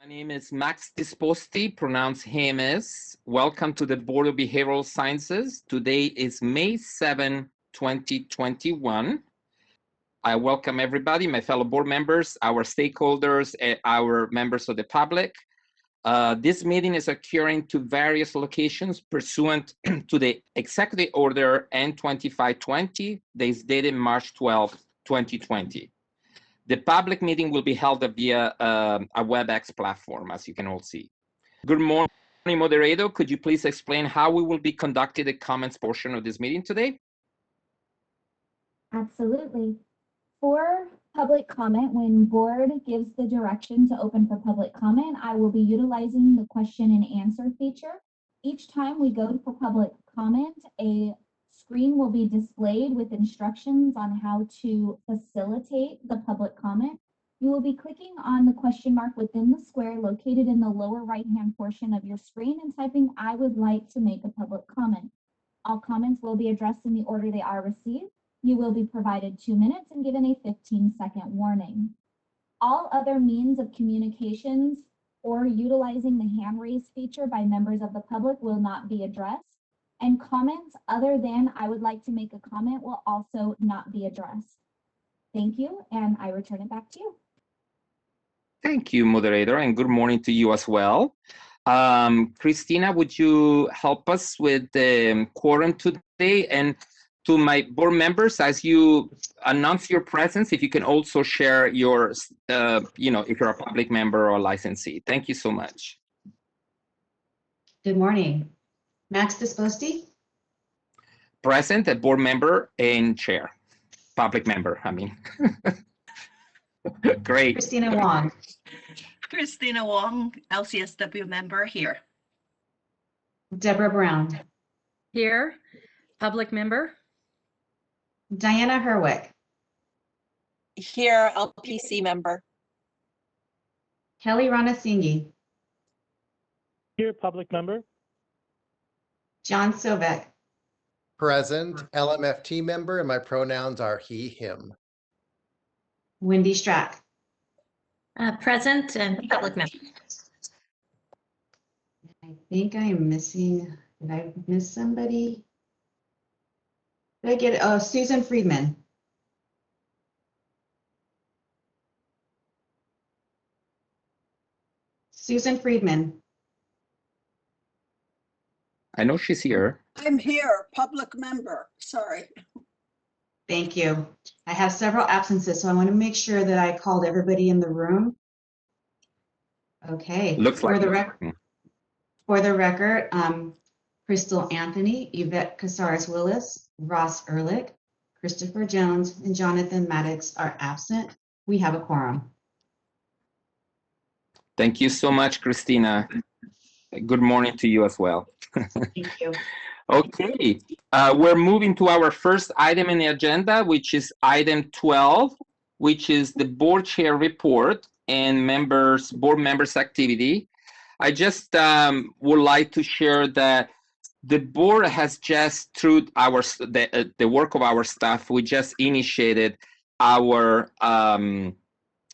My name is Max Disposti, pronounced James. Welcome to the Board of Behavioral Sciences. Today is May 7, 2021. I welcome everybody, my fellow board members, our stakeholders, and our members of the public. This meeting is occurring to various locations pursuant to the Executive Order N2520 that is dated March 12, 2020. The public meeting will be held via a WebEx platform, as you can all see. Good morning, moderator. Could you please explain how we will be conducting the comments portion of this meeting today? Absolutely. For public comment, when board gives the direction to open for public comment, I will be utilizing the question and answer feature. Each time we go for public comment, a screen will be displayed with instructions on how to facilitate the public comment. You will be clicking on the question mark within the square located in the lower right-hand portion of your screen and typing, "I would like to make a public comment." All comments will be addressed in the order they are received. You will be provided 2 minutes and given a 15-second warning. All other means of communications or utilizing the hand raise feature by members of the public will not be addressed. And comments other than "I would like to make a comment" will also not be addressed. Thank you, and I return it back to you. Thank you, moderator, and good morning to you as well. Christina, would you help us with the quorum today? And to my board members, as you announce your presence, if you can also share your, if you're a public member or a licensee. Thank you so much. Good morning. Max Disposti? Present, a board member and chair. Public member, I mean. Great. Christina Wong? Christina Wong, LCSW member here. Deborah Brown? Here, public member. Diana Herwick? Here, LPC member. Kelly Ranasinghe? Here, public member. John Sovek? Present, LMFT member, and my pronouns are he, him. Wendy Strack? Present and public member. I think I am missing, did I miss somebody? Did I get, Susan Friedman? Susan Friedman? I know she's here. I'm here, public member, sorry. Thank you. I have several absences, so I want to make sure that I called everybody in the room. Okay. Looks like For the record, Crystal Anthony, Yvette Casares Willis, Ross Ehrlich, Christopher Jones, and Jonathan Maddox are absent. We have a quorum. Thank you so much, Christina. Good morning to you as well. Thank you. Okay, we're moving to our first item in the agenda, which is item 12, which is the board chair report and board members activity. I just would like to share that the board has just, through the work of our staff, we just initiated our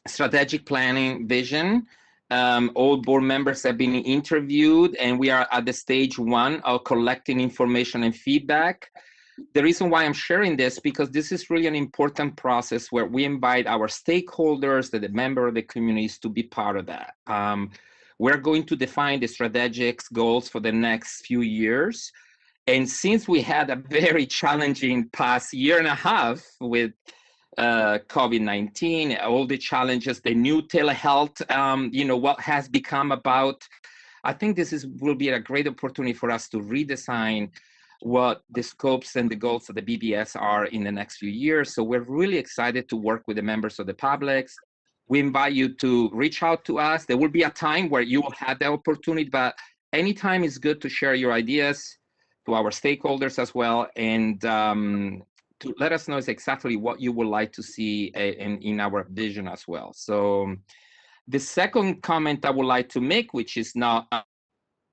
strategic planning vision. All board members have been interviewed, and we are at the stage 1 of collecting information and feedback. The reason why I'm sharing this, because this is really an important process where we invite our stakeholders, the member of the communities, to be part of that. We're going to define the strategic goals for the next few years. And since we had a very challenging past year and a half with COVID-19, all the challenges, the new telehealth, what has become about, I think will be a great opportunity for us to redesign what the scopes and the goals of the BBS are in the next few years. So we're really excited to work with the members of the public. We invite you to reach out to us. There will be a time where you will have the opportunity, but anytime is good to share your ideas to our stakeholders as well, and to let us know exactly what you would like to see in our vision as well. So the second comment I would like to make, which is not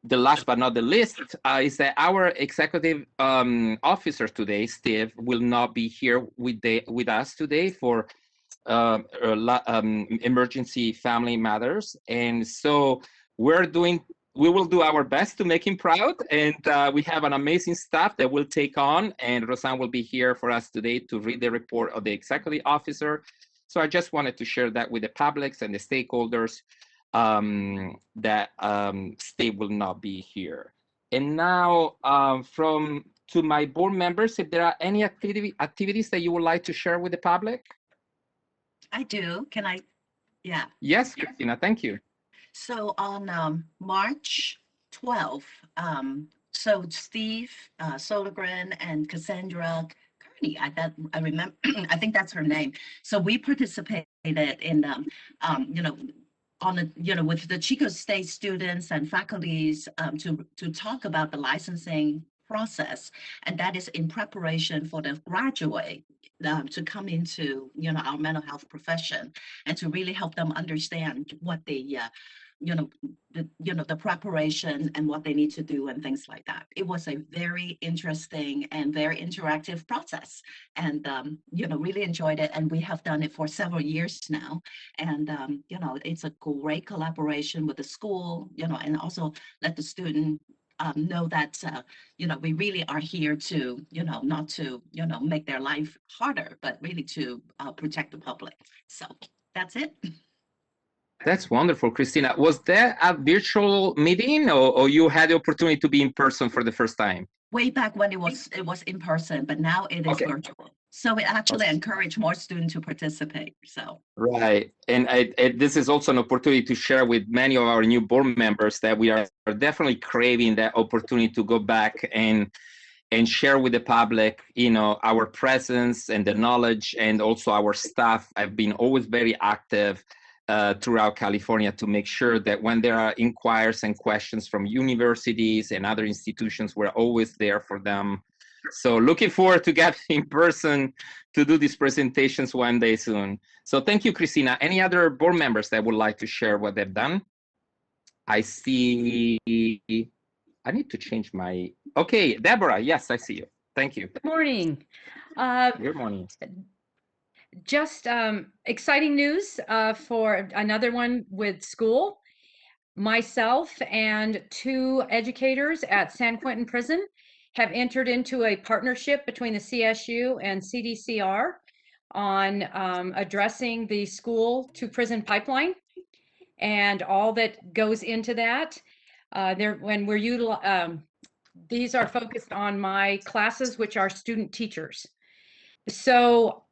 the last but not the least, is that our executive officer today, Steve, will not be here with us today for emergency family matters. And so we will do our best to make him proud. And we have an amazing staff that will take on, and Roseanne will be here for us today to read the report of the executive officer. So I just wanted to share that with the public and the stakeholders that Steve will not be here. And now to my board members, if there are any activities that you would like to share with the public? I do. Can I? Yeah. Yes, Christina, thank you. So on March 12th, so Steve Soligren and Cassandra Kearney, I remember, I think that's her name. So we participated in, on the, with the Chico State students and faculties to talk about the licensing process, and that is in preparation for the graduate to come into our mental health profession, and to really help them understand what the the preparation and what they need to do and things like that. It was a very interesting and very interactive process, and really enjoyed it. And we have done it for several years now, and it's a great collaboration with the school, and also let the student know that we really are here to not to make their life harder, but really to protect the public. So that's it. That's wonderful, Christina. Was that a virtual meeting, or you had the opportunity to be in person for the first time? Way back when it was in person, but now it is virtual. So it actually encouraged more students to participate. So right, and this is also an opportunity to share with many of our new board members that we are definitely craving that opportunity to go back and share with the public, our presence and the knowledge, and also our staff have been always very active throughout California to make sure that when there are inquiries and questions from universities and other institutions, we're always there for them. So looking forward to get in person to do these presentations one day soon. So thank you, Christina. Any other board members that would like to share what they've done? I see, I need to change my, okay, Deborah, yes, I see you. Thank you. Good morning. Good morning. Just exciting news for another one with school. Myself and 2 educators at San Quentin Prison have entered into a partnership between the CSU and CDCR on addressing the school to prison pipeline and all that goes into that. These are focused on my classes, which are student teachers. So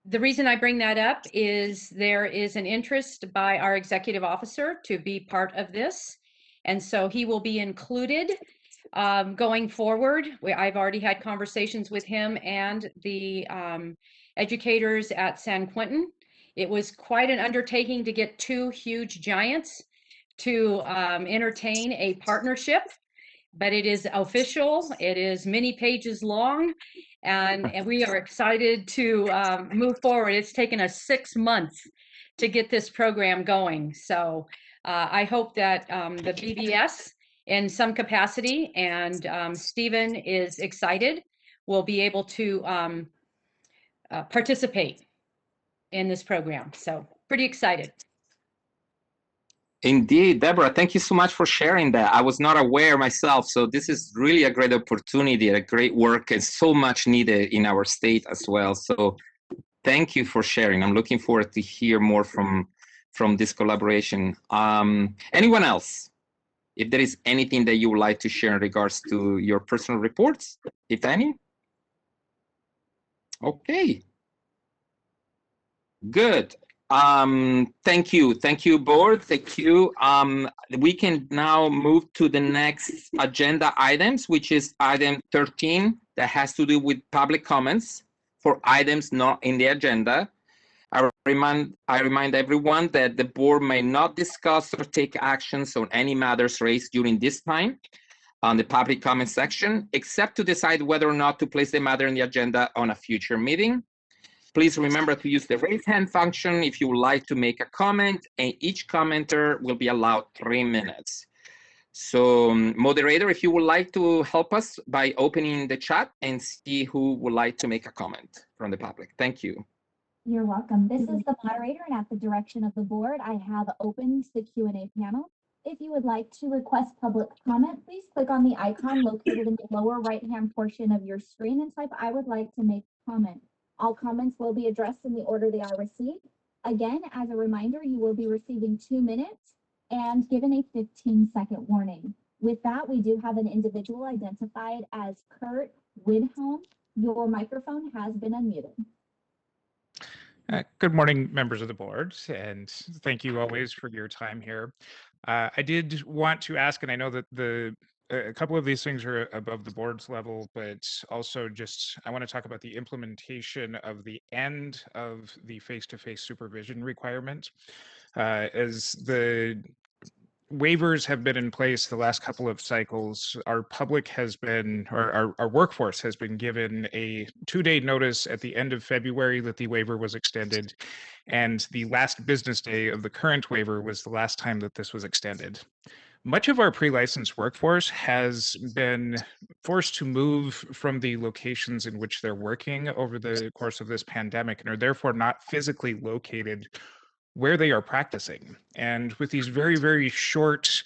the reason I bring that up is there is an interest by our executive officer to be part of this. And so he will be included going forward. I've already had conversations with him and the educators at San Quentin. It was quite an undertaking to get 2 huge giants to entertain a partnership, but it is official. It is many pages long, and we are excited to move forward. It's taken us 6 months to get this program going. So I hope that the BBS in some capacity, and Stephen is excited, will be able to participate in this program. So pretty excited. Indeed, Deborah, thank you so much for sharing that. I was not aware myself, so this is really a great opportunity, a great work, and so much needed in our state as well. So thank you for sharing. I'm looking forward to hear more from this collaboration. Anyone else? If there is anything that you would like to share in regards to your personal reports, if any? Okay. Good. Thank you, board. Thank you. We can now move to the next agenda items, which is item 13, that has to do with public comments for items not in the agenda. I remind everyone that the board may not discuss or take actions on any matters raised during this time on the public comment section, except to decide whether or not to place the matter in the agenda on a future meeting. Please remember to use the raise hand function if you would like to make a comment, and each commenter will be allowed 3 minutes. So moderator, if you would like to help us by opening the chat and see who would like to make a comment from the public. Thank you. You're welcome. This is the moderator, and at the direction of the board, I have opened the Q&A panel. If you would like to request public comment, please click on the icon located in the lower right-hand portion of your screen and type "I would like to make a comment." All comments will be addressed in the order they are received. Again, as a reminder, you will be receiving 2 minutes and given a 15-second warning. With that, we do have an individual identified as Kurt Widholm. Your microphone has been unmuted. Good morning, members of the board, and thank you always for your time here. I did want to ask, and I know that a couple of these things are above the board's level, but also just I want to talk about the implementation of the end of the face-to-face supervision requirement. As the waivers have been in place the last couple of cycles, our public has been, or our workforce has been given a 2-day notice at the end of February that the waiver was extended. And the last business day of the current waiver was the last time that this was extended. Much of our pre-licensed workforce has been forced to move from the locations in which they're working over the course of this pandemic and are therefore not physically located where they are practicing. And with these very, very short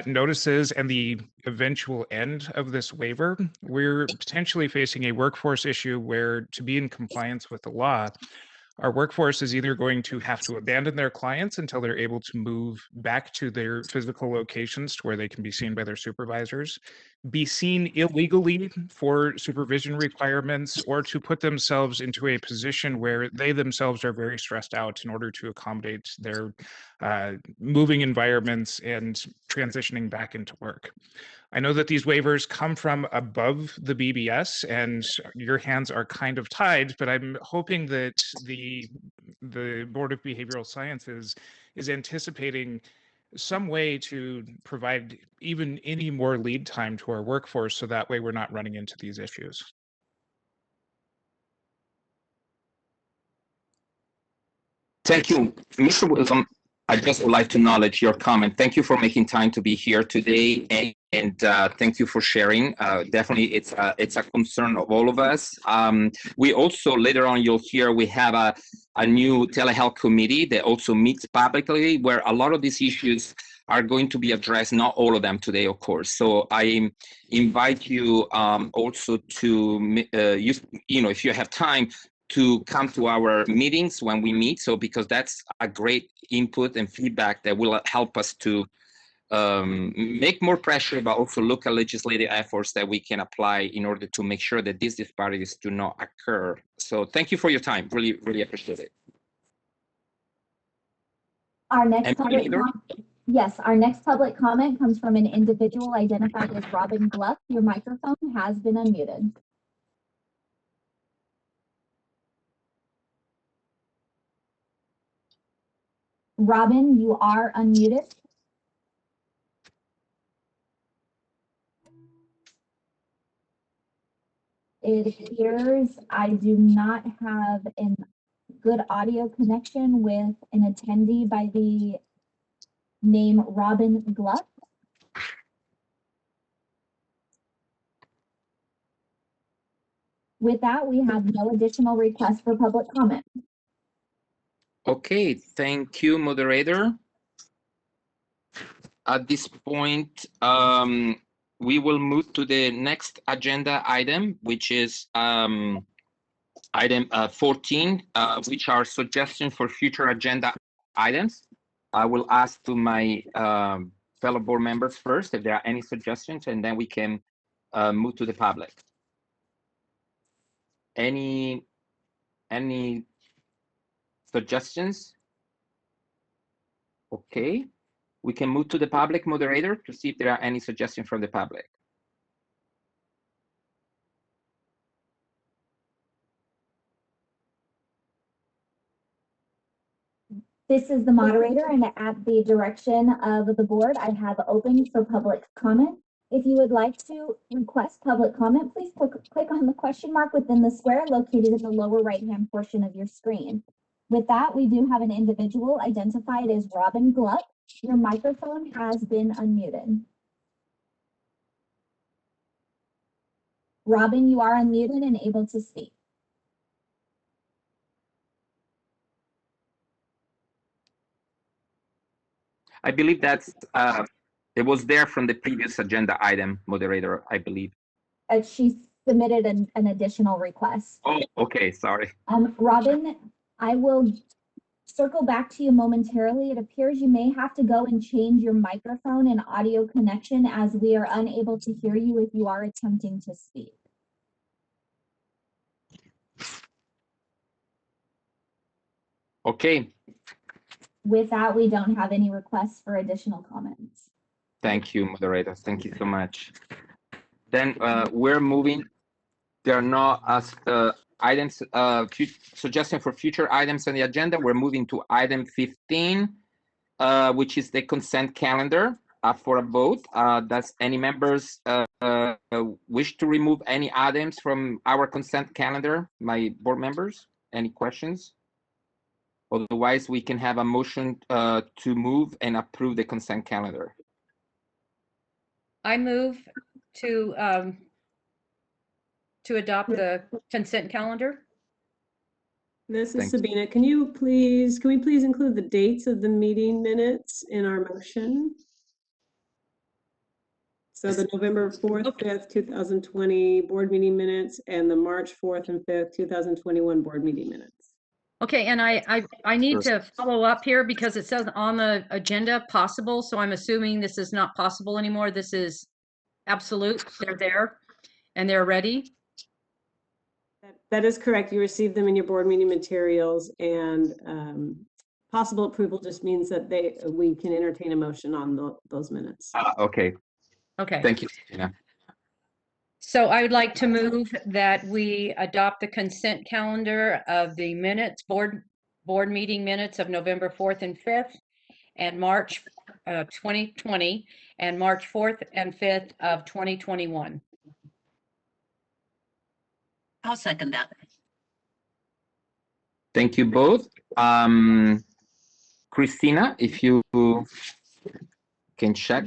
notices and the eventual end of this waiver, we're potentially facing a workforce issue where, to be in compliance with the law, our workforce is either going to have to abandon their clients until they're able to move back to their physical locations to where they can be seen by their supervisors, be seen illegally for supervision requirements, or to put themselves into a position where they themselves are very stressed out in order to accommodate their moving environments and transitioning back into work. I know that these waivers come from above the BBS and your hands are kind of tied, but I'm hoping that the Board of Behavioral Sciences is anticipating some way to provide even any more lead time to our workforce so that way we're not running into these issues. Thank you, Mr. Wilson. I just would like to acknowledge your comment. Thank you for making time to be here today, and thank you for sharing. Definitely, it's a concern of all of us. We also, later on, you'll hear we have a new telehealth committee that also meets publicly, where a lot of these issues are going to be addressed, not all of them today, of course. So I invite you also to, if you have time, to come to our meetings when we meet. So because that's a great input and feedback that will help us to make more pressure, but also look at legislative efforts that we can apply in order to make sure that these disparities do not occur. So thank you for your time. Really, really appreciate it. Our next our next public comment comes from an individual identified as Robin Gluck. Your microphone has been unmuted. Robin, you are unmuted. It appears I do not have a good audio connection with an attendee by the name Robin Gluck. With that, we have no additional requests for public comment. Okay, thank you, moderator. At this point, we will move to the next agenda item, which is item 14, which are suggestions for future agenda items. I will ask to my fellow board members first if there are any suggestions, and then we can move to the public. Any suggestions? Okay, we can move to the public, moderator, to see if there are any suggestions from the public. This is the moderator, and at the direction of the board, I have opened for public comment. If you would like to request public comment, please click on the question mark within the square located in the lower right-hand portion of your screen. With that, we do have an individual identified as Robin Gluck. Your microphone has been unmuted. Robin, you are unmuted and able to speak. I believe that's, it was there from the previous agenda item, moderator, I believe. She submitted an additional request. Oh, okay, sorry. Robin, I will circle back to you momentarily. It appears you may have to go and change your microphone and audio connection as we are unable to hear you if you are attempting to speak. Okay, With that, we don't have any requests for additional comments. thank you, moderator. Thank you so much. Then we're moving. There are no items, suggestion for future items on the agenda. We're moving to item 15, which is the consent calendar for a vote. Does any members wish to remove any items from our consent calendar? My board members, any questions? Otherwise, we can have a motion to move and approve the consent calendar. I move to adopt the consent calendar. This is Thanks. Sabina. Can we please include the dates of the meeting minutes in our motion? So the November 4th, 5th, 2020 board meeting minutes and the March 4th and 5th, 2021 board meeting minutes. Okay, and I need to follow up here because it says on the agenda possible, so I'm assuming this is not possible anymore. This is absolute. They're there and they're ready. That is correct. You received them in your board meeting materials, and possible approval just means that we can entertain a motion on those minutes. Okay, Okay. thank you, Tina. So I would like to move that we adopt the consent calendar of the minutes, board meeting minutes of November 4th and 5th and March 2020 and March 4th and 5th of 2021. I'll second that. Thank you both. Christina, if you can check,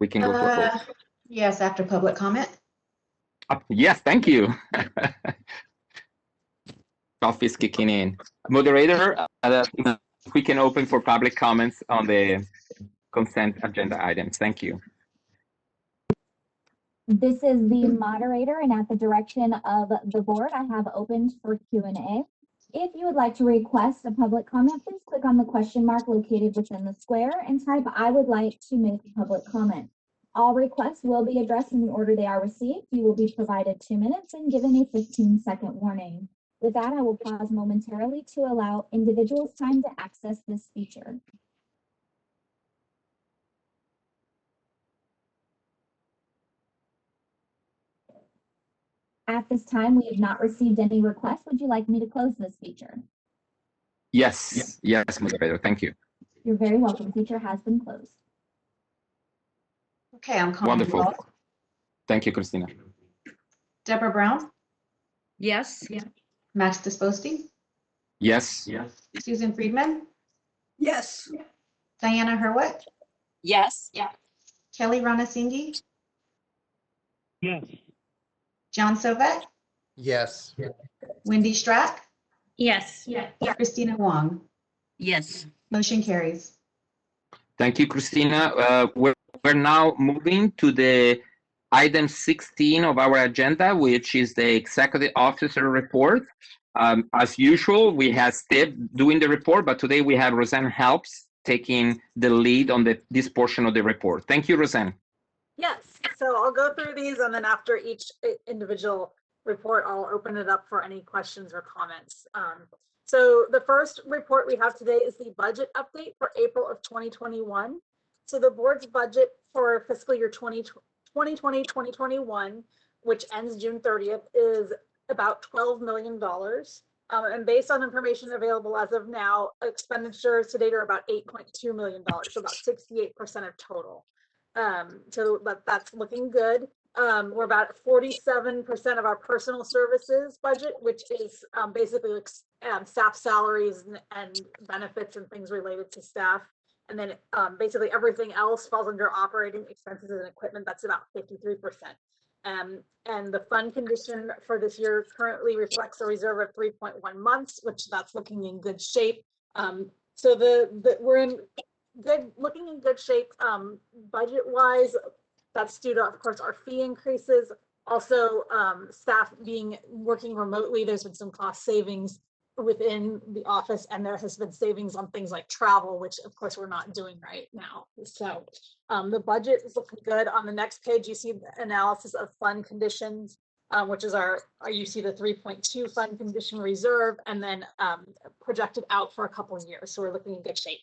we can go to a vote. Yes, after public comment. Yes, thank you. Coffee's kicking in. Moderator, we can open for public comments on the consent agenda items. Thank you. This is the moderator, and at the direction of the board, I have opened for Q&A. If you would like to request a public comment, please click on the question mark located within the square and type "I would like to make a public comment." All requests will be addressed in the order they are received. You will be provided 2 minutes and given a 15-second warning. With that, I will pause momentarily to allow individuals time to access this feature. At this time, we have not received any requests. Would you like me to close this feature? Yes, yes, moderator. Thank you. You're very welcome. Feature has been closed. Okay, I'm calling. Wonderful. roll. Thank you, Christina. Deborah Brown, Yes. Max Disposti, Yes. Susan Friedman, Yes. Diana Hurwitz, Yes. Kelly Ranasinghe, Yes. John Sovek, Yes. Wendy Strack, Yes. Christina Wong. Yes. Motion carries. Thank you, Christina. We're now moving to the item 16 of our agenda, which is the executive officer report. As usual, we have Steve doing the report, but today we have Roseanne Helps taking the lead on this portion of the report. Thank you, Roseanne. Yes, so I'll go through these and then after each individual report, I'll open it up for any questions or comments. So the first report we have today is the budget update for April of 2021. So the board's budget for fiscal year 2020-2021, which ends June 30th, is about $12 million. And based on information available as of now, expenditures to date are about $8.2 million, so about 68% of total. So that's looking good. We're about 47% of our personal services budget, which is basically like staff salaries and benefits and things related to staff. And then basically everything else falls under operating expenses and equipment. That's about 53%. And the fund condition for this year currently reflects a reserve of 3.1 months, which that's looking in good shape. So we're in looking in good shape, budget wise. That's due to, of course, our fee increases. Also, staff working remotely, there's been some cost savings within the office, and there has been savings on things like travel, which of course we're not doing right now. So the budget is looking good. On the next page, you see the analysis of fund conditions, which is you see the 3.2 fund condition reserve, and then projected out for a couple of years. So we're looking in good shape.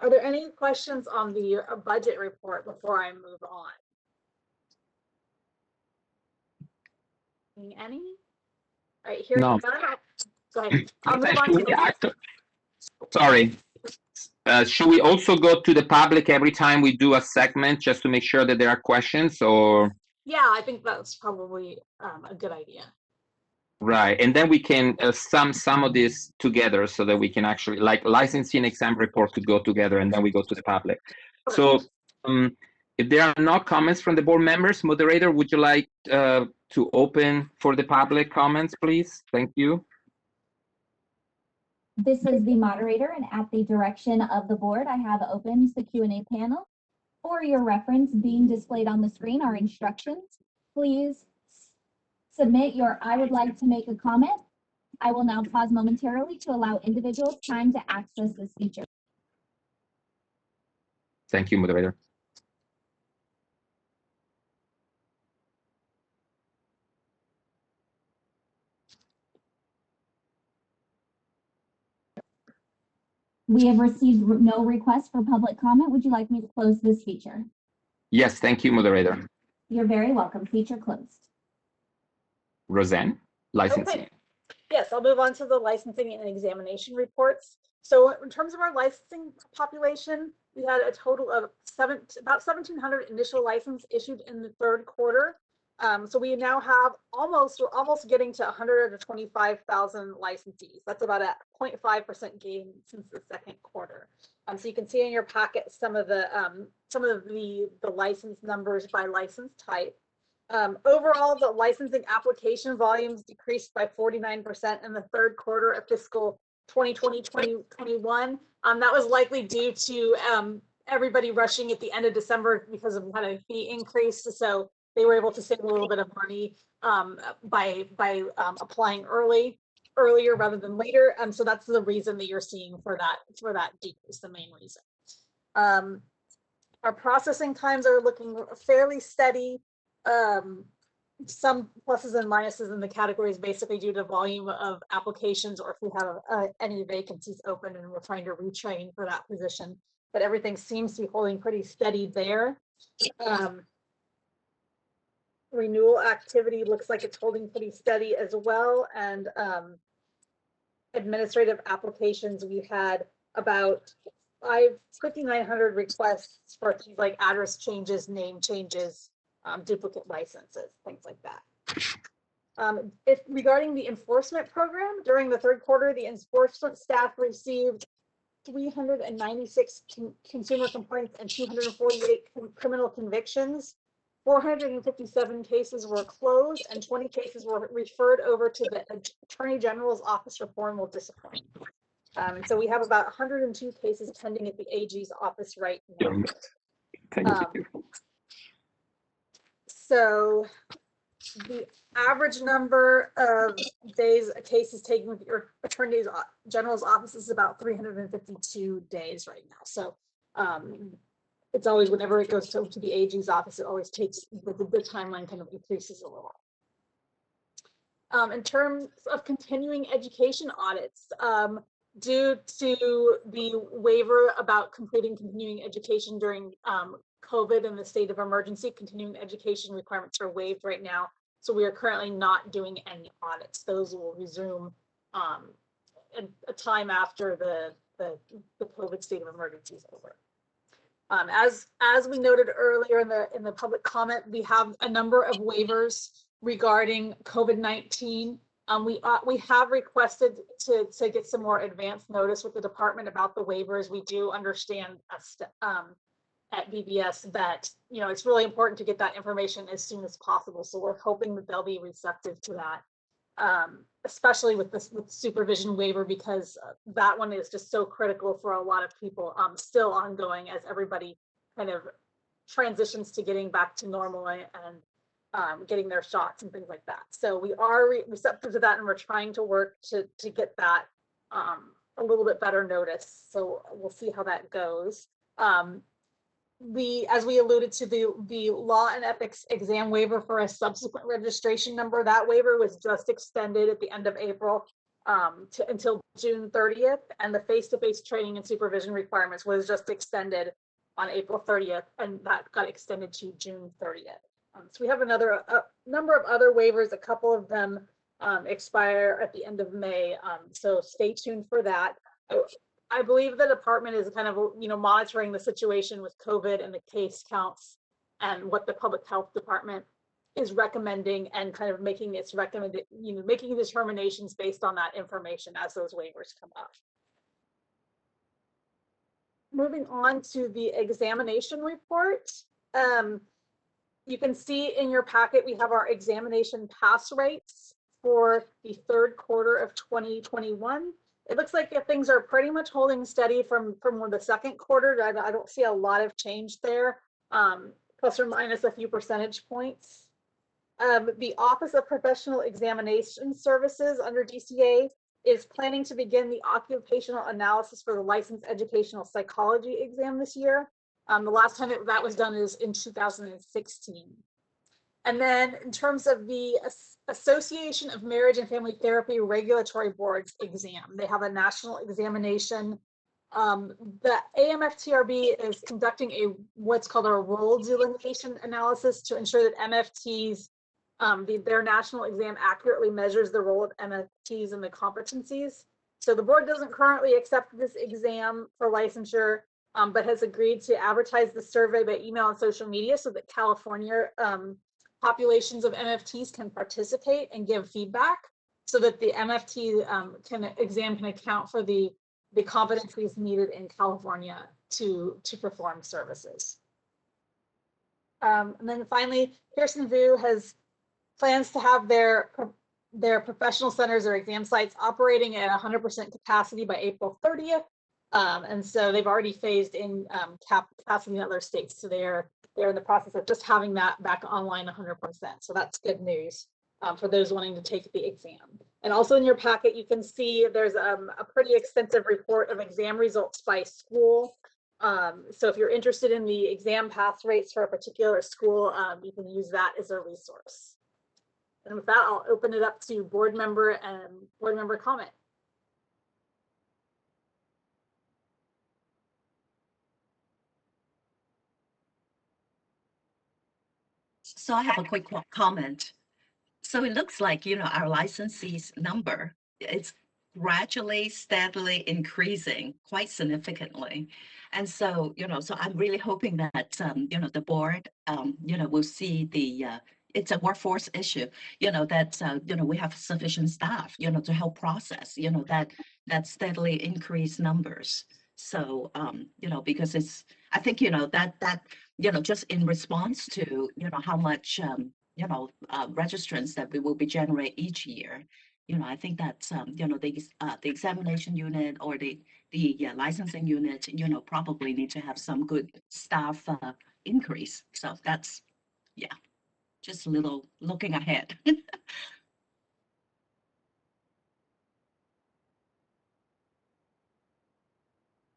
Are there any questions on the budget report before I move on? Any? All right, hearing No. none. Go ahead. I'll move on to the Sorry. Should we also go to the public every time we do a segment just to make sure that there are questions, or? Yeah, I think that's probably a good idea. Right, and then we can sum some of this together so that we can actually, like licensing exam report, to go together, and then we go to the public. So if there are no comments from the board members, moderator, would you like to open for the public comments, please? Thank you. This is the moderator, and at the direction of the board, I have opened the Q&A panel. For your reference, being displayed on the screen are instructions. Please submit your "I would like to make a comment." I will now pause momentarily to allow individuals time to access this feature. Thank you, moderator. We have received no requests for public comment. Would you like me to close this feature? Yes, thank you, moderator. You're very welcome. Feature closed. Roseanne, licensing. Okay. Yes, I'll move on to the licensing and examination reports. So in terms of our licensing population, we had a total of about 1,700 initial license issued in the third quarter. So we now have we're almost getting to 125,000 licensees. That's about a 0.5% gain since the second quarter. So you can see in your packet some of the license numbers by license type. Overall, the licensing application volumes decreased by 49% in the third quarter of fiscal 2020-2021. That was likely due to everybody rushing at the end of December because of kind of fee increase. So they were able to save a little bit of money by applying earlier rather than later. So that's the reason that you're seeing for that decrease, the main reason. Our processing times are looking fairly steady. Some pluses and minuses in the categories basically due to volume of applications, or if we have any vacancies open and we're trying to retrain for that position, but everything seems to be holding pretty steady there. Renewal activity looks like it's holding pretty steady as well. And administrative applications, we had about 5,900 requests for things like address changes, name changes, duplicate licenses, things like that. Regarding the enforcement program, during the third quarter, the enforcement staff received 396 consumer complaints and 248 criminal convictions. 457 cases were closed and 20 cases were referred over to the Attorney General's Office for Formal Discipline. And so we have about 102 cases pending at the AG's office right now. So the average number of days a case is taken with your Attorney General's office is about 352 days right now. So it's always, whenever it goes to the AG's office, it always takes, the timeline kind of increases a little. In terms of continuing education audits, due to the waiver about completing continuing education during COVID and the state of emergency, continuing education requirements are waived right now. So we are currently not doing any audits. Those will resume a time after the COVID state of emergency is over. As we noted earlier in the public comment, we have a number of waivers regarding COVID-19. We have requested to get some more advanced notice with the department about the waivers. We do understand at BBS that it's really important to get that information as soon as possible. So we're hoping that they'll be receptive to that. especially with this with supervision waiver, because that one is just so critical for a lot of people, still ongoing as everybody kind of transitions to getting back to normal and getting their shots and things like that. So we are receptive to that, and we're trying to work to get that a little bit better notice. So we'll see how that goes. As we alluded to, the law and ethics exam waiver for a subsequent registration number, that waiver was just extended at the end of April until June 30th, and the face-to-face training and supervision requirements was just extended on April 30th, and that got extended to June 30th. So we have a number of other waivers. A couple of them expire at the end of May, so stay tuned for that. I believe the department is kind of, monitoring the situation with COVID and the case counts and what the public health department is recommending, and kind of making its making determinations based on that information as those waivers come up. Moving on to the examination report. You can see in your packet, we have our examination pass rates for the third quarter of 2021. It looks like things are pretty much holding steady from the second quarter. I don't see a lot of change there, plus or minus a few percentage points. The Office of Professional Examination Services under DCA is planning to begin the occupational analysis for the licensed educational psychology exam this year. The last time that was done is in 2016. And then in terms of the Association of Marriage and Family Therapy Regulatory Boards exam, they have a national examination. The AMFTRB is conducting what's called a role delineation analysis to ensure that MFTs, their national exam accurately measures the role of MFTs and the competencies. So the board doesn't currently accept this exam for licensure, but has agreed to advertise the survey by email and social media so that California populations of MFTs can participate and give feedback, so that the MFT exam can account for the competencies needed in California to perform services. And then finally, Pearson VUE has plans to have their professional centers or exam sites operating at 100% capacity by April 30th. And so they've already phased in capacity in other states. So they're in the process of just having that back online 100%. So that's good news for those wanting to take the exam. And also in your packet, you can see there's a pretty extensive report of exam results by school. So if you're interested in the exam pass rates for a particular school, you can use that as a resource. And with that, I'll open it up to board member comment. So I have a quick comment. So it looks like, our licensees number, it's gradually, steadily increasing quite significantly. And so, so I'm really hoping that, the board, will see it's a workforce issue, that, we have sufficient staff, to help process, that steadily increased numbers. So, because I think, that, just in response to, how much, registrants that we will be generate each year. I think that the examination unit or the licensing unit, probably need to have some good staff increase. So that's, just a little looking ahead.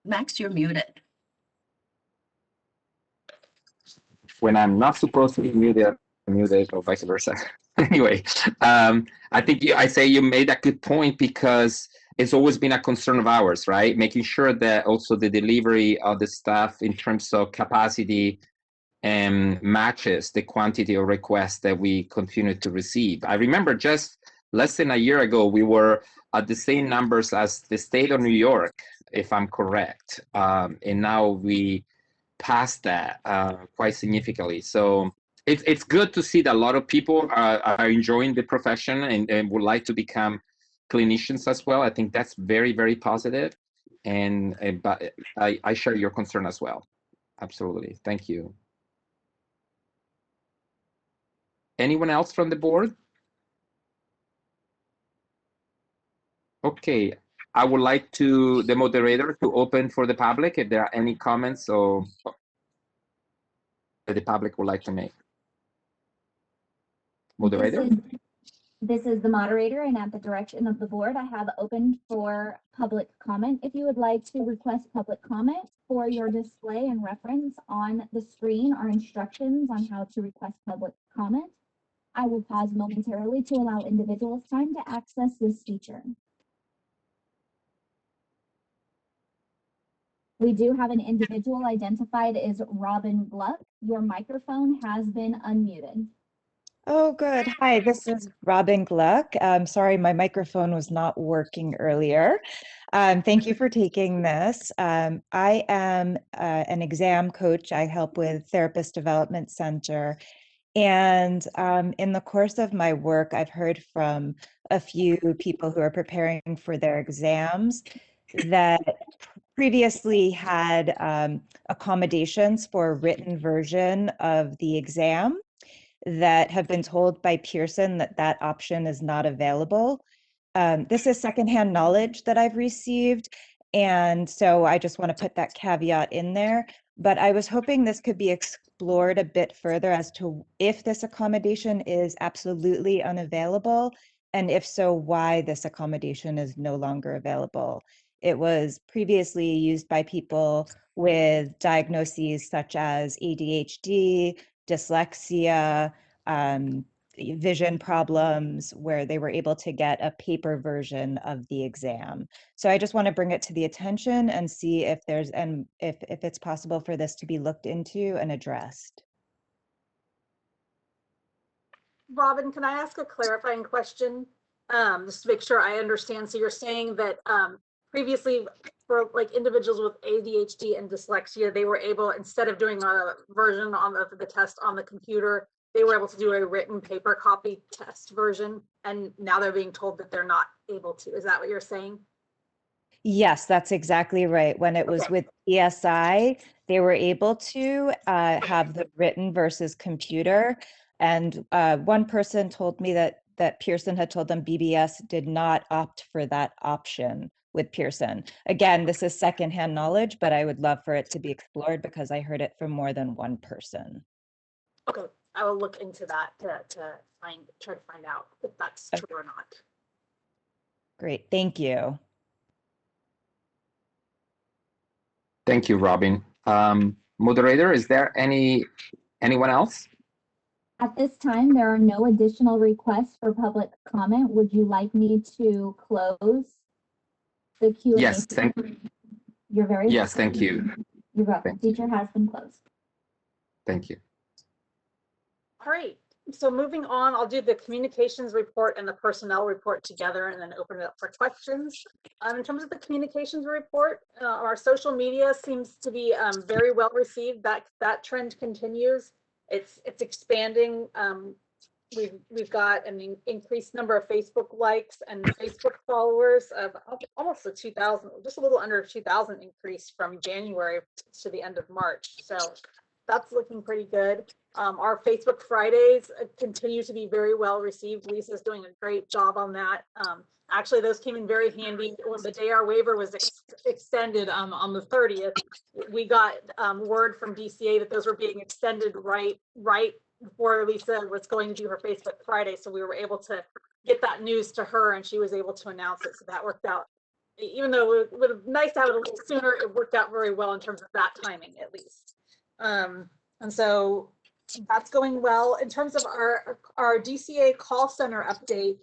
Max, you're muted. When I'm not supposed to be muted, or vice versa. Anyway, I think you made a good point, because it's always been a concern of ours, right? Making sure that also the delivery of the staff in terms of capacity matches the quantity of requests that we continue to receive. I remember just less than a year ago, we were at the same numbers as the state of New York, if I'm correct. And now we passed that quite significantly. So it's good to see that a lot of people are enjoying the profession and would like to become clinicians as well. I think that's very, very positive. And but I share your concern as well. Absolutely. Thank you. Anyone else from the board? Okay, I would like the moderator to open for the public if there are any comments or that the public would like to make. Moderator? This is the moderator, and at the direction of the board, I have opened for public comment. If you would like to request public comment for your display and reference on the screen are instructions on how to request public comment. I will pause momentarily to allow individuals time to access this feature. We do have an individual identified as Robin Gluck. Your microphone has been unmuted. Oh, good. Hi, this is Robin Gluck. Sorry, my microphone was not working earlier. Thank you for taking this. I am an exam coach. I help with Therapist Development Center. And in the course of my work, I've heard from a few people who are preparing for their exams that previously had accommodations for a written version of the exam that have been told by Pearson that that option is not available. This is secondhand knowledge that I've received, and so I just want to put that caveat in there. But I was hoping this could be explored a bit further as to if this accommodation is absolutely unavailable, and if so, why this accommodation is no longer available. It was previously used by people with diagnoses such as ADHD, dyslexia, vision problems, where they were able to get a paper version of the exam. So I just want to bring it to the attention and see if there's, and if it's possible for this to be looked into and addressed. Robin, can I ask a clarifying question? Just to make sure I understand. So you're saying that previously for like individuals with ADHD and dyslexia, they were able, instead of doing a version on the test on the computer, they were able to do a written paper copy test version, and now they're being told that they're not able to. Is that what you're saying? Yes, that's exactly right. When it was with ESI, they were able to have the written versus computer. And one person told me that Pearson had told them BBS did not opt for that option with Pearson. Again, this is secondhand knowledge, but I would love for it to be explored because I heard it from more than one person. Okay, I will look into that to try to find out if that's true or not. Great, thank you. Thank you, Robin. Moderator, is there anyone else? At this time, there are no additional requests for public comment. Would you like me to close the Q&A? Yes, thank you. You're very welcome. Yes, thank you. You're welcome. Feature has been closed. Thank you. All right, so moving on, I'll do the communications report and the personnel report together and then open it up for questions. In terms of the communications report, our social media seems to be very well received. That trend continues. It's expanding. We've got an increased number of Facebook likes and Facebook followers of almost 2,000, just a little under 2,000 increase from January to the end of March. So that's looking pretty good. Our Facebook Fridays continue to be very well received. Lisa's doing a great job on that. Actually, those came in very handy. When the day our waiver was extended on the 30th, we got word from DCA that those were being extended right before Lisa was going to do her Facebook Friday. So we were able to get that news to her and she was able to announce it. So that worked out. Even though it would have been nice to have it a little sooner, it worked out very well in terms of that timing, at least. And so that's going well. In terms of our DCA call center update,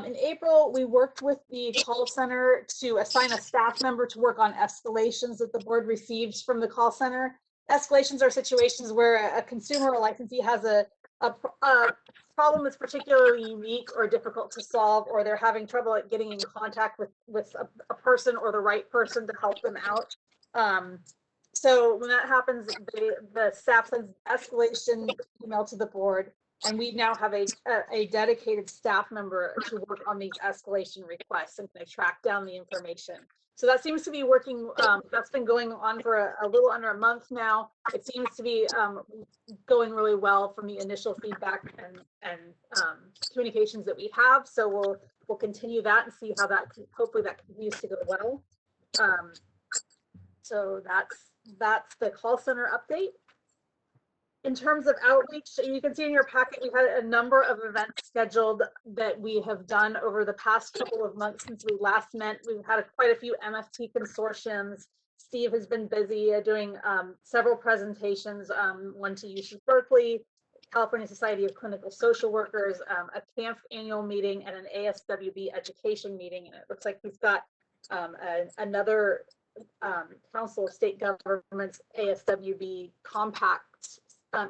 in April, we worked with the call center to assign a staff member to work on escalations that the board receives from the call center. Escalations are situations where a consumer or licensee has a problem that's particularly unique or difficult to solve, or they're having trouble at getting in contact with a person or the right person to help them out. So when that happens, the staff sends escalation email to the board, and we now have a dedicated staff member to work on these escalation requests and to track down the information. So that seems to be working. That's been going on for a little under a month now. It seems to be going really well from the initial feedback and communications that we have. So we'll continue that and see how that hopefully that continues to go well. So that's the call center update. In terms of outreach, you can see in your packet, we've had a number of events scheduled that we have done over the past couple of months since we last met. We've had quite a few MFT consortiums. Steve has been busy doing several presentations, one to UC Berkeley, California Society of Clinical Social Workers, a CAMF annual meeting, and an ASWB education meeting. And it looks like we've got another Council of State Governments ASWB compact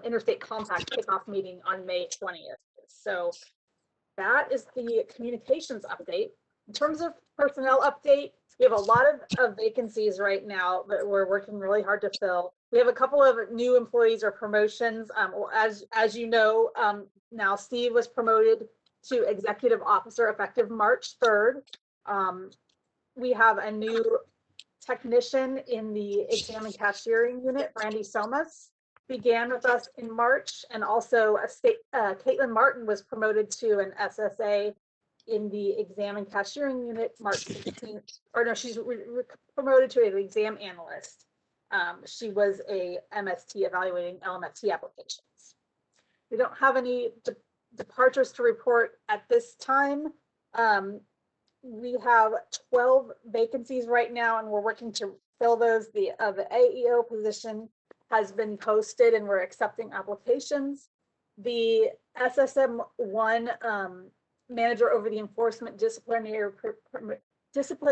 interstate compact kickoff meeting on May 20th. So that is the communications update. In terms of personnel update, we have a lot of vacancies right now that we're working really hard to fill. We have a couple of new employees or promotions. As you know, now Steve was promoted to executive officer effective March 3rd. We have a new technician in the exam and cashiering unit, Brandy Somas, began with us in March, and also Caitlin Martin was promoted to an SSA in the exam and cashiering unit March 16th, or no, she's promoted to an exam analyst. She was a MST evaluating LMFT applications. We don't have any departures to report at this time. We have 12 vacancies right now, and we're working to fill those. The AEO position has been posted and we're accepting applications. The SSM1 manager over the enforcement discipline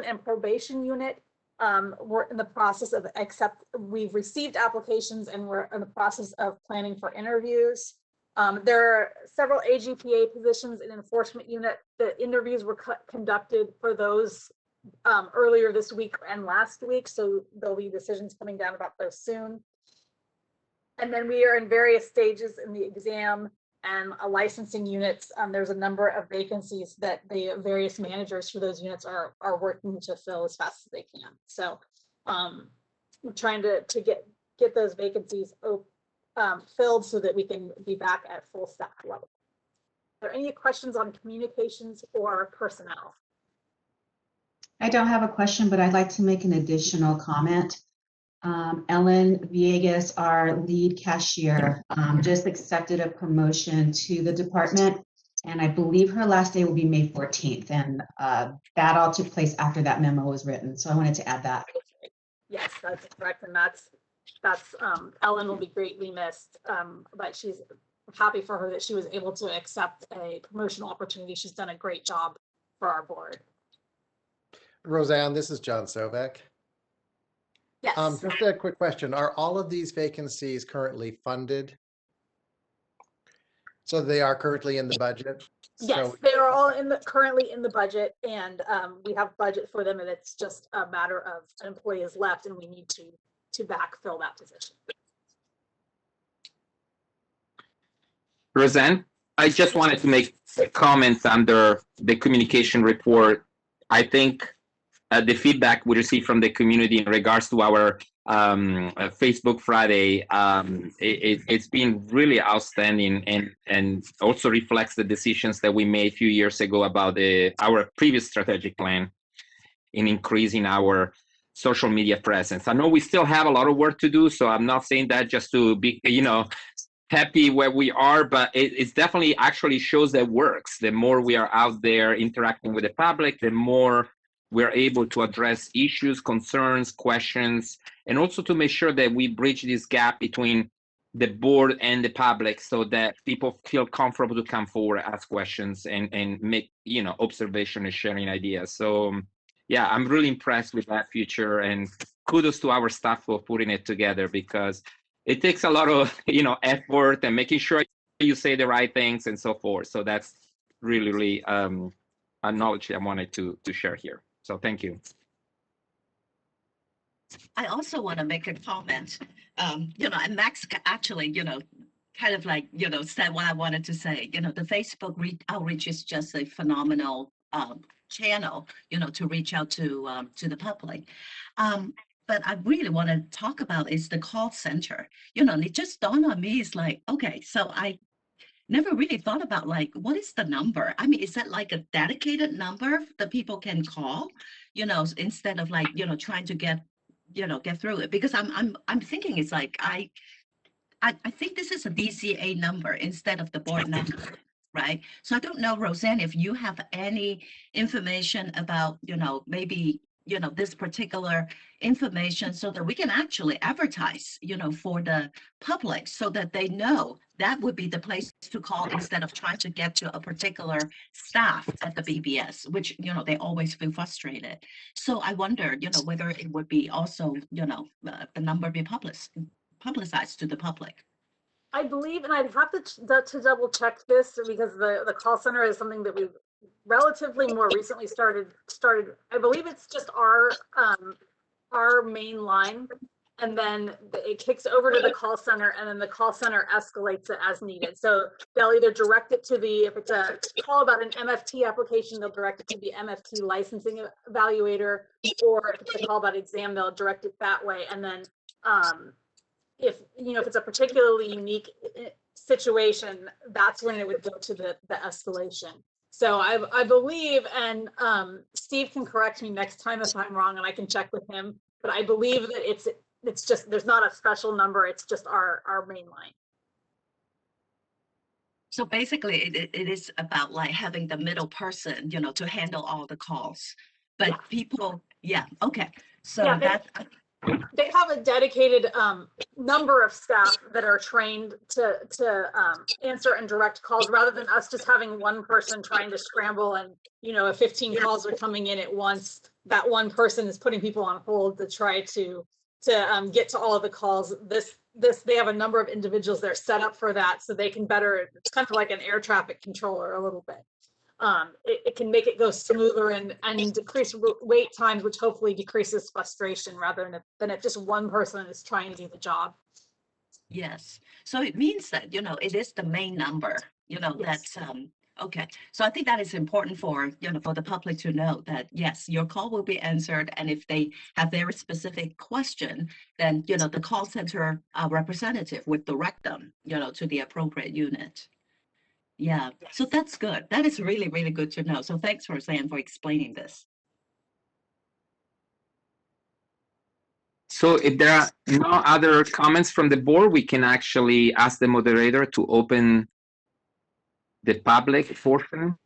and probation unit, we're in the process of we've received applications and we're in the process of planning for interviews. There are several AGPA positions in enforcement unit. The interviews were conducted for those earlier this week and last week, so there'll be decisions coming down about those soon. And then we are in various stages in the exam and licensing units. There's a number of vacancies that the various managers for those units are working to fill as fast as they can. So we're trying to get those vacancies filled so that we can be back at full staff level. Are there any questions on communications or personnel? I don't have a question, but I'd like to make an additional comment. Ellen Villegas, our lead cashier, just accepted a promotion to the department, and I believe her last day will be May 14th, and that all took place after that memo was written, so I wanted to add that. Yes, that's correct, and that's Ellen will be greatly missed, but she's happy for her that she was able to accept a promotional opportunity. She's done a great job for our board. Roseanne, this is John Sovek. Yes. Just a quick question. Are all of these vacancies currently funded? So they are currently in the budget? Yes, So, they are all currently in the budget, and we have budget for them, and it's just a matter of an employee is left and we need to backfill that position. Roseanne, I just wanted to make a comment under the communication report. I think the feedback we received from the community in regards to our Facebook Friday, it's been really outstanding, and also reflects the decisions that we made a few years ago about our previous strategic plan in increasing our social media presence. I know we still have a lot of work to do, so I'm not saying that just to be, happy where we are, but it's definitely actually shows that works. The more we are out there interacting with the public, the more we're able to address issues, concerns, questions, and also to make sure that we bridge this gap between the board and the public so that people feel comfortable to come forward, ask questions, and make, observation and sharing ideas. So yeah, I'm really impressed with that feature, and kudos to our staff for putting it together, because it takes a lot of, effort and making sure you say the right things and so forth. So that's really a knowledge I wanted to share here. So thank you. I also want to make a comment, and Max actually, kind of like, said what I wanted to say. The Facebook outreach is just a phenomenal channel, to reach out to the public. But I really want to talk about is the call center. It just dawned on me, it's like, okay, so I never really thought about like, what is the number? I mean, is that like a dedicated number that people can call, instead of like, trying to get through it? Because I'm thinking it's like, I think this is a DCA number instead of the board number, right? So I don't know, Roseanne, if you have any information about, maybe, this particular information so that we can actually advertise, for the public so that they know that would be the place to call instead of trying to get to a particular staff at the BBS, which, they always feel frustrated. So I wonder, whether it would be also, the number be publicized to the public. I believe, and I'd have to double check this because the call center is something that we've relatively more recently started. I believe it's just our main line, and then it kicks over to the call center, and then the call center escalates it as needed. So they'll either direct it to if it's a call about an MFT application, they'll direct it to the MFT licensing evaluator, or if it's a call about exam, they'll direct it that way. And then if it's a particularly unique situation, that's when it would go to the escalation. So I believe, and Steve can correct me next time if I'm wrong, and I can check with him, but I believe that it's just, there's not a special number, it's just our main line. So basically it is about like having the middle person, to handle all the calls, but people, okay. So they have a dedicated number of staff that are trained to answer and direct calls, rather than us just having one person trying to scramble and, if 15 calls are coming in at once, that one person is putting people on hold to try to get to all of the calls. They have a number of individuals that are set up for that, so they can better, it's kind of like an air traffic controller a little bit. It can make it go smoother and decrease wait times, which hopefully decreases frustration rather than if just one person is trying to do the job. Yes. So it means that, it is the main number, that's, okay. So I think that is important for, for the public to know that, yes, your call will be answered. And if they have very specific question, then, the call center representative would direct them, to the appropriate unit. Yeah, so that's good. That is really, really good to know. So thanks, Roseanne, for explaining this. So if there are no other comments from the board, we can actually ask the moderator to open the public portion.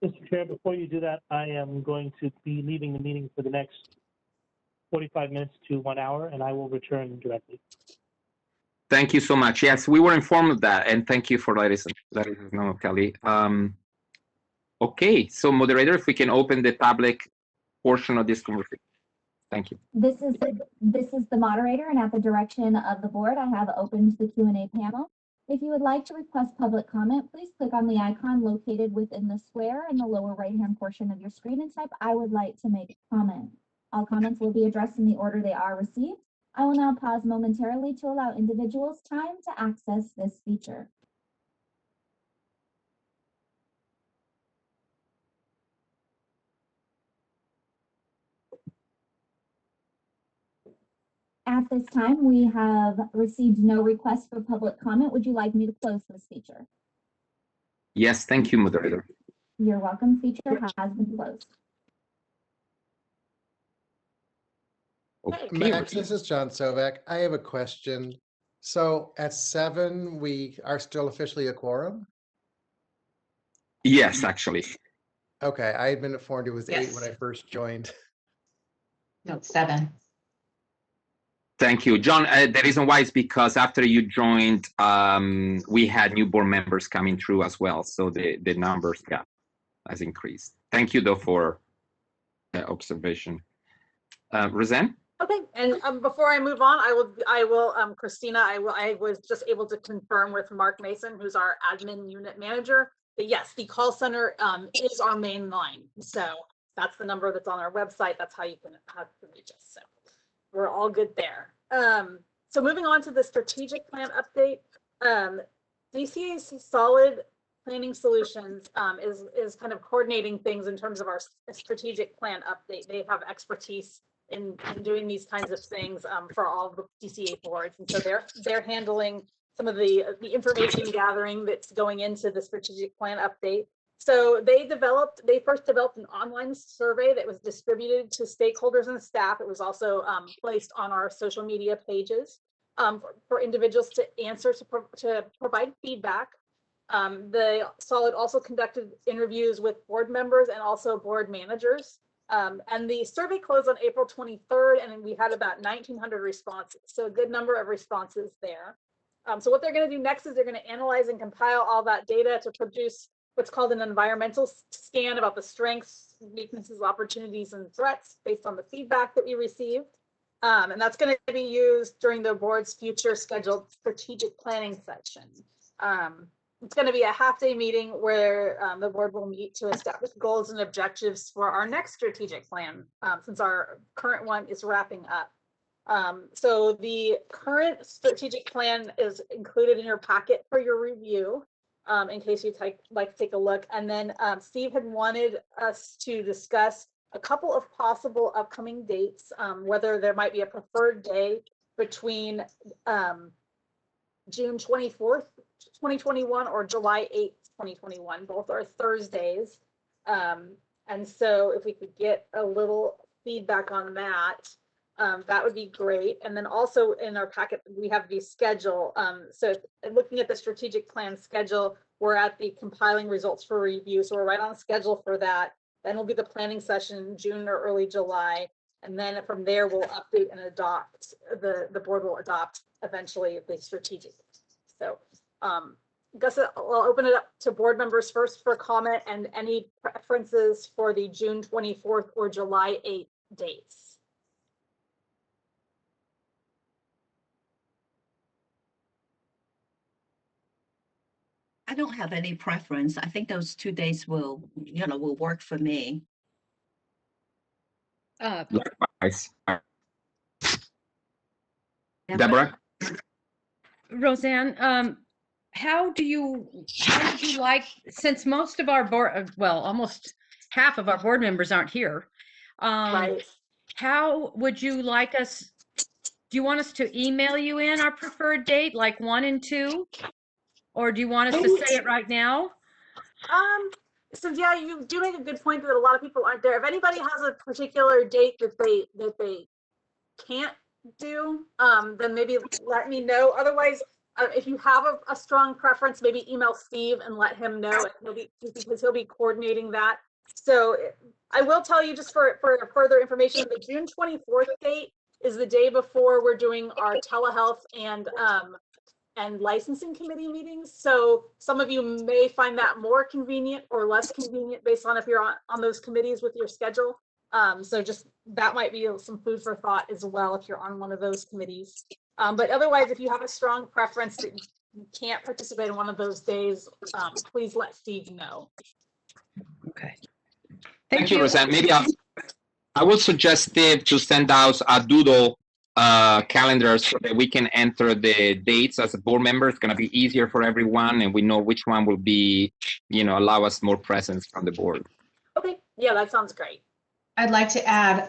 Mr. Chair, before you do that, I am going to be leaving the meeting for the next 45 minutes to 1 hour, and I will return directly. Thank you so much. Yes, we were informed of that, and thank you for letting us know, Kelly. Okay, so moderator, if we can open the public portion of this conversation. Thank you. This is the moderator, and at the direction of the board, I have opened the Q&A panel. If you would like to request public comment, please click on the icon located within the square in the lower right-hand portion of your screen and type, "I would like to make a comment." All comments will be addressed in the order they are received. I will now pause momentarily to allow individuals time to access this feature. At this time, we have received no requests for public comment. Would you like me to close this feature? Yes, thank you, moderator. You're welcome. Feature has been closed. Okay. Max, this is John Sovak. I have a question. So at 7, we are still officially a quorum? Yes, actually. Okay, I had been informed it was 8 when Yes. I first joined. No, 7. Thank you, John. The reason why is because after you joined, we had new board members coming through as well. So the numbers has increased. Thank you, though, for the observation. Roseanne? Okay, and before I move on, I will, Christina, I was just able to confirm with Mark Mason, who's our admin unit manager, that yes, the call center is our main line. So that's the number that's on our website. That's how you can reach us. So we're all good there. So moving on to the strategic plan update, DCA is solid Planning Solutions is kind of coordinating things in terms of our strategic plan update. They have expertise in doing these kinds of things for all of the DCA boards, and so they're handling some of the information gathering that's going into the strategic plan update. So they first developed an online survey that was distributed to stakeholders and staff. It was also placed on our social media pages for individuals to answer, to provide feedback. The Solid also conducted interviews with board members and also board managers. And the survey closed on April 23rd, and we had about 1,900 responses. So a good number of responses there. So what they're going to do next is they're going to analyze and compile all that data to produce what's called an environmental scan about the strengths, weaknesses, opportunities, and threats based on the feedback that we received. And that's going to be used during the board's future scheduled strategic planning session. It's going to be a half-day meeting where the board will meet to establish goals and objectives for our next strategic plan, since our current one is wrapping up. So the current strategic plan is included in your packet for your review, in case you'd like to take a look. And then Steve had wanted us to discuss a couple of possible upcoming dates, whether there might be a preferred day between June 24th, 2021 or July 8th, 2021. Both are Thursdays. And so if we could get a little feedback on that, that would be great. And then also in our packet, we have the schedule. So looking at the strategic plan schedule, we're at the compiling results for review. So we're right on schedule for that. Then will be the planning session in June or early July. And then from there, we'll update and adopt, the board will adopt eventually the strategic. So I guess I'll open it up to board members first for comment and any preferences for the June 24th or July 8th dates. I don't have any preference. I think those 2 days will work for me. Likewise. Deborah? Roseanne, how would you like, since most of our board, well, almost half of our board members aren't here, Right. how would you like us, do you want us to email you in our preferred date, like 1 and 2? Or do you want us to say it right now? So yeah, you do make a good point that a lot of people aren't there. If anybody has a particular date that they can't do, then maybe let me know. Otherwise, if you have a strong preference, maybe email Steve and let him know, because he'll be coordinating that. So I will tell you, just for further information, the June 24th date is the day before we're doing our telehealth and licensing committee meetings. So some of you may find that more convenient or less convenient based on if you're on those committees with your schedule. So just that might be some food for thought as well if you're on one of those committees. But otherwise, if you have a strong preference that you can't participate in one of those days, please let Steve know. Okay. Thank you, Roseanne. Maybe I will suggest Steve to send out a doodle calendar so that we can enter the dates as a board member. It's going to be easier for everyone, and we know which one will be, allow us more presence from the board. Okay, yeah, that sounds great. I'd like to add,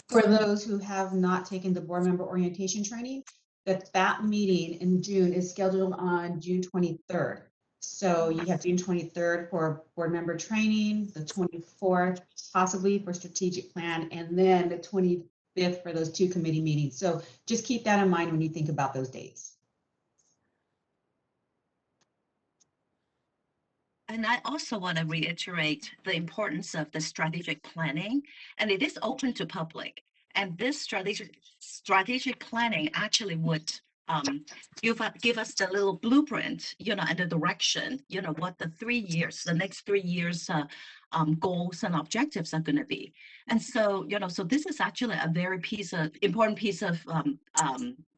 for those who have not taken the board member orientation training, that meeting in June is scheduled on June 23rd. So you have June 23rd for board member training, the 24th possibly for strategic plan, and then the 25th for those 2 committee meetings. So just keep that in mind when you think about those dates. And I also want to reiterate the importance of the strategic planning, and it is open to public. And this strategic planning actually would give us the little blueprint, and the direction, what the next 3 years goals and objectives are going to be. And so, so this is actually a very important piece of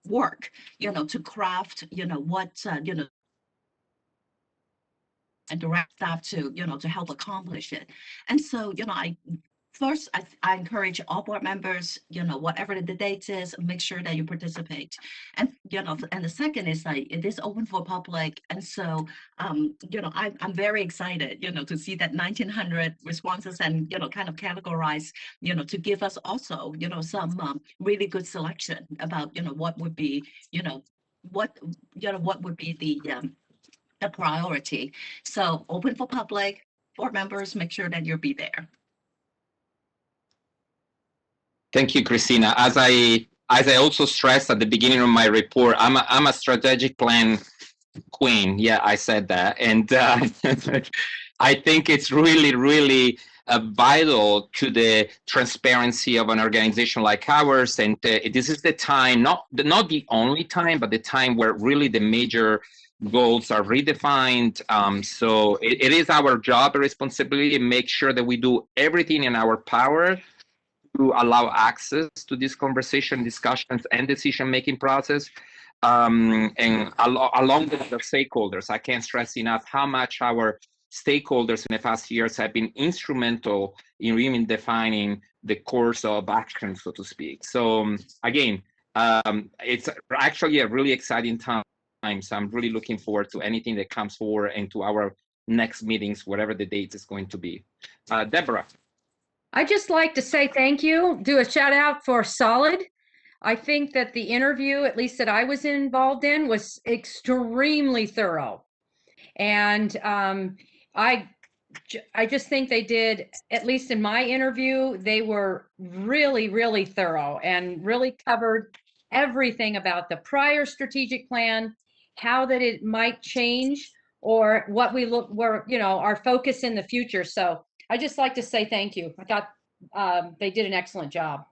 work, to craft, what, and direct staff to, to help accomplish it. And so, first, I encourage all board members, whatever the date is, make sure that you participate. And, and the second is like, it is open for public. And so, I'm very excited, to see that 1,900 responses and, kind of categorize, to give us also, some really good selection about, what would be, what would be the priority. So open for public, board members, make sure that you'll be there. Thank you, Christina. As I also stressed at the beginning of my report, I'm a strategic plan queen. Yeah, I said that, and I think it's really vital to the transparency of an organization like ours. And this is the time, not the only time, but the time where really the major goals are redefined. So it is our job and responsibility to make sure that we do everything in our power to allow access to this conversation, discussions, and decision-making process. And along with the stakeholders, I can't stress enough how much our stakeholders in the past years have been instrumental in really defining the course of action, so to speak. So again, it's actually a really exciting time. So I'm really looking forward to anything that comes forward and to our next meetings, whatever the date is going to be. Deborah. I'd just like to say thank you, do a shout out for Solid. I think that the interview, at least that I was involved in, was extremely thorough. And I just think they did, at least in my interview, they were really thorough and really covered everything about the prior strategic plan, how that it might change, or what we look where, our focus in the future. So I just like to say thank you. I thought they did an excellent job.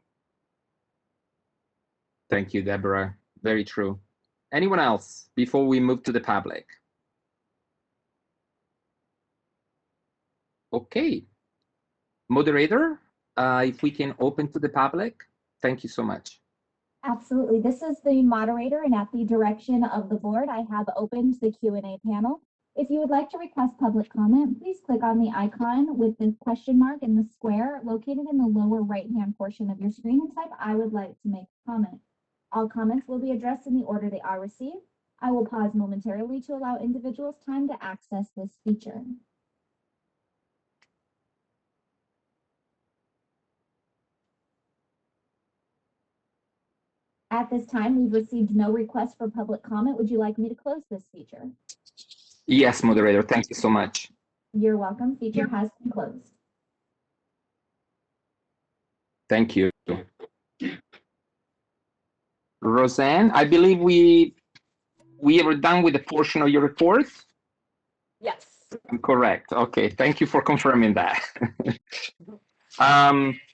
Thank you, Deborah. Very true. Anyone else before we move to the public? Okay. Moderator, if we can open to the public, thank you so much. Absolutely. This is the moderator, and at the direction of the board, I have opened the Q&A panel. If you would like to request public comment, please click on the icon with the question mark and the square located in the lower right-hand portion of your screen and type, "I would like to make a comment." All comments will be addressed in the order they are received. I will pause momentarily to allow individuals time to access this feature. At this time, we've received no requests for public comment. Would you like me to close this feature? Yes, moderator. Thank you so much. You're welcome. Feature has been closed. Thank you. Roseanne, I believe we are done with the portion of your report. Yes. I'm correct. Okay, thank you for confirming that.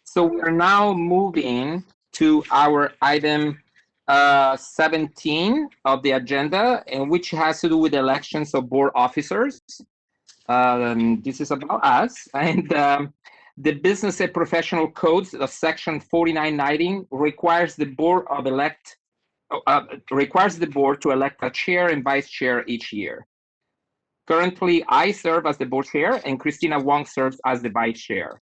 So we are now moving to our item 17 of the agenda, and which has to do with elections of board officers. This is about us, and the Business and Professional Codes of Section 4990 requires the board to elect a chair and vice chair each year. Currently, I serve as the board chair, and Christina Wong serves as the vice chair.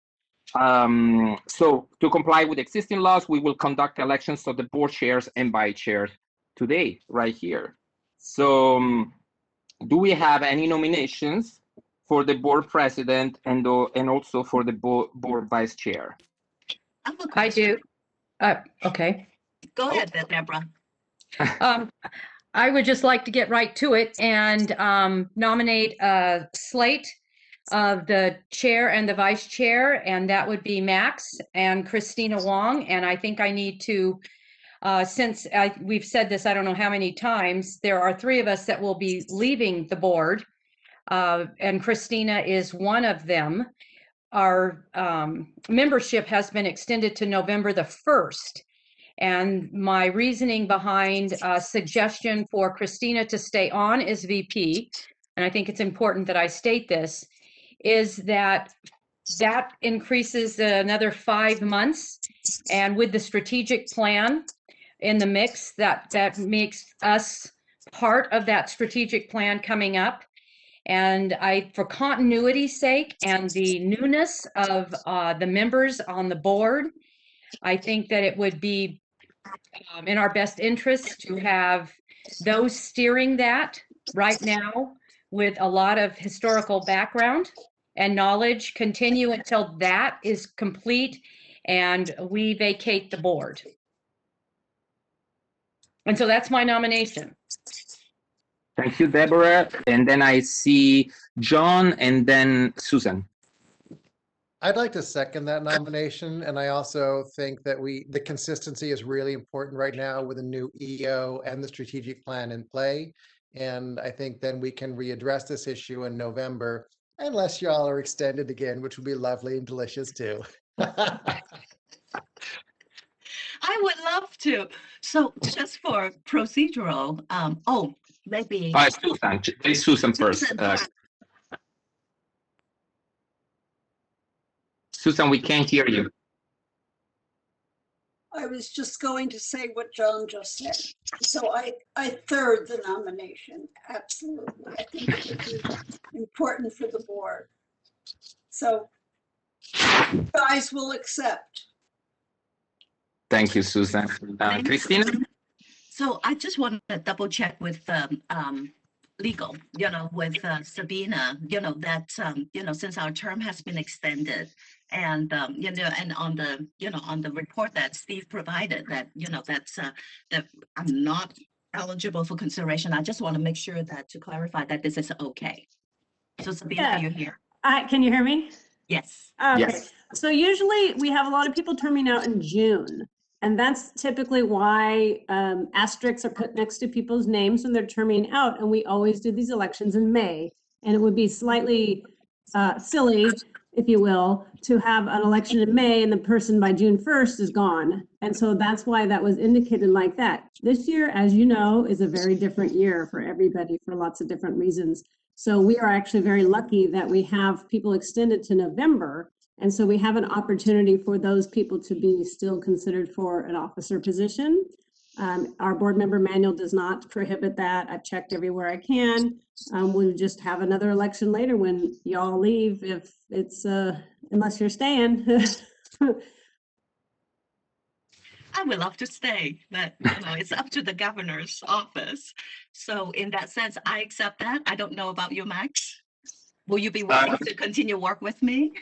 So to comply with existing laws, we will conduct elections of the board chairs and vice chairs today, right here. So do we have any nominations for the board president and also for the board vice chair? I do. Okay. Go ahead, Deborah. I would just like to get right to it and nominate a slate of the chair and the vice chair, and that would be Max and Christina Wong. And I think I need to, since we've said this, I don't know how many times, there are 3 of us that will be leaving the board, and Christina is one of them. Our membership has been extended to November the 1st. And my reasoning behind a suggestion for Christina to stay on as VP, and I think it's important that I state this, is that increases another 5 months. And with the strategic plan in the mix, that makes us part of that strategic plan coming up. And for continuity's sake and the newness of the members on the board, I think that it would be in our best interest to have those steering that right now with a lot of historical background and knowledge continue until that is complete and we vacate the board. And so that's my nomination. Thank you, Deborah. And then I see John and then Susan. I'd like to second that nomination, and I also think that the consistency is really important right now with a new EO and the strategic plan in play. And I think then we can readdress this issue in November, unless y'all are extended again, which would be lovely and delicious too. I would love to. So just for procedural, maybe. Susan, please Susan first. Susan first. Susan, we can't hear you. I was just going to say what John just said. So I third the nomination, absolutely. I think it would be important for the board. So you guys will accept. Thank you, Susan. Christina? So I just want to double check with legal, with Sabina, that, since our term has been extended and, and on the report that Steve provided that, that I'm not eligible for consideration. I just want to make sure that to clarify that this is okay. So Sabina, Yeah. are you here? Can you hear me? Yes. Okay. Yes. So usually we have a lot of people terming out in June. And that's typically why asterisks are put next to people's names when they're terming out. And we always do these elections in May. And it would be slightly silly, if you will, to have an election in May and the person by June 1st is gone. And so that's why that was indicated like that. This year, as you know, is a very different year for everybody for lots of different reasons. So we are actually very lucky that we have people extended to November. And so we have an opportunity for those people to be still considered for an officer position. Our board member manual does not prohibit that. I've checked everywhere I can. We'll just have another election later when y'all leave, if it's, unless you're staying. I would love to stay, but it's up to the governor's office. So in that sense, I accept that. I don't know about you, Max. Will you be willing to continue work with me?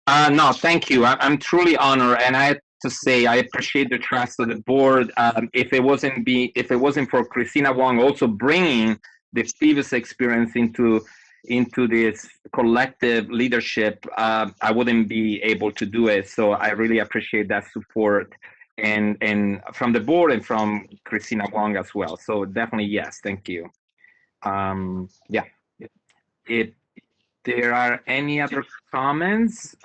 No, thank you. I'm truly honored, and I have to say I appreciate the trust of the board. If it wasn't for Christina Wong also bringing the previous experience into this collective leadership, I wouldn't be able to do it. So I really appreciate that support, and from the board and from Christina Wong as well. So definitely yes, thank you. Yeah. If there are any other comments,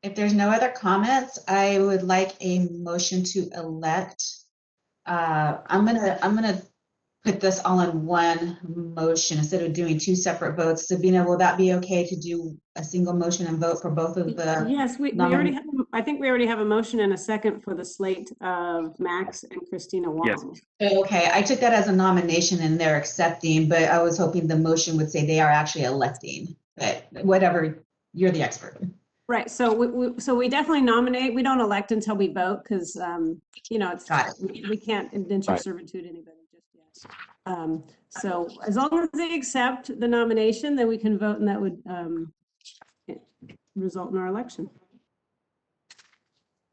If there's no other comments, I would like a motion to elect. I'm gonna put this all in one motion instead of doing two separate votes. Sabina, will that be okay to do a single motion and vote for both of the? Yes, we already have, I think we already have a motion and a second for the slate of Max and Christina Wong. Yes. Okay, I took that as a nomination and they're accepting, but I was hoping the motion would say they are actually electing, but whatever, you're the expert. Right, so we definitely nominate. We don't elect until we vote because, we can't indenture servitude anybody just yet. So as long as they accept the nomination, then we can vote and that would result in our election.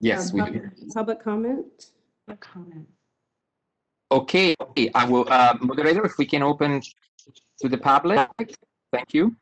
Yes, we do. Public comment? Okay, I will, moderator, if we can open to the public. Thank you.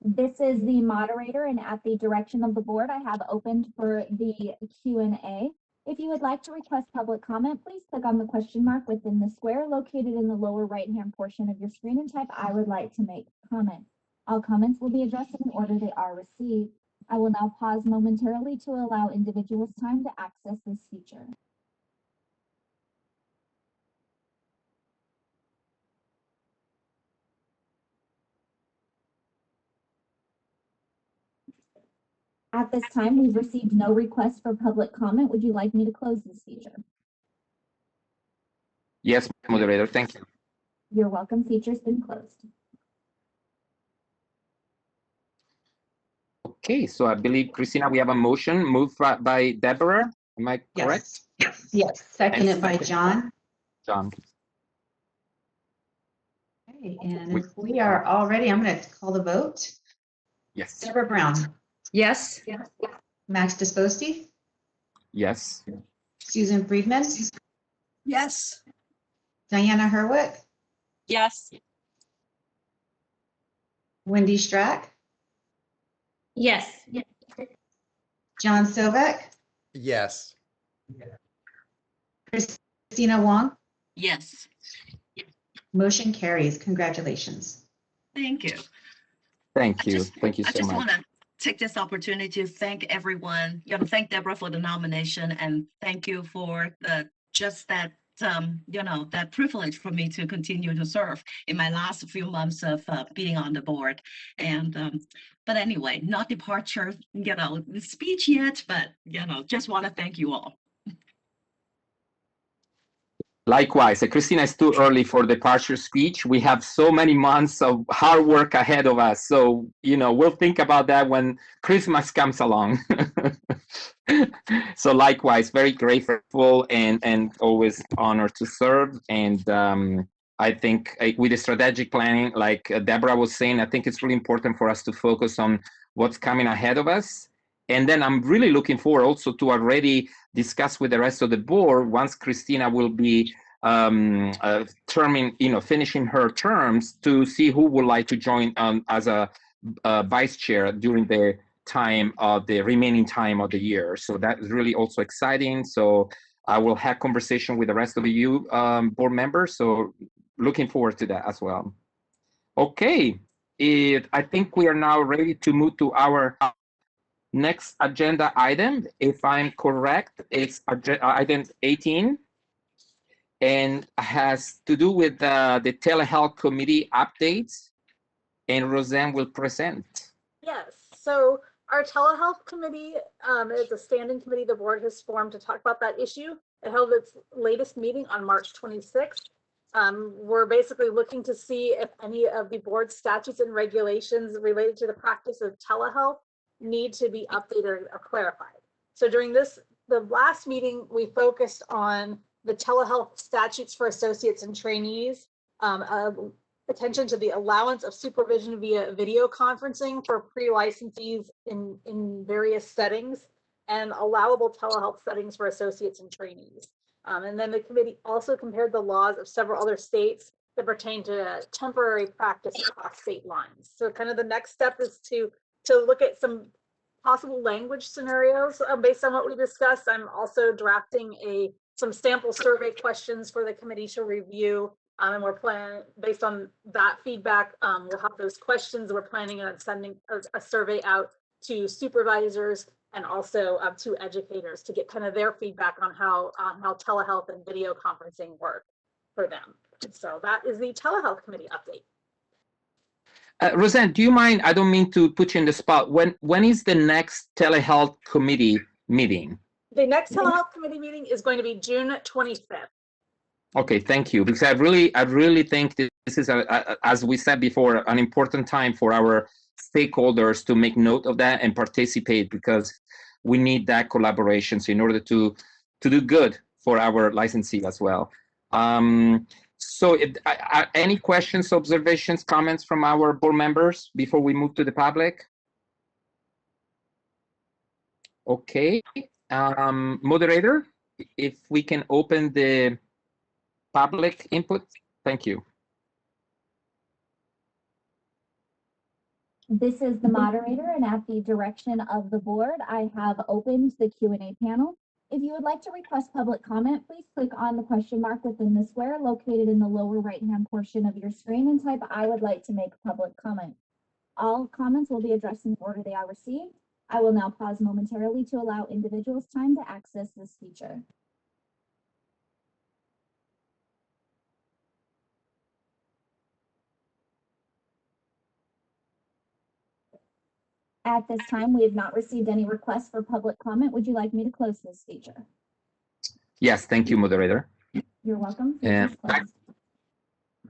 This is the moderator, and at the direction of the board, I have opened for the Q&A. If you would like to request public comment, please click on the question mark within the square located in the lower right-hand portion of your screen and type "I would like to make comment." All comments will be addressed in the order they are received. I will now pause momentarily to allow individuals time to access this feature. At this time, we've received no requests for public comment. Would you like me to close this feature? Yes, moderator, thank you. You're welcome. Feature's been closed. Okay, so I believe, Christina, we have a motion moved by Deborah. Am I correct? Yes, seconded by second. John. John. Okay, and if we are all ready, I'm going to call the vote. Yes. Deborah Brown, Yes. Max Disposti, Yes. Susan Friedman, Yes. Diana Herwick, Yes. Wendy Strack, Yes. John Sovek, Yes. Christina Wong. Yes, Motion carries. Congratulations. thank you. Thank you. Thank you I so just much. want to take this opportunity to thank everyone, thank Deborah for the nomination and thank you for just that, that privilege for me to continue to serve in my last few months of being on the board. And, but anyway, not departure, speech yet, but, just want to thank you all. Likewise, Christina, it's too early for departure speech. We have so many months of hard work ahead of us. So, we'll think about that when Christmas comes along. So likewise, very grateful and always honored to serve. And I think with the strategic planning, like Deborah was saying, I think it's really important for us to focus on what's coming ahead of us. And then I'm really looking forward also to already discuss with the rest of the board once Christina will be finishing her terms to see who would like to join as a vice chair during the remaining time of the year. So that is really also exciting. So I will have conversation with the rest of you board members. So looking forward to that as well. Okay, I think we are now ready to move to our next agenda item. If I'm correct, it's item 18 and has to do with the telehealth committee updates. And Roseanne will present. Yes, so our telehealth committee is a standing committee the board has formed to talk about that issue. It held its latest meeting on March 26th. We're basically looking to see if any of the board statutes and regulations related to the practice of telehealth need to be updated or clarified. So during the last meeting, we focused on the telehealth statutes for associates and trainees, attention to the allowance of supervision via video conferencing for pre-licensees in various settings, and allowable telehealth settings for associates and trainees. And then the committee also compared the laws of several other states that pertain to temporary practice across state lines. So kind of the next step is to look at some possible language scenarios based on what we discussed. I'm also drafting some sample survey questions for the committee to review. And we're planning, based on that feedback, we'll have those questions. We're planning on sending a survey out to supervisors and also to educators to get kind of their feedback on how telehealth and video conferencing work for them. So that is the telehealth committee update. Roseanne, do you mind? I don't mean to put you in the spot. When is the next telehealth committee meeting? The next telehealth committee meeting is going to be June 25th. Okay, thank you. Because I really think this is, as we said before, an important time for our stakeholders to make note of that and participate, because we need that collaboration in order to do good for our licensee as well. So any questions, observations, comments from our board members before we move to the public? Okay, moderator, if we can open the public input. Thank you. This is the moderator, and at the direction of the board, I have opened the Q&A panel. If you would like to request public comment, please click on the question mark within the square located in the lower right-hand portion of your screen and type "I would like to make public comment." All comments will be addressed in the order they are received. I will now pause momentarily to allow individuals time to access this feature. At this time, we have not received any requests for public comment. Would you like me to close this feature? Yes, thank you, moderator. You're welcome. And Feature's closed.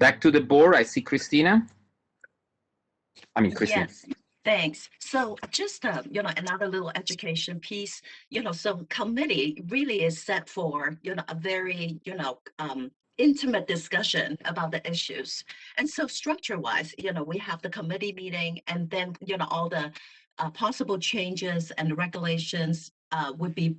back to the board. I see Christina. Christina. Yes, thanks. So just, another little education piece, so committee really is set for, a very, intimate discussion about the issues. And so structure-wise, we have the committee meeting and then, all the possible changes and regulations would be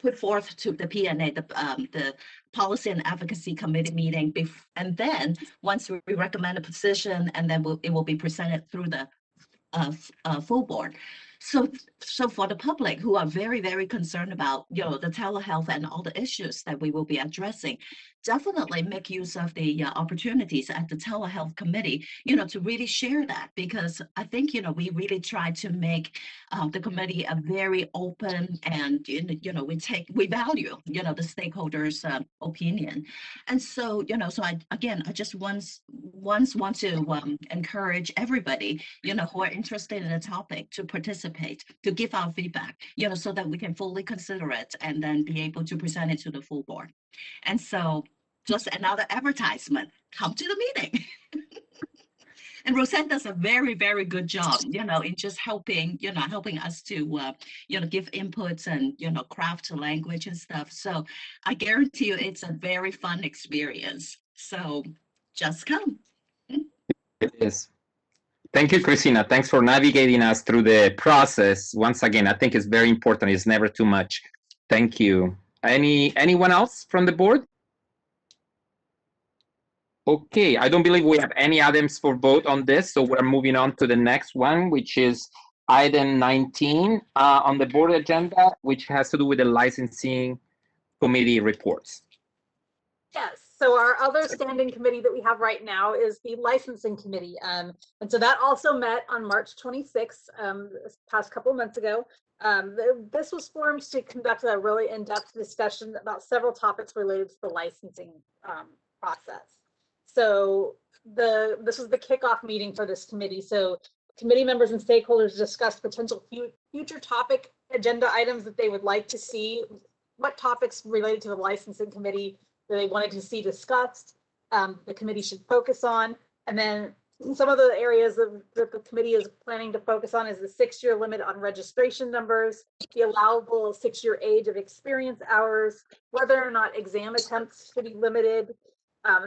put forth to the PNA, the Policy and Advocacy Committee meeting. And then once we recommend a position, and then it will be presented through the full board. So for the public who are very, very concerned about, the telehealth and all the issues that we will be addressing, definitely make use of the opportunities at the telehealth committee, to really share that, because I think, we really try to make the committee a very open and, we value, the stakeholders' opinion. And so, so I just once want to encourage everybody, who are interested in the topic to participate, to give our feedback, so that we can fully consider it and then be able to present it to the full board. And so just another advertisement, come to the meeting. And Roseanne does a very, very good job, in just helping, helping us to, give inputs and, craft language and stuff. So I guarantee you it's a very fun experience. So just come. It is. Thank you, Christina. Thanks for navigating us through the process. Once again, I think it's very important. It's never too much. Thank you. Anyone else from the board? Okay, I don't believe we have any items for vote on this, so we're moving on to the next one, which is item 19 on the board agenda, which has to do with the licensing committee reports. Yes, so our other standing committee that we have right now is the licensing committee. And so that also met on March 26th, this past couple of months ago. This was formed to conduct a really in-depth discussion about several topics related to the licensing process. So this was the kickoff meeting for this committee. So committee members and stakeholders discussed potential future topic agenda items that they would like to see, what topics related to the licensing committee that they wanted to see discussed, the committee should focus on. And then some of the areas that the committee is planning to focus on is the 6-year limit on registration numbers, the allowable 6-year age of experience hours, whether or not exam attempts should be limited,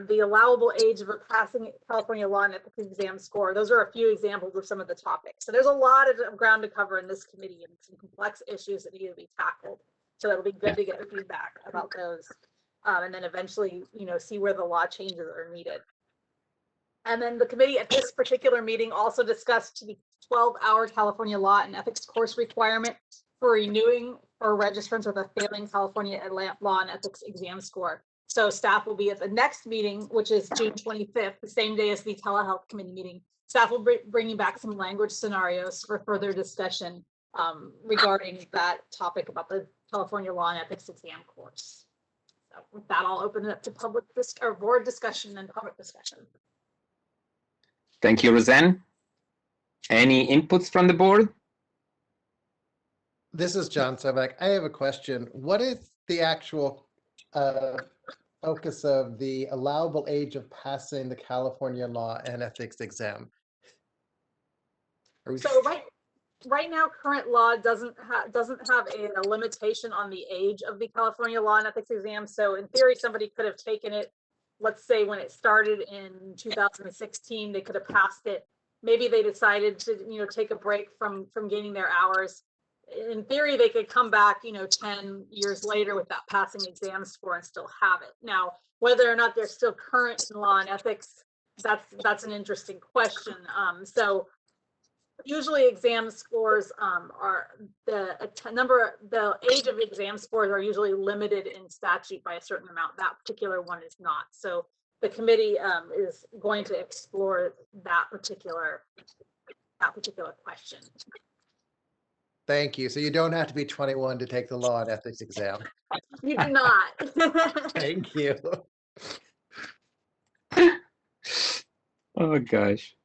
the allowable age of passing California law and ethics exam score. Those are a few examples of some of the topics. So there's a lot of ground to cover in this committee and some complex issues that need to be tackled. So it'll be good to get the feedback about those. And then eventually, see where the law changes are needed. And then the committee at this particular meeting also discussed the 12-hour California law and ethics course requirement for renewing for registrants with a failing California law and ethics exam score. So staff will be at the next meeting, which is June 25th, the same day as the telehealth committee meeting. Staff will be bringing back some language scenarios for further discussion regarding that topic about the California law and ethics exam course. So with that, I'll open it up to board discussion and public discussion. Thank you, Roseanne. Any inputs from the board? This is John Sobek. I have a question. What is the actual focus of the allowable age of passing the California law and ethics exam? So right now, current law doesn't have a limitation on the age of the California law and ethics exam. So in theory, somebody could have taken it, let's say when it started in 2016, they could have passed it. Maybe they decided to, take a break from gaining their hours. In theory, they could come back, 10 years later with that passing exam score and still have it. Now, whether or not they're still current in law and ethics, that's an interesting question. So usually exam scores are the age of exam scores are usually limited in statute by a certain amount. That particular one is not. So the committee is going to explore that particular question. Thank you. So you don't have to be 21 to take the law and ethics exam. You do not. Thank you. Oh gosh.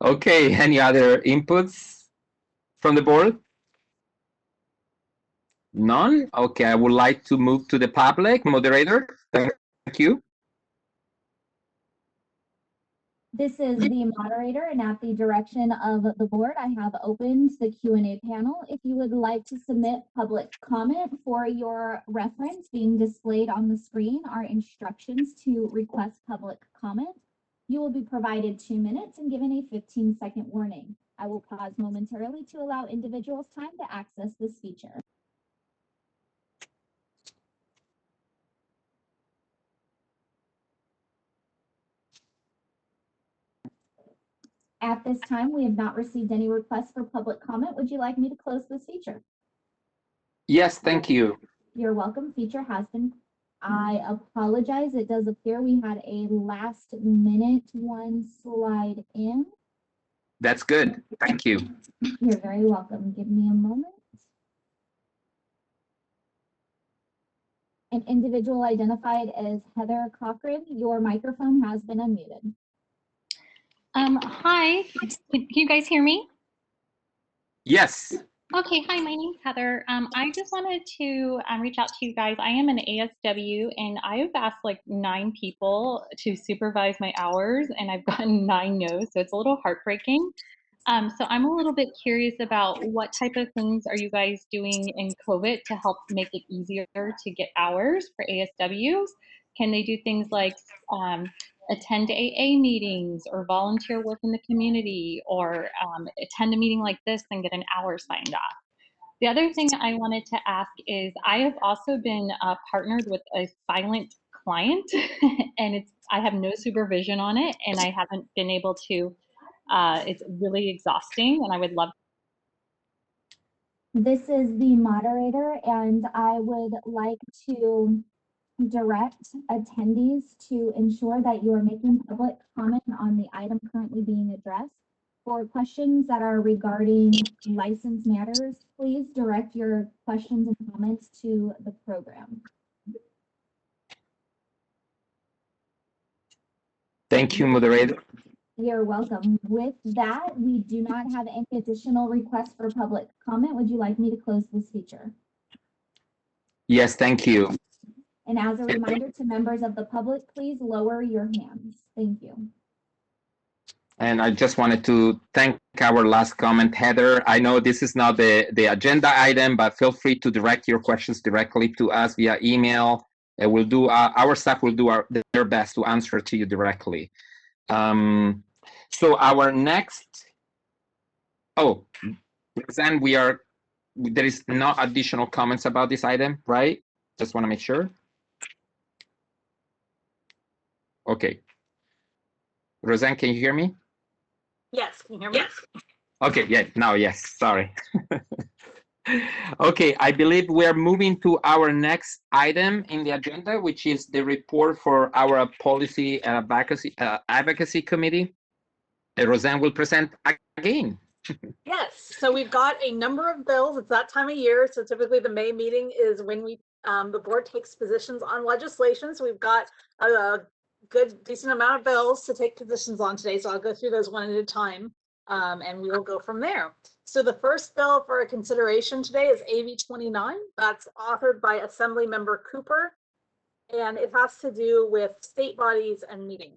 Okay, any other inputs from the board? None? Okay, I would like to move to the public. Moderator, thank you. This is the moderator, and at the direction of the board, I have opened the Q&A panel. If you would like to submit public comment, for your reference, being displayed on the screen are instructions to request public comment. You will be provided 2 minutes and given a 15-second warning. I will pause momentarily to allow individuals time to access this feature. At this time, we have not received any requests for public comment. Would you like me to close this feature? Yes, thank you. You're welcome. Feature has been. I apologize. It does appear we had a last minute one slide in. That's good. Thank you. You're very welcome. Give me a moment. An individual identified as Heather Cochran, your microphone has been unmuted. Hi, can you guys hear me? Yes. Okay, hi, my name's Heather. I just wanted to reach out to you guys. I am an ASW and I have asked like 9 people to supervise my hours and I've gotten 9 no's, so it's a little heartbreaking. So I'm a little bit curious about what type of things are you guys doing in COVID to help make it easier to get hours for ASWs? Can they do things like attend AA meetings or volunteer work in the community or attend a meeting like this and get an hour signed off? The other thing I wanted to ask is I have also been partnered with a silent client and I have no supervision on it and I haven't been able to, it's really exhausting and I would love. This is the moderator and I would like to direct attendees to ensure that you are making public comment on the item currently being addressed. For questions that are regarding license matters, please direct your questions and comments to the program. Thank you, moderator. You're welcome. With that, we do not have any additional requests for public comment. Would you like me to close this feature? Yes, thank you. And as a reminder to members of the public, please lower your hands. Thank you. And I just wanted to thank our last comment, Heather. I know this is not the agenda item, but feel free to direct your questions directly to us via email. And we'll do our staff will do their best to answer to you directly. So our next, then there is no additional comments about this item, right? Just want to make sure. Okay. Roseanne, can you hear me? Yes, can you hear me? Yes. Okay, yeah, now yes, sorry. Okay, I believe we're moving to our next item in the agenda, which is the report for our policy and advocacy committee. Roseanne will present again. Yes, so we've got a number of bills. It's that time of year. So typically the May meeting is when the board takes positions on legislation. So we've got a good, decent amount of bills to take positions on today. So I'll go through those one at a time and we will go from there. So the first bill for consideration today is AB 29. That's authored by Assembly Member Cooper. And it has to do with state bodies and meetings.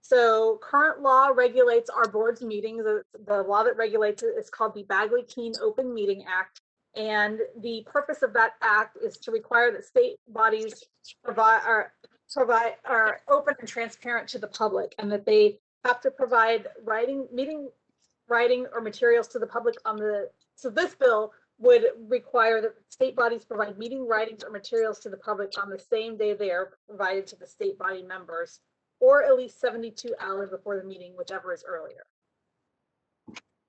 So current law regulates our board's meetings. The law that regulates it is called the Bagley-Keene Open Meeting Act. And the purpose of that act is to require that state bodies are open and transparent to the public, and that they have to provide meeting writing or materials to the public so this bill would require that state bodies provide meeting writings or materials to the public on the same day they are provided to the state body members, or at least 72 hours before the meeting, whichever is earlier.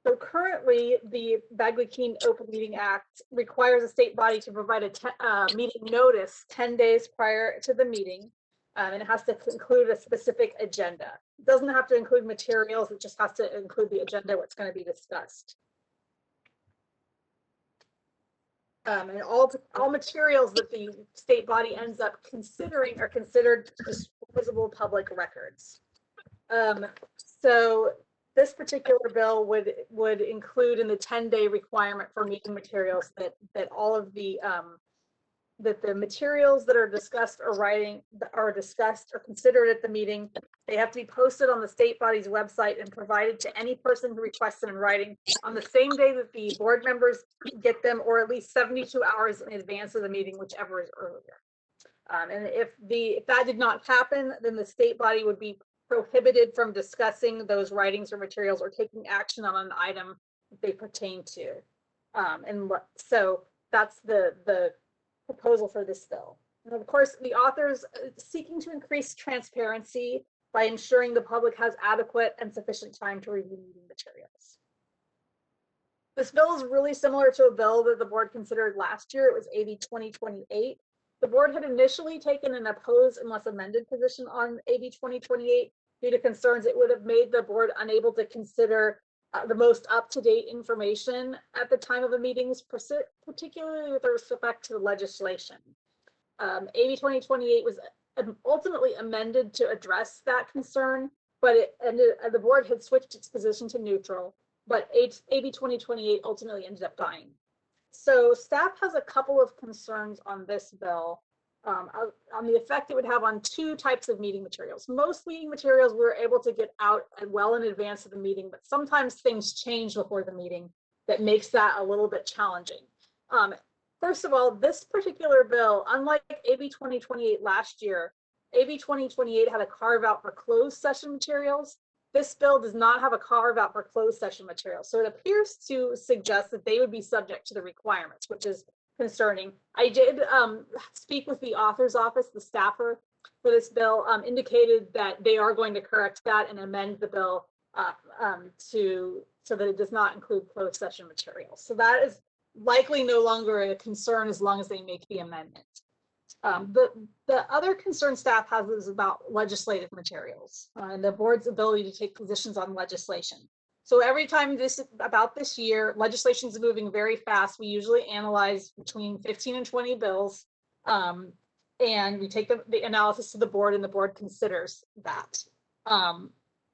So currently, the Bagley-Keene Open Meeting Act requires a state body to provide a meeting notice 10 days prior to the meeting, and it has to include a specific agenda. It doesn't have to include materials, it just has to include the agenda, what's going to be discussed. And all materials that the state body ends up considering are considered disposable public records. So this particular bill would include in the 10-day requirement for meeting materials that all of the that the materials that are discussed or discussed or considered at the meeting, they have to be posted on the state body's website and provided to any person who requests them in writing on the same day that the board members get them, or at least 72 hours in advance of the meeting, whichever is earlier. And if that did not happen, then the state body would be prohibited from discussing those writings or materials or taking action on an item that they pertain to. So that's the proposal for this bill. And of course, the authors seeking to increase transparency by ensuring the public has adequate and sufficient time to review meeting materials. This bill is really similar to a bill that the board considered last year. It was AB 2028. The board had initially taken an oppose unless amended position on AB 2028 due to concerns it would have made the board unable to consider the most up-to-date information at the time of the meetings, particularly with respect to the legislation. AB 2028 was ultimately amended to address that concern, but the board had switched its position to neutral, but AB 2028 ultimately ended up dying. So staff has a couple of concerns on this bill, on the effect it would have on two types of meeting materials. Most meeting materials we were able to get out well in advance of the meeting, but sometimes things change before the meeting that makes that a little bit challenging. First of all, this particular bill, unlike AB 2028 last year, AB 2028 had a carve out for closed session materials. This bill does not have a carve out for closed session materials. So it appears to suggest that they would be subject to the requirements, which is concerning. I did speak with the author's office, the staffer for this bill, indicated that they are going to correct that and amend the bill so that it does not include closed session materials. So that is likely no longer a concern as long as they make the amendment. The other concern staff has is about legislative materials and the board's ability to take positions on legislation. So every time about this year, legislation is moving very fast. We usually analyze between 15 and 20 bills, and we take the analysis to the board, and the board considers that.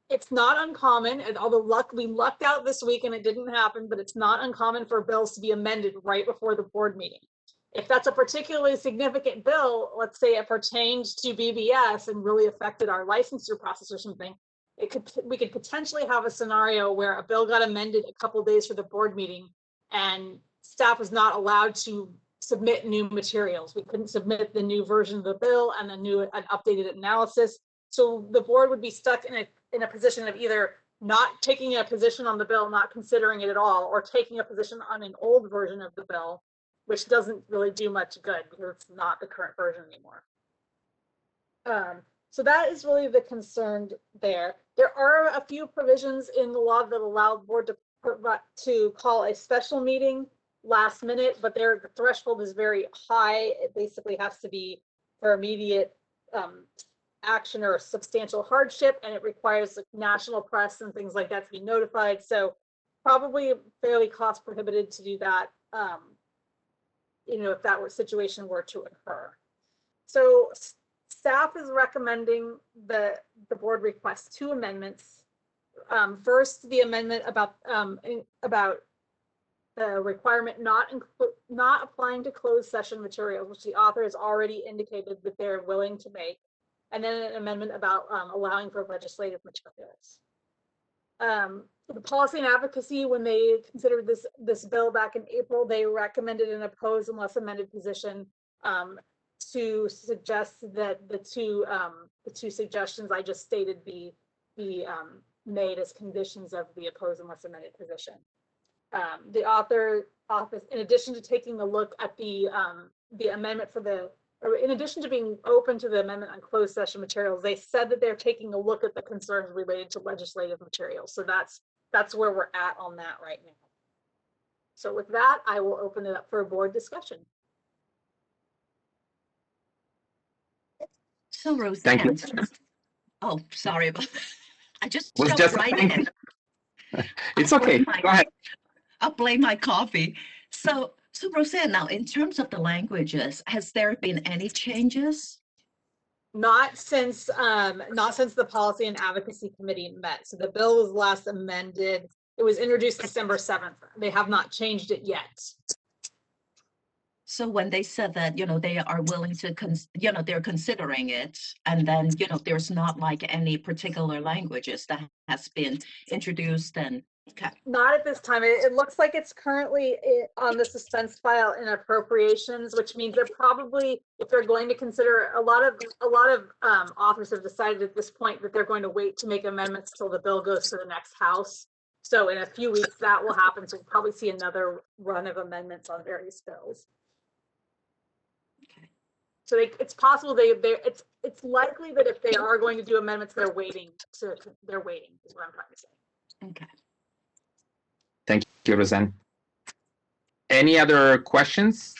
It's not uncommon, and although we lucked out this week and it didn't happen, but it's not uncommon for bills to be amended right before the board meeting. If that's a particularly significant bill, let's say it pertained to BBS and really affected our licensure process or something, we could potentially have a scenario where a bill got amended a couple days for the board meeting and staff was not allowed to submit new materials. We couldn't submit the new version of the bill and an updated analysis. So the board would be stuck in a position of either not taking a position on the bill, not considering it at all, or taking a position on an old version of the bill, which doesn't really do much good because it's not the current version anymore. So that is really the concern there. There are a few provisions in the law that allow the board to call a special meeting last minute, but the threshold is very high. It basically has to be for immediate action or substantial hardship, and it requires like national press and things like that to be notified. So probably fairly cost prohibitive to do that, if that situation were to occur. So staff is recommending the board request two amendments. First, the amendment about the requirement not applying to closed session materials, which the author has already indicated that they're willing to make, and then an amendment about allowing for legislative materials. The policy and advocacy, when they considered this bill back in April, they recommended an oppose unless amended position to suggest that the two suggestions I just stated be made as conditions of the oppose unless amended position. The author office, in addition to taking a look at the amendment or in addition to being open to the amendment on closed session materials, they said that they're taking a look at the concerns related to legislative materials. So that's where we're at on that right now. So with that, I will open it up for a board discussion. So Roseanne. Thank you. Oh, sorry about that. I just Was jumped just right in. It's okay. Go ahead. I'll blame my coffee. So Roseanne, now in terms of the languages, has there been any changes? Not since the Policy and Advocacy Committee met. So the bill was last amended. It was introduced December 7th. They have not changed it yet. So when they said that, they are willing to, they're considering it, and then, there's not like any particular languages that has been introduced and, okay. Not at this time. It looks like it's currently on the suspense file in appropriations, which means they're probably, if they're going to consider, a lot of authors have decided at this point that they're going to wait to make amendments till the bill goes to the next House. So in a few weeks that will happen. So we'll probably see another run of amendments on various bills. So it's possible it's likely that if they are going to do amendments, they're waiting is what I'm trying to say. Okay. Thank you, Roseanne. Any other questions?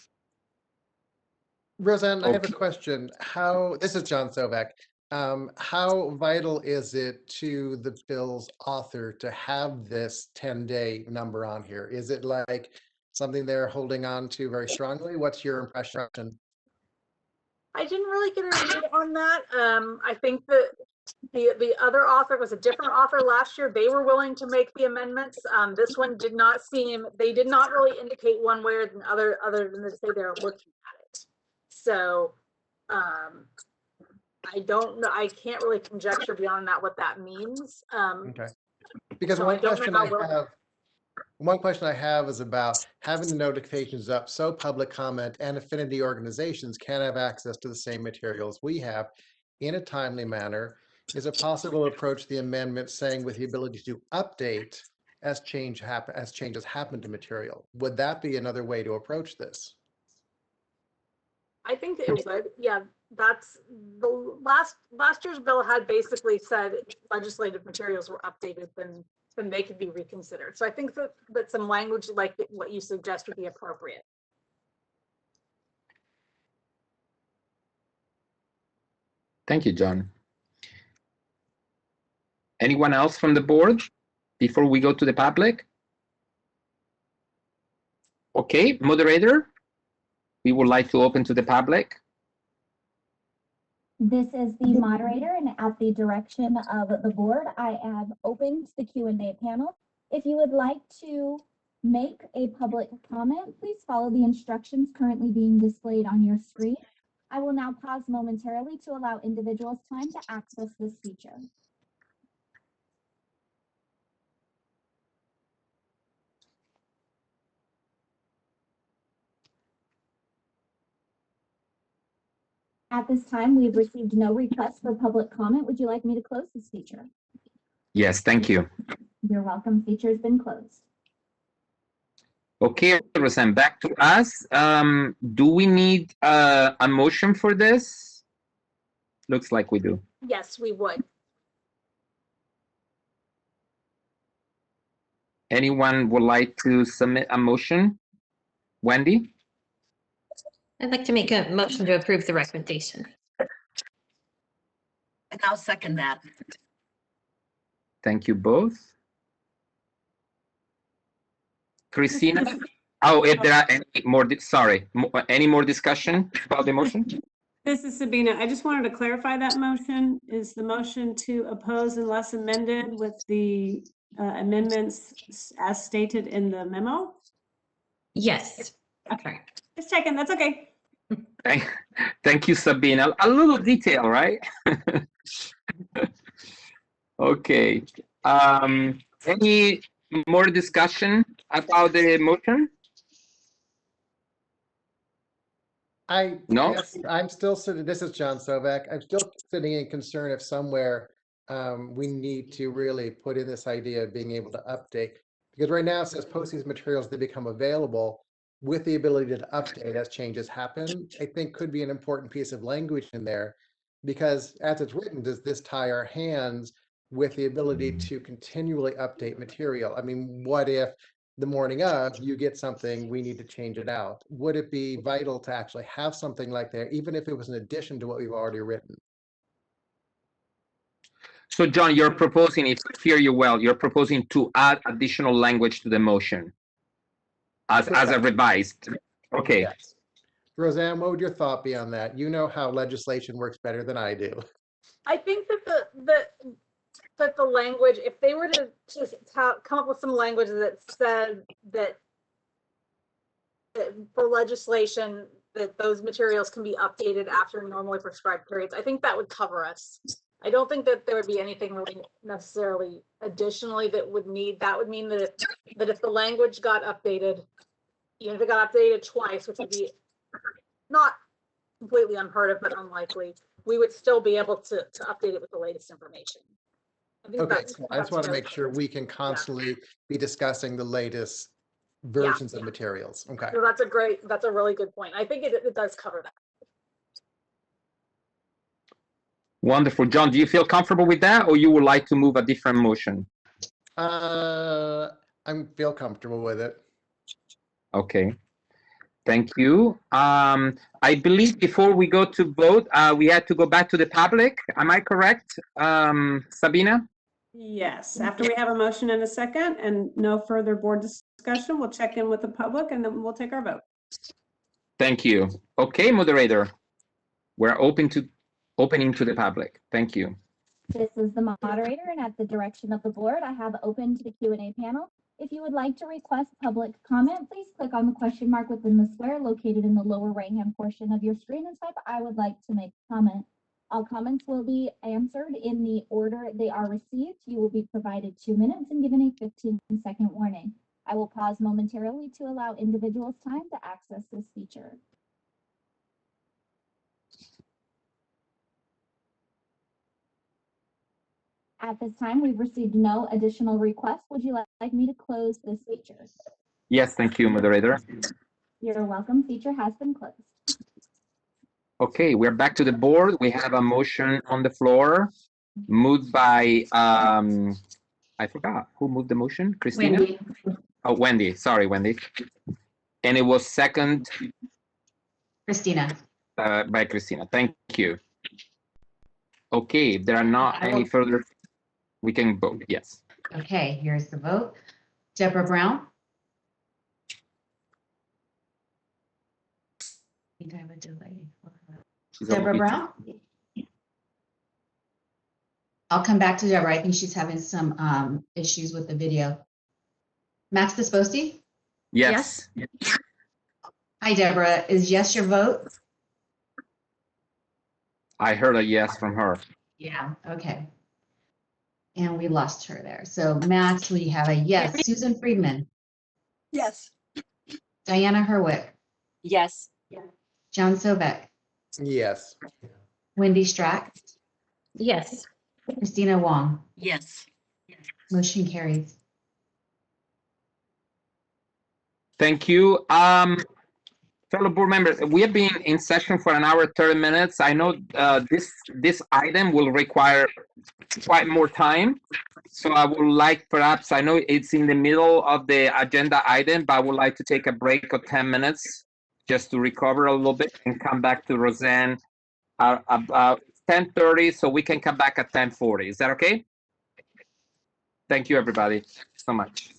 Roseanne, I have a Okay. question. This is John Sovak. How vital is it to the bill's author to have this 10-day number on here? Is it like something they're holding on to very strongly? What's your impression? I didn't really get a read on that. I think that the other author was a different author last year. They were willing to make the amendments. This one did not seem, they did not really indicate one way or the other than to say they're looking at it. So I don't know. I can't really conjecture beyond that what that means. Okay. Because so one question I have is about having the notifications up so public comment and affinity organizations can have access to the same materials we have in a timely manner. Is it possible to approach the amendment saying with the ability to update as changes happen to material? Would that be another way to approach this? I think it would. Yeah, that's the last year's bill had basically said legislative materials were updated, then they could be reconsidered. So I think that some language like what you suggest would be appropriate. Thank you, John. Anyone else from the board before we go to the public? Okay, moderator, we would like to open to the public. This is the moderator, and at the direction of the board, I have opened the Q&A panel. If you would like to make a public comment, please follow the instructions currently being displayed on your screen. I will now pause momentarily to allow individuals time to access this feature. At this time, we've received no requests for public comment. Would you like me to close this feature? Yes, thank you. You're welcome. Feature has been closed. Okay, Roseanne, back to us. Do we need a motion for this? Looks like we do. Yes, we would. Anyone would like to submit a motion? Wendy? I'd like to make a motion to approve the recommendation. And I'll second that. Thank you both. Christina? Oh, if there are any more, any more discussion about the motion? This is Sabina. I just wanted to clarify that motion. Is the motion to oppose unless amended with the amendments as stated in the memo? Yes. Okay. Just checking. That's okay. Thank you, Sabina. A little detail, right? Okay. Any more discussion about the motion? No? Yes, I'm still sitting, this is John Sovak. I'm still sitting in concern if somewhere we need to really put in this idea of being able to update. Because right now it says post these materials, they become available with the ability to update as changes happen. I think could be an important piece of language in there, because as it's written, does this tie our hands with the ability to continually update material? I mean, what if the morning of you get something, we need to change it out? Would it be vital to actually have something like that, even if it was in addition to what we've already written? So John, you're proposing, if I hear you well, you're proposing to add additional language to the motion as a revised. Okay. Yes. Roseanne, what would your thought be on that? You know how legislation works better than I do. I think that the language, if they were to just come up with some language that said that for legislation, that those materials can be updated after normally prescribed periods, I think that would cover us. I don't think that there would be anything really necessarily additionally that would mean that if the language got updated, even if it got updated twice, which would be not completely unheard of, but unlikely, we would still be able to update it with the latest information. I think Okay, that's, I just want to fair. make sure we can constantly be discussing the latest versions of materials. Okay. So that's a really good point. I think it does cover that. Wonderful. John, do you feel comfortable with that, or you would like to move a different motion? I feel comfortable with it. Okay. Thank you. I believe before we go to vote, we had to go back to the public. Am I correct, Sabina? Yes, after we have a motion and a second and no further board discussion, we'll check in with the public and then we'll take our vote. Thank you. Okay, moderator. We're opening to the public. Thank you. This is the moderator, and at the direction of the board, I have opened the Q&A panel. If you would like to request public comment, please click on the question mark within the square located in the lower right-hand portion of your screen and type "I would like to make a comment." All comments will be answered in the order they are received. You will be provided 2 minutes and given a 15-second warning. I will pause momentarily to allow individuals time to access this feature. At this time, we've received no additional requests. Would you like me to close this feature? Yes, thank you, moderator. You're welcome. Feature has been closed. Okay, we're back to the board. We have a motion on the floor moved by, I forgot who moved the motion. Christina? Wendy. Oh, Wendy. Sorry, Wendy. And it was second Christina. by Christina. Thank you. Okay, if there are not any further, we can vote. Yes. Okay, here's the vote. Deborah Brown. I think I have a delay. Deborah Brown. I'll come back to Deborah. I think she's having some issues with the video. Max Disposti? Yes. Hi, Deborah. Is yes your vote? I heard a yes from her. Yeah, okay. And we lost her there. So Max, we have a yes. Susan Friedman. Yes. Diana Herwick. Yes. John Sovek. Yes. Wendy Strack. Yes. Christina Wong. Yes. Motion carries. Thank you. Fellow board members, we have been in session for an hour, 30 minutes. I know this item will require quite more time. So I would like, perhaps, I know it's in the middle of the agenda item, but I would like to take a break of 10 minutes just to recover a little bit and come back to Roseanne about 10:30, so we can come back at 10:40. Is that okay? Thank you, everybody, so much.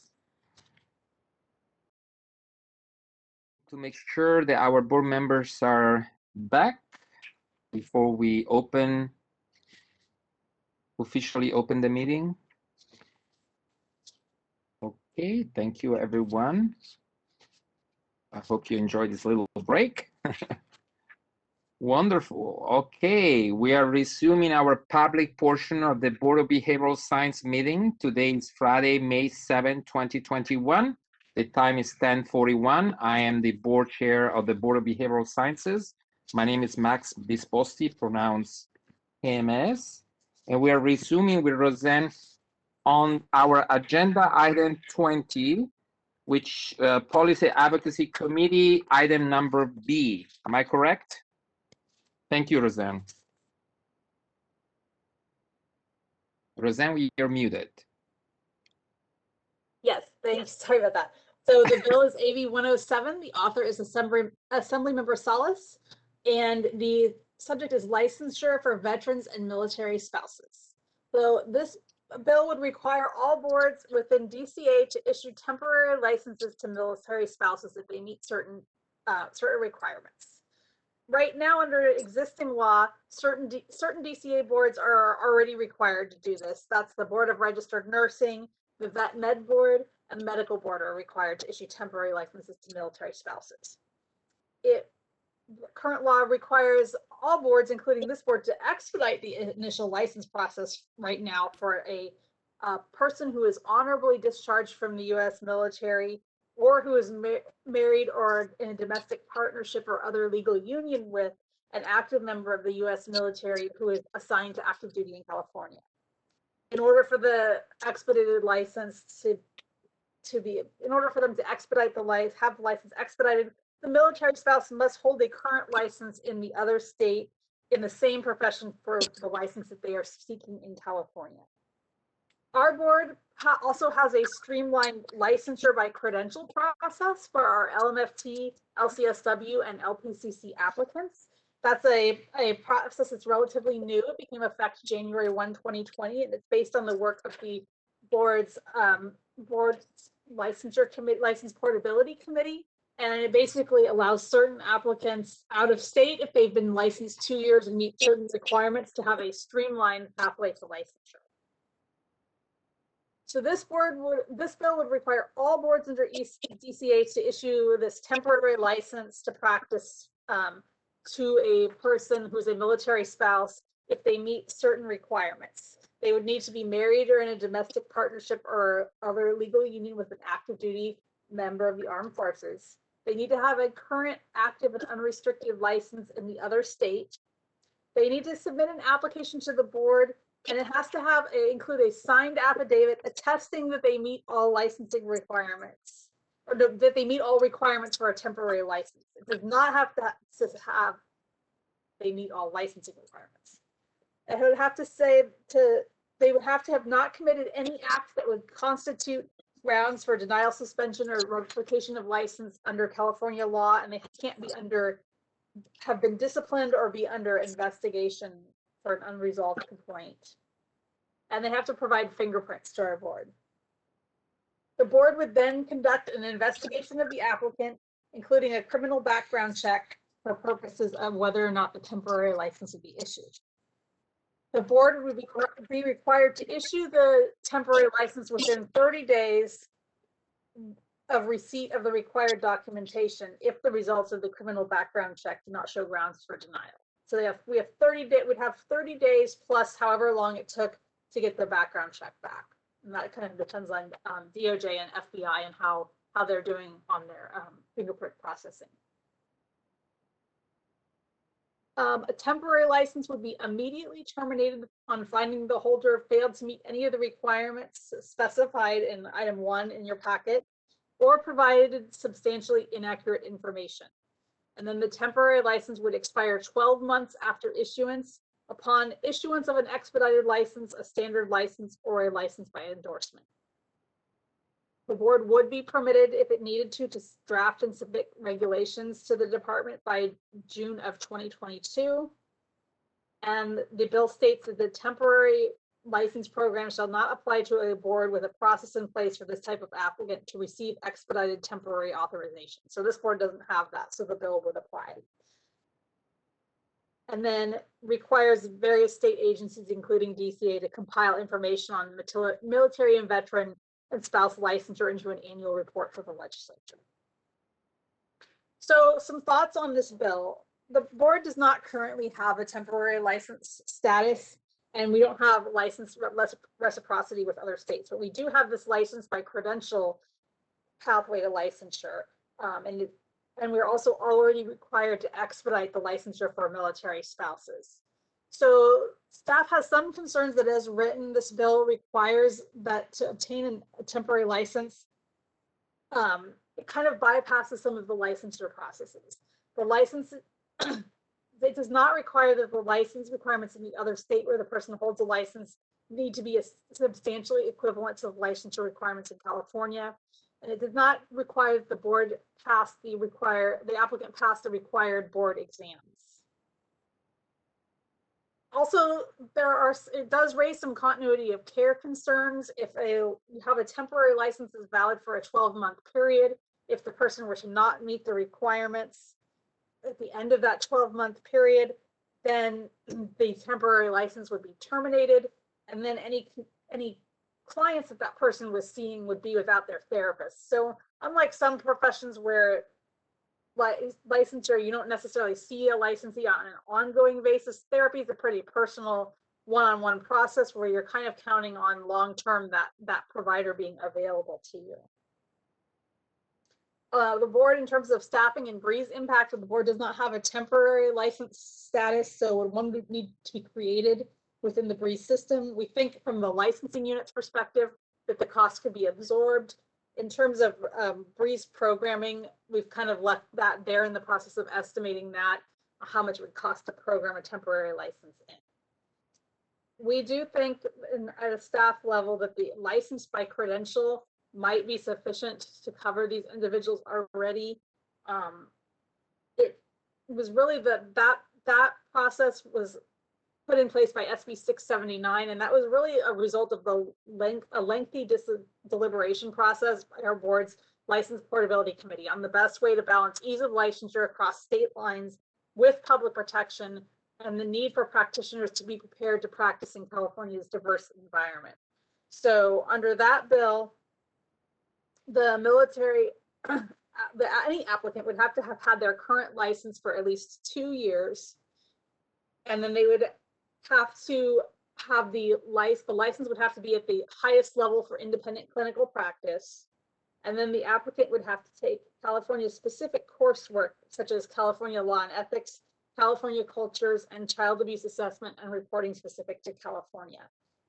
To make sure that our board members are back before we officially open the meeting. Okay, thank you, everyone. I hope you enjoyed this little break. Wonderful. Okay, we are resuming our public portion of the Board of Behavioral Science meeting. Today is Friday, May 7, 2021. The time is 10:41. I am the board chair of the Board of Behavioral Sciences. My name is Max Disposti, pronounced KMS. And we are resuming with Roseanne on our agenda item 20, which Policy Advocacy Committee, item number B. Am I correct? Thank you, Roseanne. Roseanne, you're muted. Yes, thanks. Sorry about that. So the bill is AB 107. The author is Assemblymember Salas, and the subject is licensure for veterans and military spouses. So this bill would require all boards within DCA to issue temporary licenses to military spouses if they meet certain requirements. right now under existing law, certain DCA boards are already required to do this. That's the Board of Registered Nursing, the Vet Med Board, and Medical Board are required to issue temporary licenses to military spouses. Current law requires all boards, including this board, to expedite the initial license process right now for a person who is honorably discharged from the U.S. military, or who is married or in a domestic partnership or other legal union with an active member of the U.S. military who is assigned to active duty in California. In order for the expedited license in order for them to expedite the have the license expedited, the military spouse must hold a current license in the other state in the same profession for the license that they are seeking in California. Our board also has a streamlined licensure by credential process for our LMFT, LCSW, and LPCC applicants. That's a process that's relatively new. It became effective January 1, 2020, and it's based on the work of the board's licensure committee, license portability committee. And it basically allows certain applicants out of state, if they've been licensed 2 years and meet certain requirements, to have a streamlined pathway to licensure. So this bill would require all boards under DCA to issue this temporary license to practice to a person who's a military spouse if they meet certain requirements. They would need to be married or in a domestic partnership or other legal union with an active duty member of the armed forces. They need to have a current active and unrestricted license in the other state. They need to submit an application to the board, and it has to include a signed affidavit attesting that they meet all licensing requirements, or that they meet all requirements for a temporary license. It does not have to have they meet all licensing requirements. It would have to say they would have to have not committed any act that would constitute grounds for denial, suspension, or revocation of license under California law, and they can't be have been disciplined or be under investigation for an unresolved complaint. And they have to provide fingerprints to our board. The board would then conduct an investigation of the applicant, including a criminal background check for purposes of whether or not the temporary license would be issued. The board would be required to issue the temporary license within 30 days of receipt of the required documentation if the results of the criminal background check do not show grounds for denial. So we'd have 30 days plus however long it took to get the background check back. And that kind of depends on DOJ and FBI and how they're doing on their fingerprint processing. A temporary license would be immediately terminated on finding the holder failed to meet any of the requirements specified in item 1 in your packet, or provided substantially inaccurate information. And then the temporary license would expire 12 months after issuance, upon issuance of an expedited license, a standard license, or a license by endorsement. The board would be permitted, if it needed to draft and submit regulations to the department by June of 2022. And the bill states that the temporary license program shall not apply to a board with a process in place for this type of applicant to receive expedited temporary authorization. So this board doesn't have that, so the bill would apply. And then requires various state agencies, including DCA, to compile information on military and veteran and spouse licensure into an annual report for the legislature. So some thoughts on this bill. The board does not currently have a temporary license status, and we don't have license reciprocity with other states, but we do have this license by credential pathway to licensure. And we're also already required to expedite the licensure for military spouses. So staff has some concerns that as written, this bill requires that to obtain a temporary license, it kind of bypasses some of the licensure processes. The license, it does not require that the license requirements in the other state where the person holds a license need to be substantially equivalent to the licensure requirements in California. And it does not require that the board pass the applicant pass the required board exams. Also, it does raise some continuity of care concerns. If you have a temporary license is valid for a 12-month period, if the person were to not meet the requirements, at the end of that 12-month period, then the temporary license would be terminated, and then any clients that that person was seeing would be without their therapist. So unlike some professions where licensure, you don't necessarily see a licensee on an ongoing basis, therapy is a pretty personal one-on-one process where you're kind of counting on long-term that provider being available to you. The board, in terms of staffing and Bree's impact, the board does not have a temporary license status, so one would need to be created within the Bree system. We think from the licensing unit's perspective that the cost could be absorbed. In terms of Bree's programming, we've kind of left that there in the process of estimating that, how much it would cost to program a temporary license in. We do think at a staff level that the license by credential might be sufficient to cover these individuals already. It was really that process was put in place by SB 679, and that was really a result of a lengthy deliberation process by our board's license portability committee on the best way to balance ease of licensure across state lines with public protection and the need for practitioners to be prepared to practice in California's diverse environment. So under that bill, the military, any applicant would have to have had their current license for at least 2 years, and then they would have to have the license would have to be at the highest level for independent clinical practice. And then the applicant would have to take California specific coursework, such as California law and ethics, California cultures, and child abuse assessment and reporting specific to California.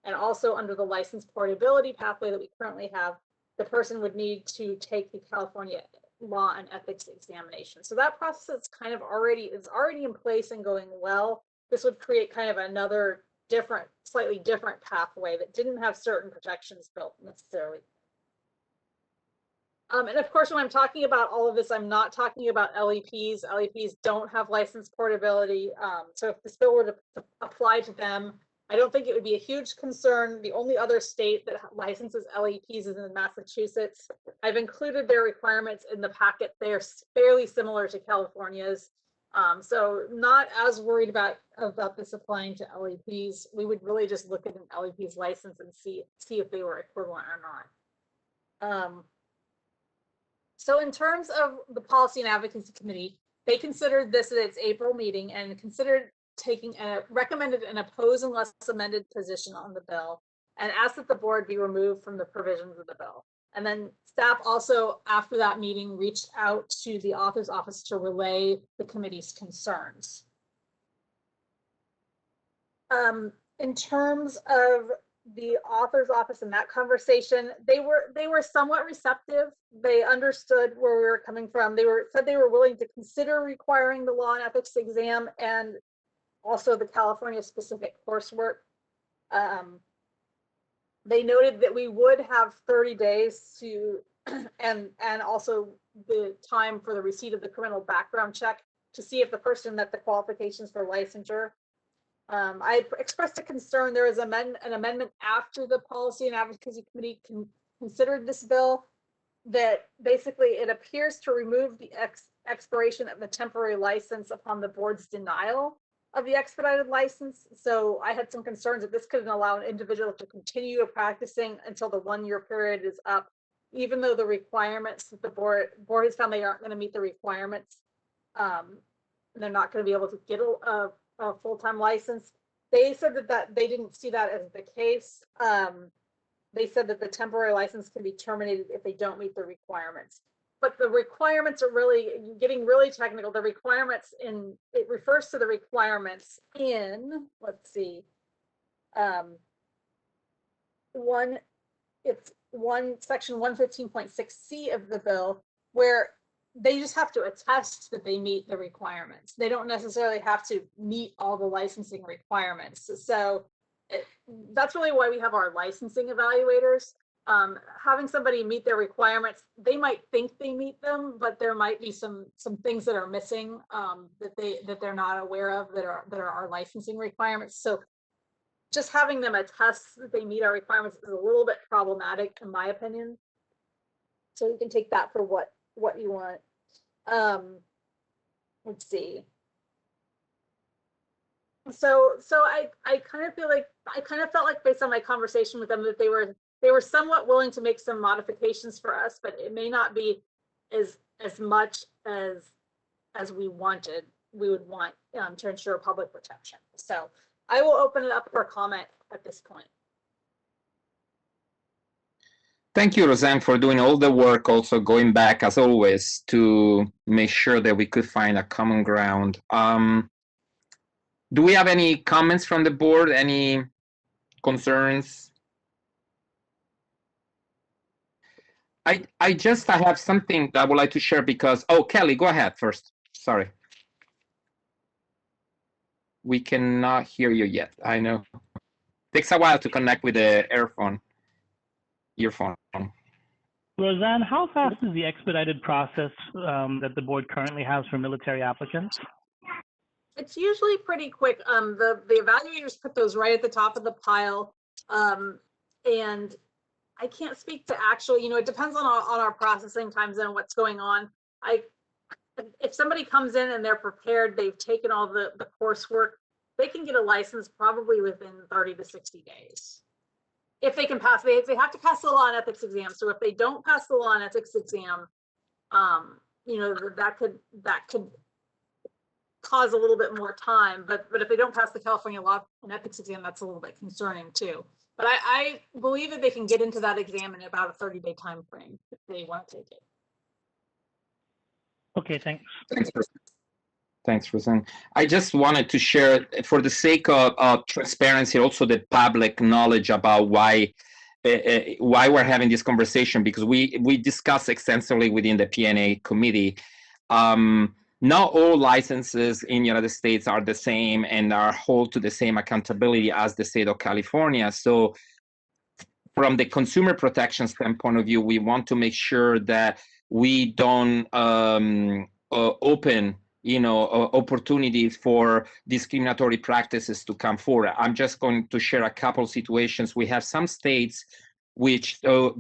And also under the license portability pathway that we currently have, the person would need to take the California law and ethics examination. So that process is kind of already in place and going well. This would create kind of another slightly different pathway that didn't have certain protections built necessarily. And of course, when I'm talking about all of this, I'm not talking about LEPs. LEPs don't have license portability. So if this bill were to apply to them, I don't think it would be a huge concern. The only other state that licenses LEPs is in Massachusetts. I've included their requirements in the packet. They're fairly similar to California's. So not as worried about this applying to LEPs. We would really just look at an LEP's license and see if they were equivalent or not. So in terms of the Policy and Advocacy Committee, they considered this at its April meeting and recommended an oppose unless amended position on the bill and asked that the board be removed from the provisions of the bill. And then staff also, after that meeting, reached out to the author's office to relay the committee's concerns. In terms of the author's office and that conversation, they were somewhat receptive. They understood where we were coming from. They said they were willing to consider requiring the law and ethics exam and also the California specific coursework. They noted that we would have 30 days to, and also the time for the receipt of the criminal background check to see if the person met the qualifications for licensure. I expressed a concern. There was an amendment after the Policy and Advocacy Committee considered this bill that basically it appears to remove the expiration of the temporary license upon the board's denial of the expedited license. So I had some concerns that this could allow an individual to continue practicing until the 1-year period is up, even though the requirements that the board has found they aren't going to meet the requirements. They're not going to be able to get a full-time license. They said that they didn't see that as the case. They said that the temporary license can be terminated if they don't meet the requirements. But the requirements are really getting really technical. The requirements it refers to the requirements in, let's see, section 115.6C of the bill, where they just have to attest that they meet the requirements. They don't necessarily have to meet all the licensing requirements. So that's really why we have our licensing evaluators. Having somebody meet their requirements, they might think they meet them, but there might be some things that are missing that they're not aware of that are our licensing requirements. So just having them attest that they meet our requirements is a little bit problematic, in my opinion. So you can take that for what you want. let's see. So I kind of feel like, I kind of felt like based on my conversation with them that they were somewhat willing to make some modifications for us, but it may not be as much as we would want to ensure public protection. So I will open it up for comment at this point. Thank you, Roseanne, for doing all the work, also going back, as always, to make sure that we could find a common ground. Do we have any comments from the board? Any concerns? I have something that I would like to share because, oh, Kelly, go ahead first. Sorry. We cannot hear you yet. I know. Takes a while to connect with the earphone. Roseanne, how fast is the expedited process that the board currently has for military applicants? It's usually pretty quick. The evaluators put those right at the top of the pile. And I can't speak to actual, it depends on our processing times and what's going on. If somebody comes in and they're prepared, they've taken all the coursework, they can get a license probably within 30 to 60 days. If they can pass, they have to pass the law and ethics exam. So if they don't pass the law and ethics exam, that could cause a little bit more time. But if they don't pass the California law and ethics exam, that's a little bit concerning too. But I believe that they can get into that exam in about a 30-day time frame if they want to take it. Okay, thanks. Thanks, Roseanne. I just wanted to share, for the sake of transparency, also the public knowledge about why we're having this conversation, because we discussed extensively within the P&A committee. Not all licenses in the United States are the same and are held to the same accountability as the state of California. So from the consumer protection standpoint of view, we want to make sure that we don't open opportunities for discriminatory practices to come forward. I'm just going to share a couple situations. We have some states which do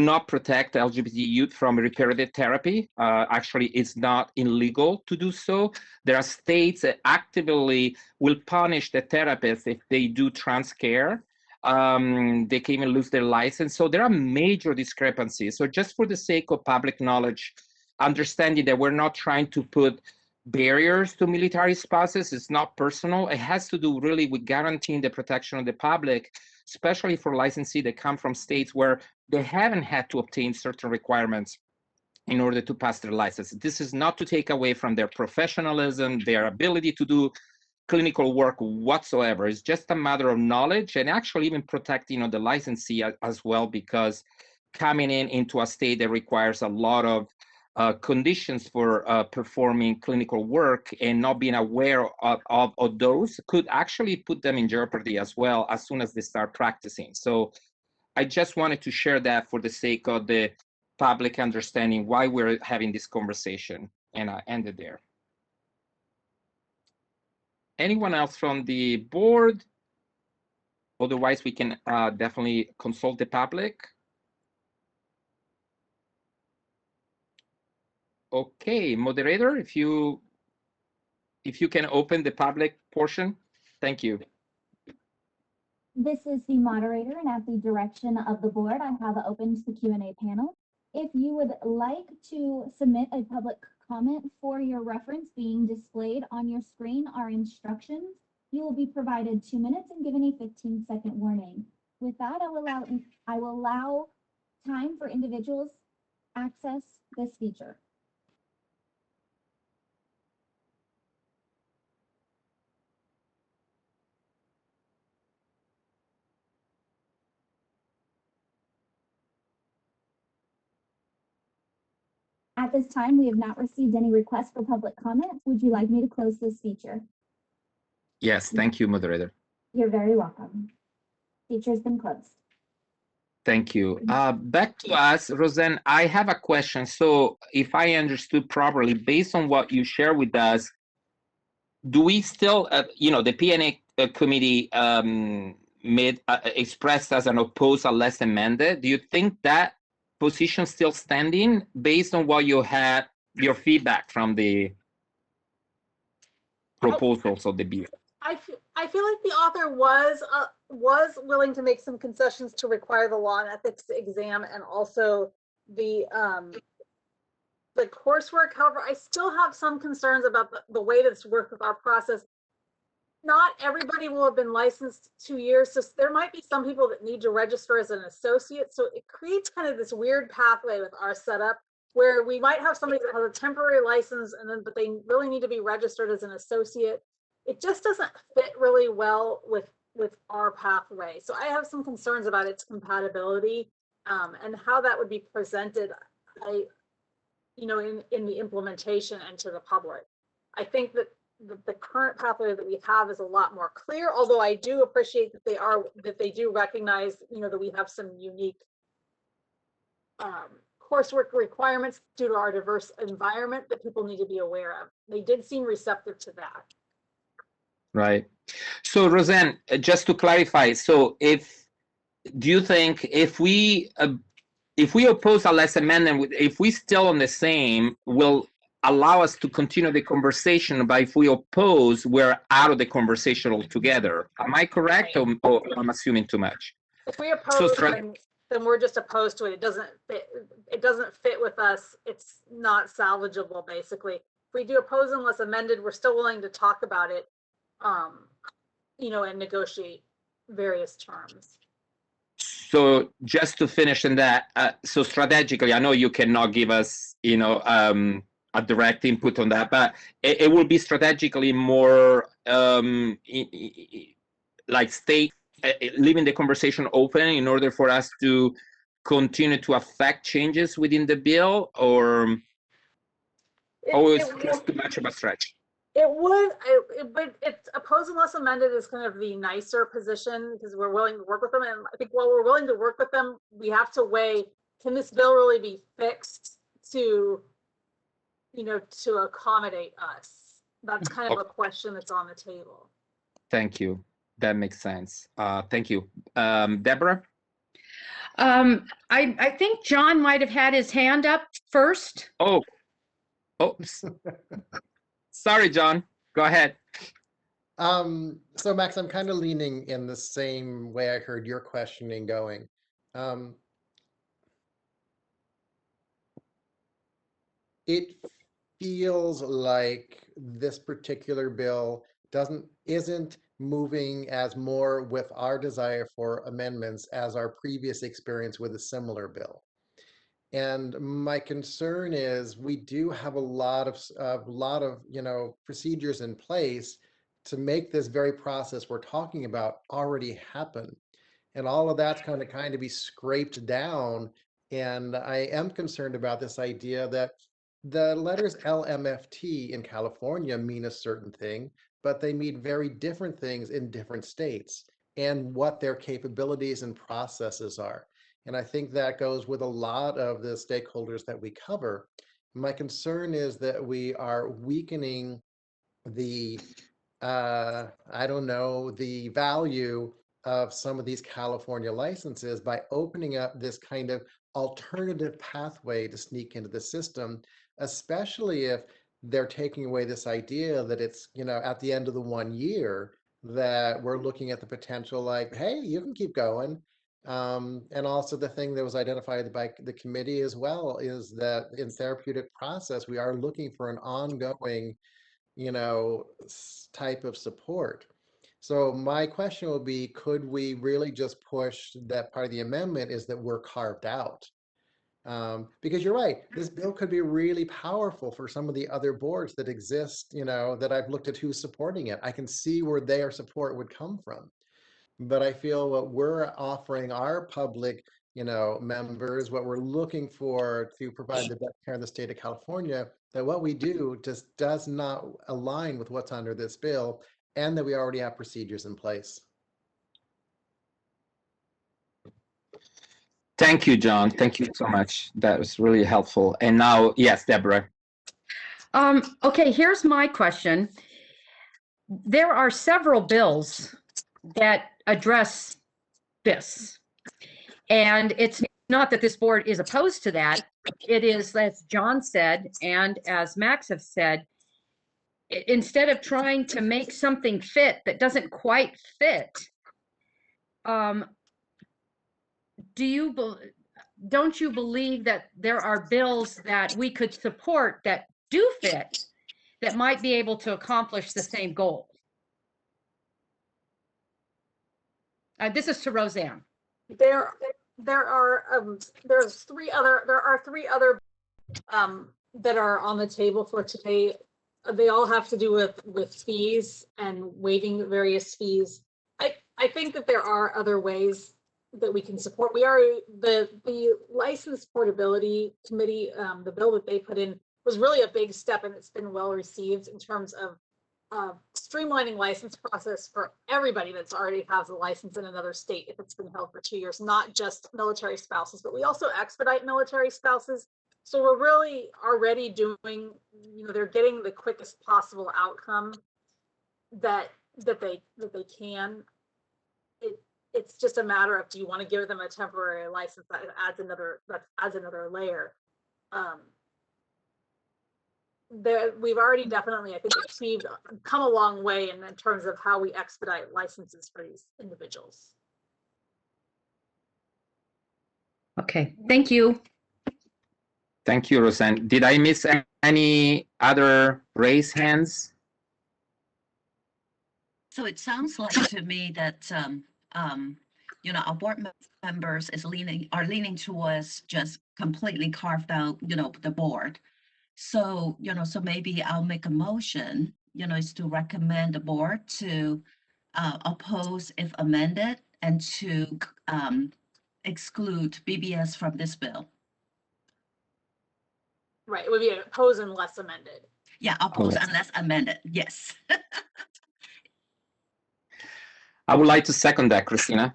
not protect LGBT youth from reparated therapy. Actually, it's not illegal to do so. There are states that actively will punish the therapists if they do trans care. They can even lose their license. So there are major discrepancies. So just for the sake of public knowledge, understanding that we're not trying to put barriers to military spouses, it's not personal. It has to do really with guaranteeing the protection of the public, especially for licensees that come from states where they haven't had to obtain certain requirements in order to pass their license. This is not to take away from their professionalism, their ability to do clinical work whatsoever. It's just a matter of knowledge and actually even protecting the licensee as well, because coming into a state that requires a lot of conditions for performing clinical work and not being aware of those could actually put them in jeopardy as well as soon as they start practicing. So I just wanted to share that for the sake of the public understanding why we're having this conversation, and I ended there. Anyone else from the board? Otherwise, we can definitely consult the public. Okay, moderator, if you can open the public portion, thank you. This is the moderator, and at the direction of the board, I have opened the Q&A panel. If you would like to submit a public comment for your reference being displayed on your screen are instructions. You will be provided 2 minutes and given a 15-second warning. With that, I will allow time for individuals access this feature. At this time, we have not received any requests for public comment. Would you like me to close this feature? Yes, thank you, moderator. You're very welcome. Feature's been closed. Thank you. Back to us, Roseanne, I have a question. So if I understood properly, based on what you share with us, do we still, the P&A committee expressed as an opposed unless amended. Do you think that position still standing based on what you had your feedback from the proposals of the bill. I feel like the author was willing to make some concessions to require the law and ethics exam and also the coursework. However, I still have some concerns about the way that's worked with our process. Not everybody will have been licensed 2 years, so there might be some people that need to register as an associate. So it creates kind of this weird pathway with our setup where we might have somebody that has a temporary license but they really need to be registered as an associate. It just doesn't fit really well with our pathway. So I have some concerns about its compatibility and how that would be presented. In the implementation and to the public. I think that the current pathway that we have is a lot more clear, although I do appreciate that they do recognize, that we have some unique coursework requirements due to our diverse environment that people need to be aware of. They did seem receptive to that. Right. So Roseanne, just to clarify, so do you think if we oppose unless amendment, if we still on the same, will allow us to continue the conversation, but if we oppose, we're out of the conversation altogether. Am I correct, or I'm assuming too much? If we oppose, then we're just opposed to it. It doesn't fit with us. It's not salvageable, basically. If we do oppose unless amended, we're still willing to talk about it, and negotiate various terms. So just to finish in that, so strategically, I know you cannot give us, a direct input on that, but it will be strategically more like leaving the conversation open in order for us to continue to affect changes within the bill, or always just too much of a stretch? It would, but it's oppose unless amended is kind of the nicer position because we're willing to work with them. And I think while we're willing to work with them, we have to weigh, can this bill really be fixed to accommodate us? That's kind of a question that's on the table. Thank you. That makes sense. Thank you. Deborah? I think John might have had his hand up first. Oh. Sorry, John. Go ahead. So Max, I'm kind of leaning in the same way I heard your questioning going. It feels like this particular bill isn't moving as more with our desire for amendments as our previous experience with a similar bill. And my concern is we do have a lot of procedures in place to make this very process we're talking about already happen. And all of that's kind of be scraped down. And I am concerned about this idea that the letters LMFT in California mean a certain thing, but they mean very different things in different states and what their capabilities and processes are. And I think that goes with a lot of the stakeholders that we cover. My concern is that we are weakening the, the value of some of these California licenses by opening up this kind of alternative pathway to sneak into the system, especially if they're taking away this idea that it's, at the end of the 1 year that we're looking at the potential like, hey, you can keep going. And also the thing that was identified by the committee as well is that in therapeutic process, we are looking for an ongoing, type of support. So my question will be, could we really just push that part of the amendment is that we're carved out? Because you're right, this bill could be really powerful for some of the other boards that exist, that I've looked at who's supporting it. I can see where their support would come from. But I feel what we're offering our public, members, what we're looking for to provide the best care in the state of California, that what we do just does not align with what's under this bill and that we already have procedures in place. Thank you, John. Thank you so much. That was really helpful. And now, yes, Deborah. Okay, here's my question. There are several bills that address this, and it's Not that this board is opposed to that. It is, as John said, and as Max have said, instead of trying to make something fit that doesn't quite fit, don't you believe that there are bills that we could support that do fit, that might be able to accomplish the same goal? This is to Roseanne. There are three other that are on the table for today. They all have to do with fees and waiving various fees. I think that there are other ways that we can support. We are the license portability committee, the bill that they put in was really a big step, and it's been well received in terms of streamlining license process for everybody that's already has a license in another state if it's been held for 2 years, not just military spouses, but we also expedite military spouses. So we're really already doing, they're getting the quickest possible outcome that they can. It's just a matter of, do you want to give them a temporary license that adds another layer? We've already definitely, I think, come a long way in terms of how we expedite licenses for these individuals. Okay, thank you. Thank you, Roseanne. Did I miss any other raised hands? So it sounds like to me that, our board members are leaning towards just completely carved out, the board. So, so maybe I'll make a motion, is to recommend the board to oppose if amended and to exclude BBS from this bill. Right, it would be oppose unless amended. Yeah, oppose unless amended, yes. I would like to second that, Christina.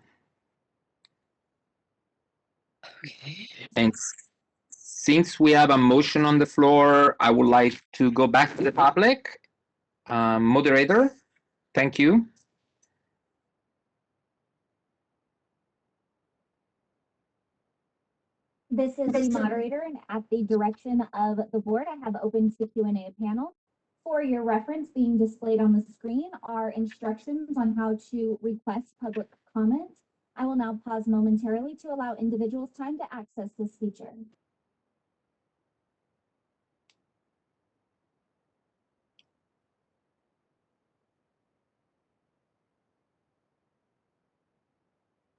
Okay. And since we have a motion on the floor, I would like to go back to the public. Moderator, thank you. This is the moderator, and at the direction of the board, I have opened the Q&A panel. For your reference, being displayed on the screen are instructions on how to request public comment. I will now pause momentarily to allow individuals time to access this feature.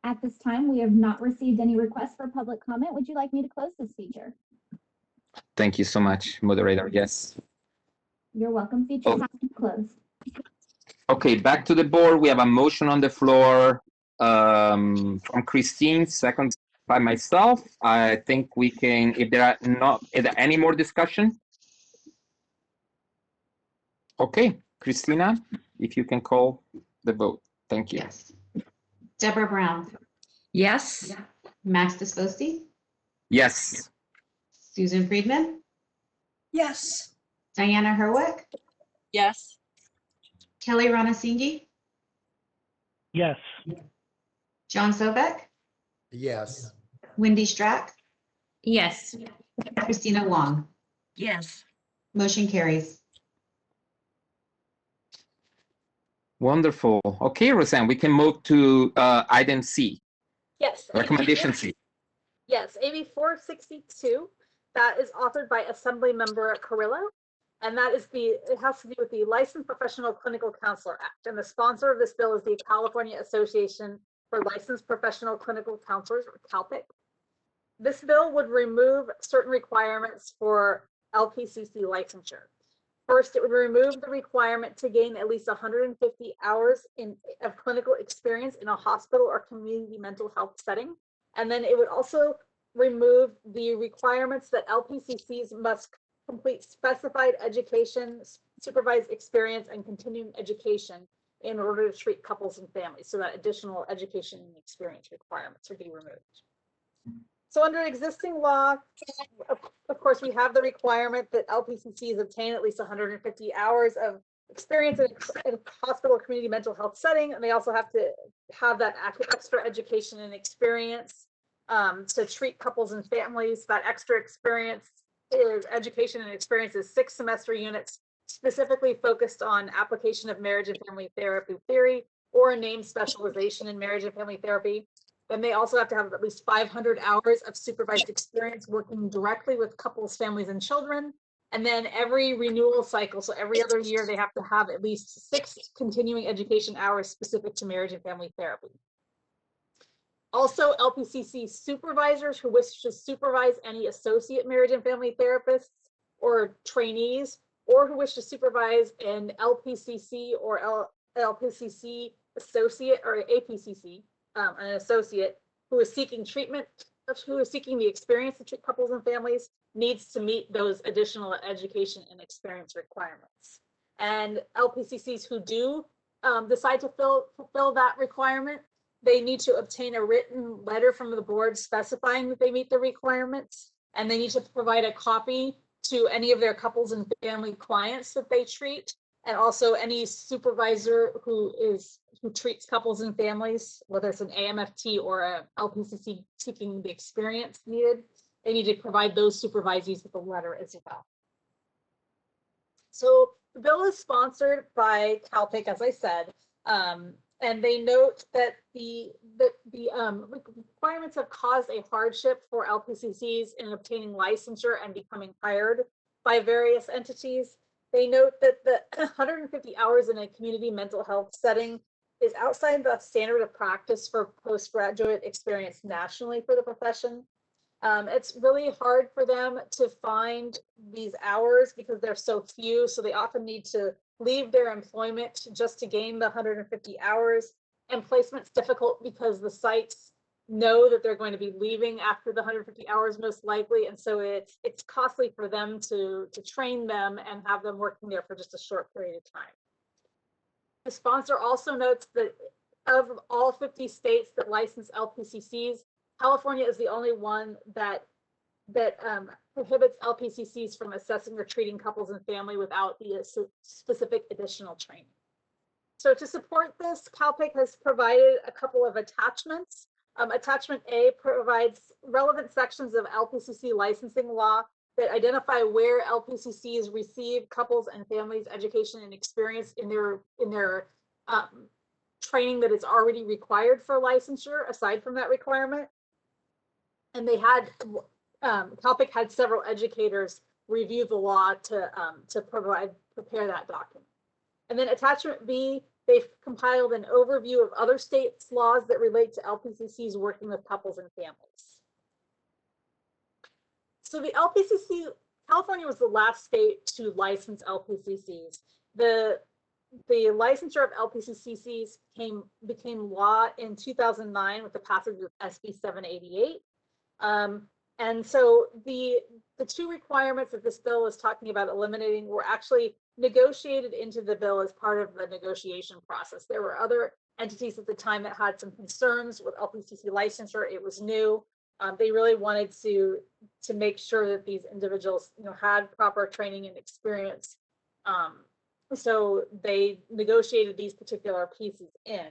At this time, we have not received any requests for public comment. Would you like me to close this feature? Thank you so much, moderator. Yes. You're welcome. Feature has been closed. Okay, back to the board. We have a motion on the floor from Christine, second by myself. I think we can, is there any more discussion? Okay, Christina, if you can call the vote. Thank you. Yes. Deborah Brown, Yes. Max Disposti, Yes. Susan Friedman, Yes. Diana Herwick, Yes. Kelly Ranasingi, Yes. John Sovek, Yes. Wendy Strack, Yes. Christina Wong. Yes. Motion carries. Wonderful. Okay, Roseanne, we can move to item C, Yes. recommendation C. Yes, AB 462, that is authored by Assembly Member Carrillo. And that is it has to do with the Licensed Professional Clinical Counselor Act. And the sponsor of this bill is the California Association for Licensed Professional Clinical Counselors, or CALPIC. This bill would remove certain requirements for LPCC licensure. First, it would remove the requirement to gain at least 150 hours of clinical experience in a hospital or community mental health setting. And then it would also remove the requirements that LPCCs must complete specified education, supervised experience, and continuing education in order to treat couples and families. So that additional education and experience requirements would be removed. So under existing law, of course, we have the requirement that LPCCs obtain at least 150 hours of experience in hospital or community mental health setting, and they also have to have that extra education and experience to treat couples and families. That extra experience is education and experience is 6 semester units specifically focused on application of marriage and family therapy theory or a named specialization in marriage and family therapy. Then they also have to have at least 500 hours of supervised experience working directly with couples, families, and children. And then every renewal cycle, so every other year, they have to have at least 6 continuing education hours specific to marriage and family therapy. Also, LPCC supervisors who wish to supervise any associate marriage and family therapists or trainees, or who wish to supervise an LPCC or LPCC associate or APCC, an associate who is seeking treatment, who is seeking the experience to treat couples and families, needs to meet those additional education and experience requirements. And LPCCs who do decide to fulfill that requirement, they need to obtain a written letter from the board specifying that they meet the requirements, and they need to provide a copy to any of their couples and family clients that they treat, and also any supervisor who treats couples and families, whether it's an AMFT or a LPCC seeking the experience needed, they need to provide those supervisees with a letter as well. So the bill is sponsored by CalPIC, as I said, and they note that the requirements have caused a hardship for LPCCs in obtaining licensure and becoming hired by various entities. They note that the 150 hours in a community mental health setting is outside the standard of practice for postgraduate experience nationally for the profession. It's really hard for them to find these hours because they're so few, so they often need to leave their employment just to gain the 150 hours. And placement's difficult because the sites know that they're going to be leaving after the 150 hours most likely, and so it's costly for them to train them and have them working there for just a short period of time. The sponsor also notes that of all 50 states that license LPCCs, California is the only one that prohibits LPCCs from assessing or treating couples and family without the specific additional training. So to support this, CalPIC has provided a couple of attachments. Attachment A provides relevant sections of LPCC licensing law that identify where LPCCs receive couples and families education and experience in their training that is already required for licensure aside from that requirement. And they had CalPIC had several educators review the law to prepare that document. And then attachment B, they've compiled an overview of other states' laws that relate to LPCCs working with couples and families. So the LPCC, California was the last state to license LPCCs. The licensure of LPCCs became law in 2009 with the passage of SB 788. And so the two requirements that this bill is talking about eliminating were actually negotiated into the bill as part of the negotiation process. There were other entities at the time that had some concerns with LPCC licensure. It was new. They really wanted to make sure that these individuals, had proper training and experience. So they negotiated these particular pieces in.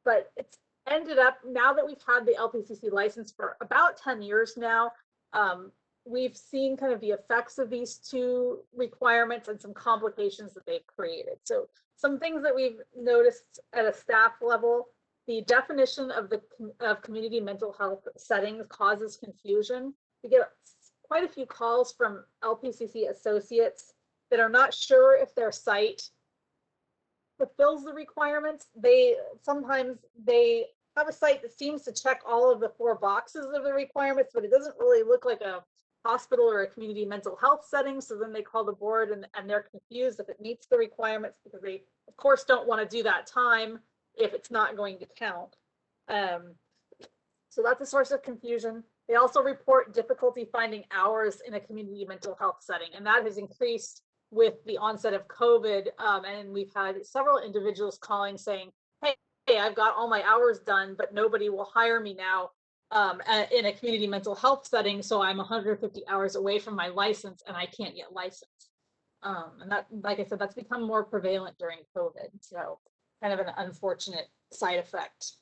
But it's ended up, now that we've had the LPCC license for about 10 years now, we've seen kind of the effects of these two requirements and some complications that they've created. So some things that we've noticed at a staff level, the definition of community mental health settings causes confusion. We get quite a few calls from LPCC associates that are not sure if their site fulfills the requirements. Sometimes they have a site that seems to check all of the 4 boxes of the requirements, but it doesn't really look like a hospital or a community mental health setting. So then they call the board and they're confused if it meets the requirements because they, of course, don't want to do that time if it's not going to count. So that's a source of confusion. They also report difficulty finding hours in a community mental health setting, and that has increased with the onset of COVID. And we've had several individuals calling saying, hey, I've got all my hours done, but nobody will hire me now in a community mental health setting. So I'm 150 hours away from my license and I can't get licensed. And that, like I said, that's become more prevalent during COVID. So kind of an unfortunate side effect.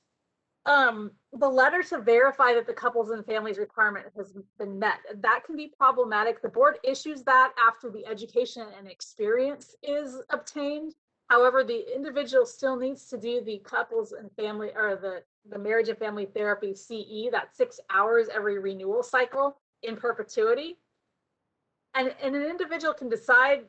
the letter to verify that the couples and families requirement has been met. That can be problematic. The board issues that after the education and experience is obtained. However, the individual still needs to do the couples and family, or the marriage and family therapy CE, that 6 hours every renewal cycle in perpetuity. And an individual can decide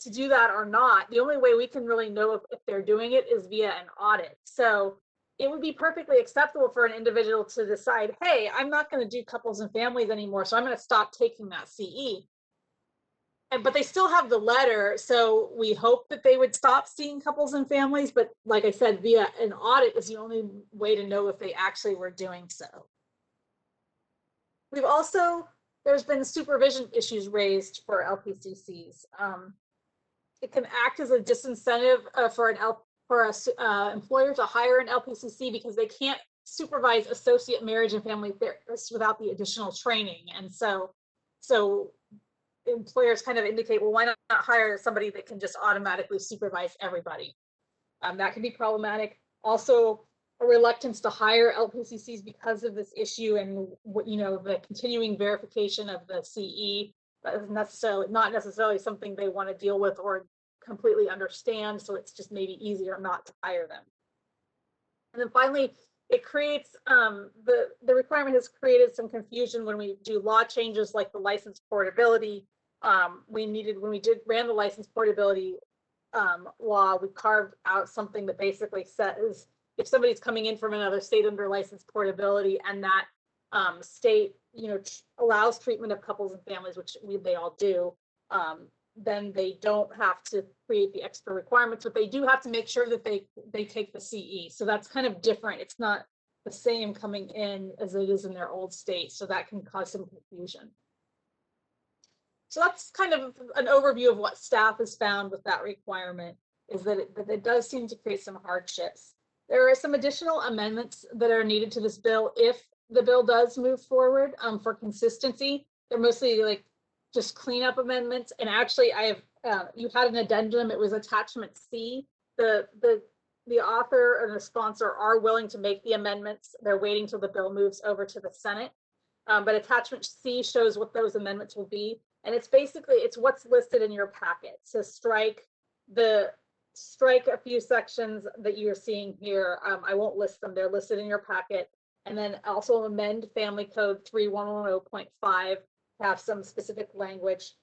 to do that or not. The only way we can really know if they're doing it is via an audit. So it would be perfectly acceptable for an individual to decide, hey, I'm not going to do couples and families anymore, so I'm going to stop taking that CE. But they still have the letter, so we hope that they would stop seeing couples and families. But like I said, via an audit is the only way to know if they actually were doing so. There's been supervision issues raised for LPCCs. It can act as a disincentive for an employer to hire an LPCC because they can't supervise associate marriage and family therapists without the additional training. And so employers kind of indicate, well, why not hire somebody that can just automatically supervise everybody? That can be problematic. Also, a reluctance to hire LPCCs because of this issue and the continuing verification of the CE. That is not necessarily something they want to deal with or completely understand, so it's just maybe easier not to hire them. And then finally, it creates the requirement has created some confusion when we do law changes like the license portability. When we ran the license portability law, we carved out something that basically says if somebody's coming in from another state under license portability and that state allows treatment of couples and families, which they all do, then they don't have to create the extra requirements, but they do have to make sure that they take the CE. So that's kind of different. It's not the same coming in as it is in their old state. So that can cause some confusion. So that's kind of an overview of what staff has found with that requirement, is that it does seem to create some hardships. There are some additional amendments that are needed to this bill if the bill does move forward for consistency. They're mostly like just cleanup amendments. And actually, you had an addendum. It was attachment C. The author and the sponsor are willing to make the amendments. They're waiting till the bill moves over to the Senate. But attachment C shows what those amendments will be. And it's what's listed in your packet. So strike a few sections that you're seeing here. I won't list them. They're listed in your packet. And then also amend Family Code 3110.5 to have some specific language.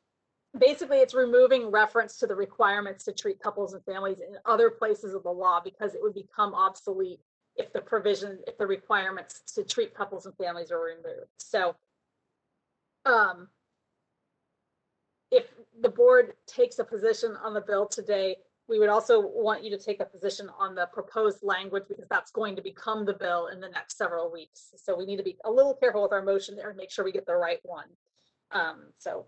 Basically, it's removing reference to the requirements to treat couples and families in other places of the law because it would become obsolete if the requirements to treat couples and families are removed. So if the board takes a position on the bill today, we would also want you to take a position on the proposed language because that's going to become the bill in the next several weeks. So we need to be a little careful with our motion there and make sure we get the right one. So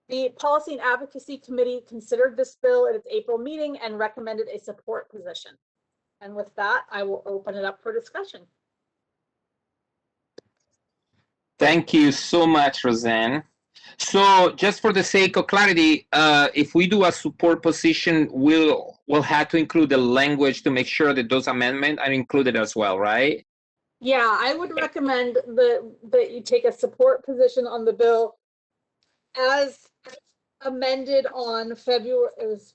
the Policy and Advocacy Committee considered this bill at its April meeting and recommended a support position. And with that, I will open it up for discussion. Thank you so much, Roseanne. So just for the sake of clarity, if we do a support position, we'll have to include the language to make sure that those amendments are included as well, right? Yeah, I would recommend that you take a support position on the bill as amended on February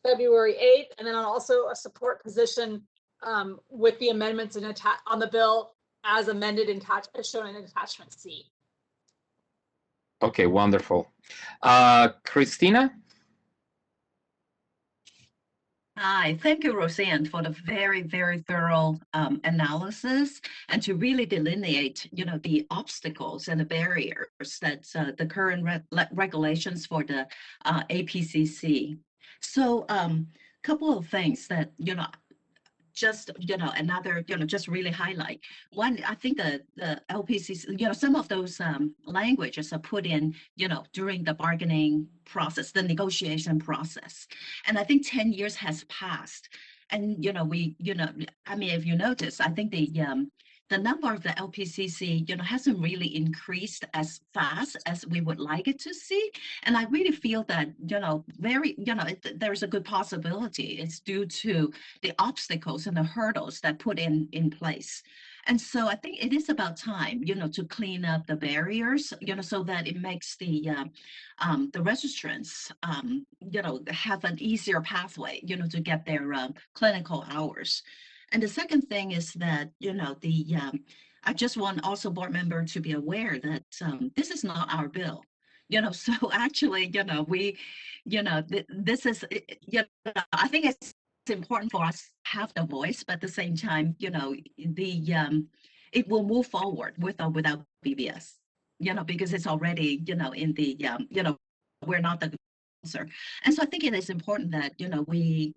8th, and then also a support position with the amendments on the bill as amended as shown in attachment C. Okay, wonderful. Christina? Hi, thank you, Roseanne, for the very, very thorough analysis and to really delineate, the obstacles and the barriers that the current regulations for the APCC. So, couple of things that just another just really highlight. One, I think the LPCC, some of those languages are put in during the bargaining process, the negotiation process, and I think 10 years has passed, and I mean, if you notice, I think the number of the LPCC hasn't really increased as fast as we would like it to see, and I really feel that there's a good possibility it's due to the obstacles and the hurdles that put in place. And so I think it is about time, to clean up the barriers, so that it makes the registrants, have an easier pathway, to get their clinical hours. And the second thing is that, I just want also board member to be aware that this is not our bill. So actually, this is, I think it's important for us to have the voice, but at the same time, it will move forward with or without BBS, because it's already, in the, we're not the sponsor. And so I think it is important that, we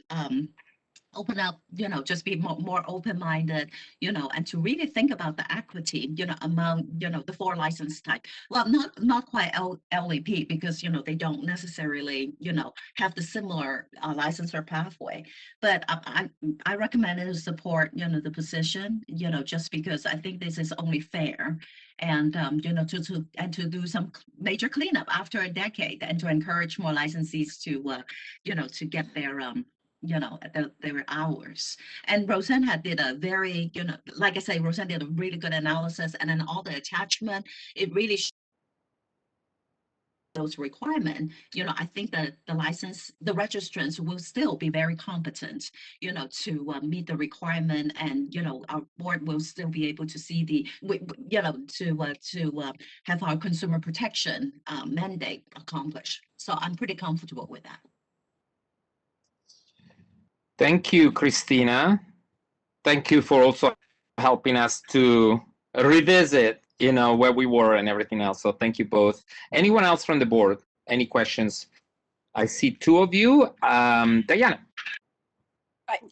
open up, just be more open-minded, and to really think about the equity, among, the 4 license type. Well, not quite LEP because, they don't necessarily, have the similar licensor pathway. But I recommend to support, the position, just because I think this is only fair. And, to do some major cleanup after a decade and to encourage more licensees to, to get their, their hours. And Roseanne did a very, like I say, Roseanne did a really good analysis, and then all the attachment, it really those requirements, I think that the registrants will still be very competent, to meet the requirement, and, our board will still be able to see to have our consumer protection mandate accomplished. So I'm pretty comfortable with that. Thank you, Christina. Thank you for also helping us to revisit, where we were and everything else. So thank you both. Anyone else from the board? Any questions? I see 2 of you. Diana.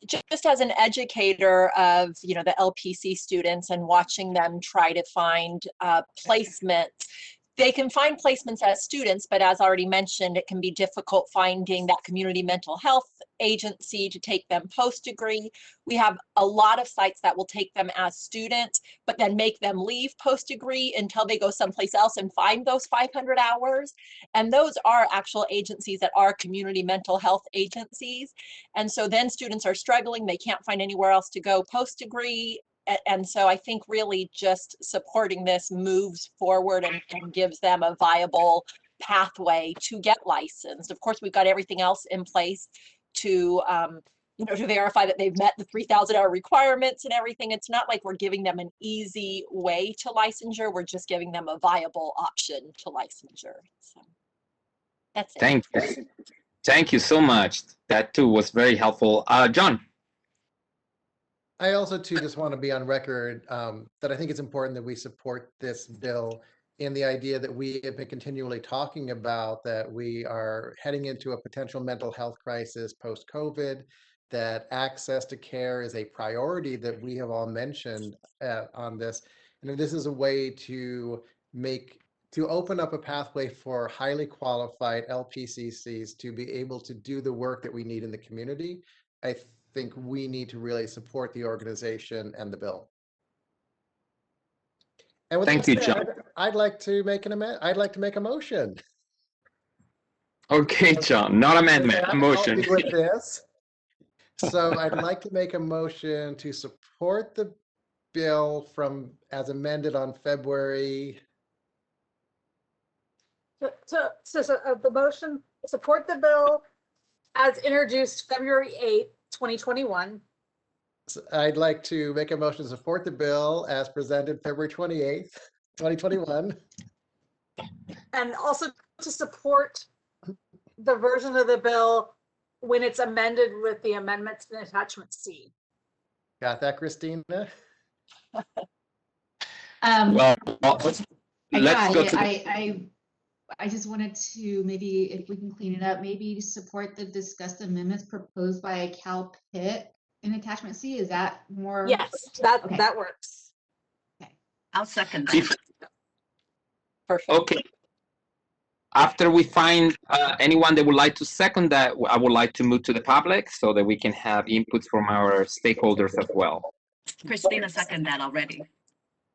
Just as an educator of, the LPC students and watching them try to find placements, they can find placements as students, but as already mentioned, it can be difficult finding that community mental health agency to take them post-degree. We have a lot of sites that will take them as students, but then make them leave post-degree until they go someplace else and find those 500 hours. And those are actual agencies that are community mental health agencies. And so then students are struggling, they can't find anywhere else to go post-degree. And so I think really just supporting this moves forward and gives them a viable pathway to get licensed. Of course, we've got everything else in place to, to verify that they've met the 3,000 hour requirements and everything. It's not like we're giving them an easy way to licensure. We're just giving them a viable option to licensure. So that's it. Thank you. Thank you so much. That too was very helpful. John. I also too just want to be on record that I think it's important that we support this bill in the idea that we have been continually talking about, that we are heading into a potential mental health crisis post-COVID, that access to care is a priority that we have all mentioned on this. And this is a way to open up a pathway for highly qualified LPCCs to be able to do the work that we need in the community. I think we need to really support the organization and the bill. And with Thank that you, John. said, I'd like to make a motion. Okay, John, not amendment, a motion. With this. So I'd like to make a motion to support the bill as amended on February. So the motion, support the bill as introduced February 8th, 2021. I'd like to make a motion to support the bill as presented February 28th, 2021. And also to support the version of the bill when it's amended with the amendments in attachment C. Got that, Christina? Well, let's go to I just wanted to, maybe if we can clean it up, maybe support the discussed amendments proposed by Cal Pitt in attachment C. Is that more? Yes, that works. Okay. I'll second that. Perfect. Okay. After we find anyone that would like to second that, I would like to move to the public so that we can have inputs from our stakeholders as well. Christina seconded that already.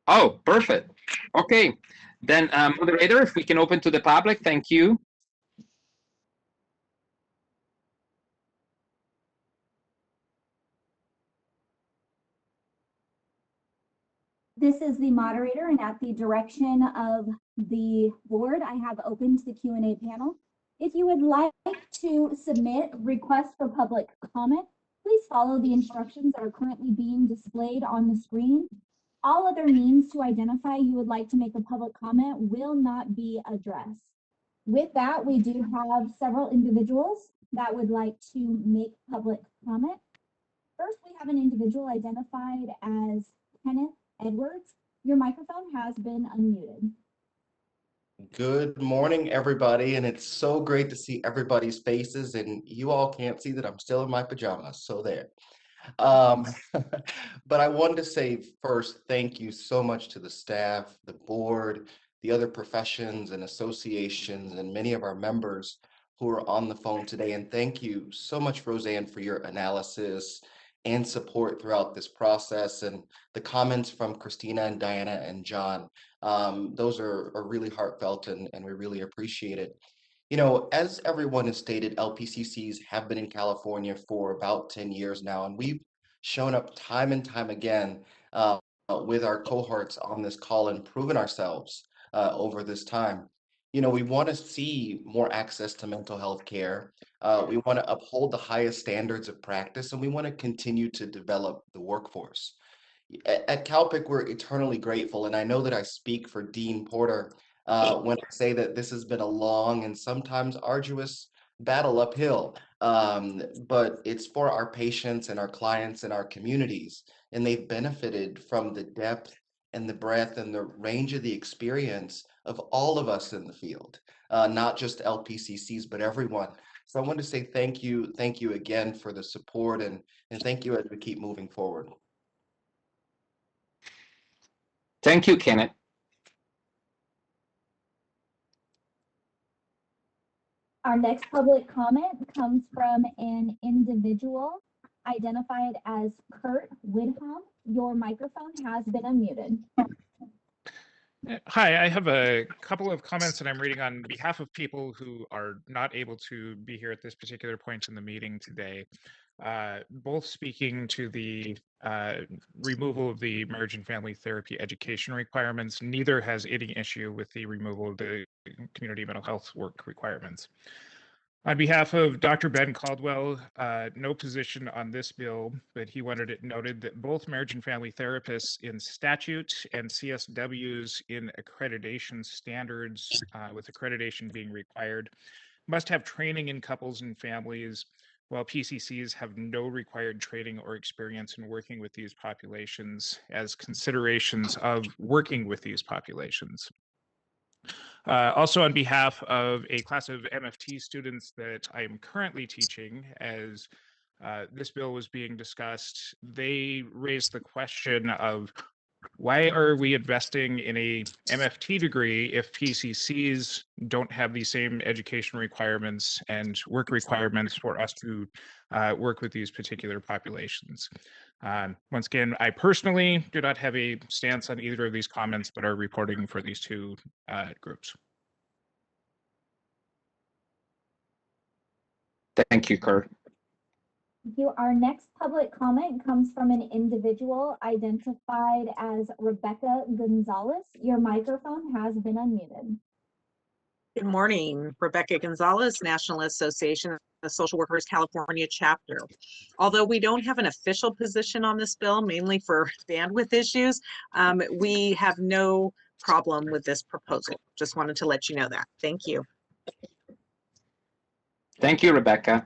Oh, perfect. Okay. Then moderator, if we can open to the public, thank you. This is the moderator, and at the direction of the board, I have opened the Q&A panel. If you would like to submit requests for public comment, please follow the instructions that are currently being displayed on the screen. All other means to identify you would like to make a public comment will not be addressed. With that, we do have several individuals that would like to make public comment. First, we have an individual identified as Kenneth Edwards. Your microphone has been unmuted. Good morning, everybody, and it's so great to see everybody's faces, and you all can't see that I'm still in my pajamas, so there. But I wanted to say first, thank you so much to the staff, the board, the other professions and associations, and many of our members who are on the phone today. And thank you so much, Roseanne, for your analysis and support throughout this process, and the comments from Christina and Diana and John. Those are really heartfelt, and we really appreciate it. You know, as everyone has stated, LPCCs have been in California for about 10 years now, and we've shown up time and time again with our cohorts on this call and proven ourselves over this time. You know, we want to see more access to mental health care. We want to uphold the highest standards of practice, and we want to continue to develop the workforce. At CalPIC, we're eternally grateful, and I know that I speak for Dean Porter when I say that this has been a long and sometimes arduous battle uphill, but it's for our patients and our clients and our communities, and they've benefited from the depth and the breadth and the range of the experience of all of us in the field, not just LPCCs, but everyone. So I want to say thank you again for the support, and thank you as we keep moving forward. Thank you, Kenneth. Our next public comment comes from an individual identified as Kurt Widham. Your microphone has been unmuted. Hi, I have a couple of comments that I'm reading on behalf of people who are not able to be here at this particular point in the meeting today. Both speaking to the removal of the marriage and family therapy education requirements. Neither has any issue with the removal of the community mental health work requirements. On behalf of Dr. Ben Caldwell, no position on this bill, but he wanted it noted that both marriage and family therapists in statute and CSWs in accreditation standards, with accreditation being required, must have training in couples and families, while PCCs have no required training or experience in working with these populations as considerations of working with these populations. Also on behalf of a class of MFT students that I am currently teaching, as this bill was being discussed, they raised the question of why are we investing in a MFT degree if PCCs don't have the same education requirements and work requirements for us to work with these particular populations? Once again, I personally do not have a stance on either of these comments, but are reporting for these two groups. Thank you, Kurt. Our next public comment comes from an individual identified as Rebecca Gonzalez. Your microphone has been unmuted. Good morning, Rebecca Gonzalez, National Association of Social Workers California chapter. Although we don't have an official position on this bill, mainly for bandwidth issues, we have no problem with this proposal. Just wanted to let you know that. Thank you. Thank you, Rebecca.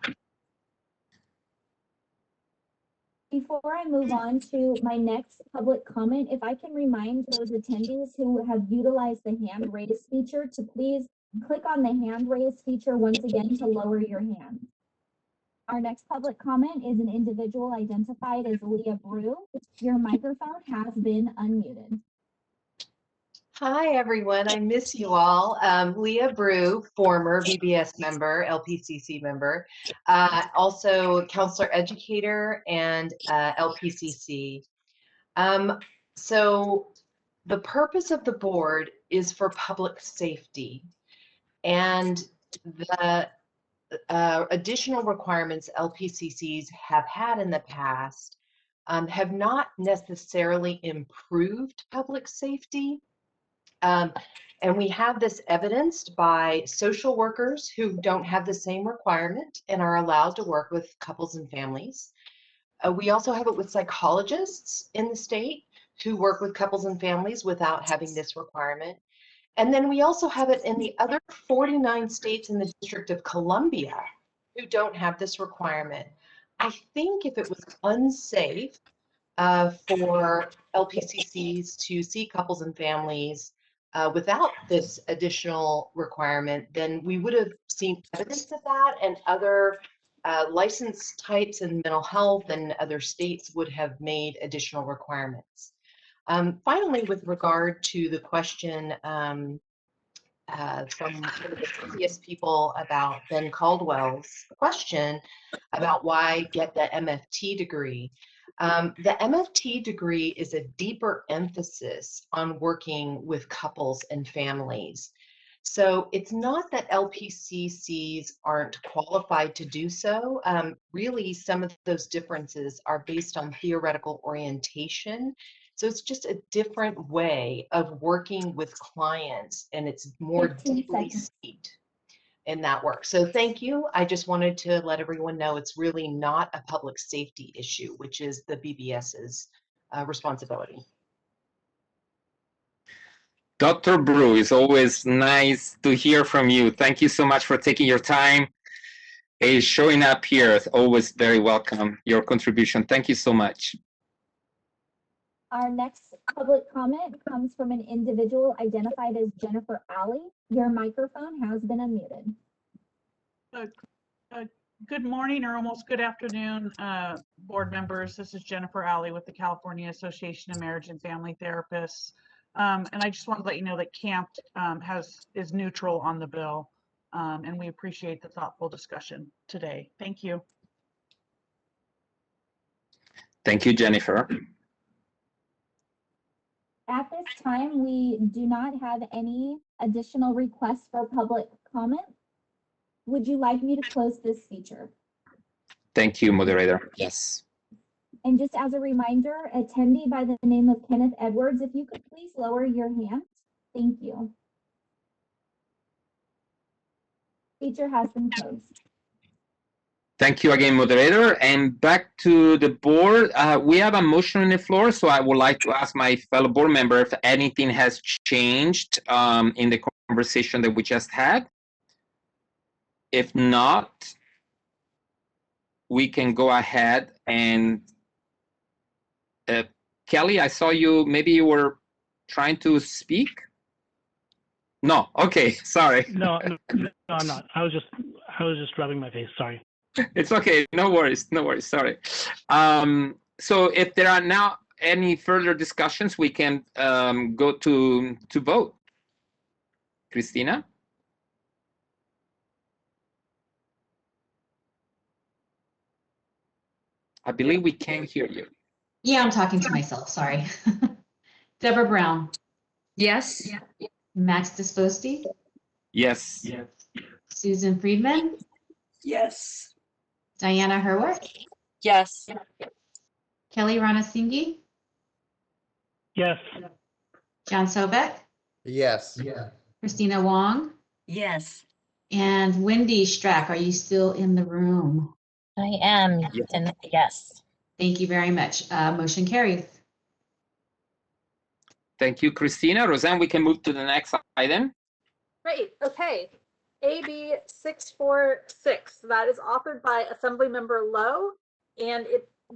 Before I move on to my next public comment, if I can remind those attendees who have utilized the hand raise feature to please click on the hand raise feature once again to lower your hand. Our next public comment is an individual identified as Leah Brew. Your microphone has been unmuted. Hi, everyone. I miss you all. Leah Brew, former VBS member, LPCC member, also counselor educator and LPCC. So the purpose of the board is for public safety, and the additional requirements LPCCs have had in the past have not necessarily improved public safety. And we have this evidenced by social workers who don't have the same requirement and are allowed to work with couples and families. We also have it with psychologists in the state who work with couples and families without having this requirement. And then we also have it in the other 49 states in the District of Columbia who don't have this requirement. I think if it was unsafe for LPCCs to see couples and families without this additional requirement, then we would have seen evidence of that, and other license types in mental health and other states would have made additional requirements. Finally, with regard to the question from one of the previous people about Ben Caldwell's question about why get the MFT degree. The MFT degree is a deeper emphasis on working with couples and families. So it's not that LPCCs aren't qualified to do so. Really, some of those differences are based on theoretical orientation. So it's just a different way of working with clients, and it's more 15 deeply seconds. steeped in that work. So thank you. I just wanted to let everyone know it's really not a public safety issue, which is the BBS's responsibility. Dr. Brew, it's always nice to hear from you. Thank you so much for taking your time. Showing up here is always very welcome, your contribution. Thank you so much. Our next public comment comes from an individual identified as Jennifer Alley. Your microphone has been unmuted. Good morning or almost good afternoon, board members. This is Jennifer Alley with the California Association of Marriage and Family Therapists. And I just want to let you know that CAMP is neutral on the bill, and we appreciate the thoughtful discussion today. Thank you. Thank you, Jennifer. At this time, we do not have any additional requests for public comment. Would you like me to close this feature? Thank you, moderator. Yes. And just as a reminder, attendee by the name of Kenneth Edwards, if you could please lower your hand. Thank you. Feature has been closed. Thank you again, moderator. And back to the board. We have a motion on the floor, so I would like to ask my fellow board member if anything has changed in the conversation that we just had. If not, we can go ahead and Kelly, I saw you, maybe you were trying to speak? No, okay, sorry. No, I'm not. I was just rubbing my face, sorry. It's okay, no worries, sorry. So if there are now any further discussions, we can go to vote. Christina? I believe we can't hear you. Yeah, I'm talking to myself, sorry. Deborah Brown. Yes. Max Disposti. Yes. Susan Friedman. Yes. Diana Herworth. Yes. Kelly Ranasinghe. Yes. John Sobek. Yes. Christina Wong. Yes. And Wendy Strack. Are you still in the room? I am. Yes. And yes. Thank you very much. Motion carries. Thank you, Christina. Roseanne, we can move to the next item. Great, okay. AB 646, that is authored by Assemblymember Lowe, and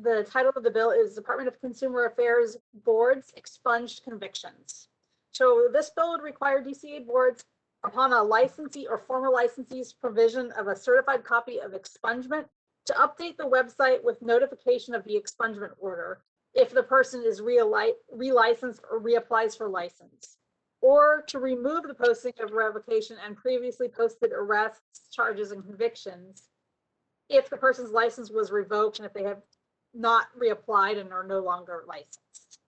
the title of the bill is Department of Consumer Affairs Boards Expunged Convictions. So this bill would require DCA boards, upon a licensee or former licensee's provision of a certified copy of expungement, to update the website with notification of the expungement order if the person is relicensed or reapplies for license, or to remove the posting of revocation and previously posted arrests, charges, and convictions if the person's license was revoked and if they have not reapplied and are no longer licensed.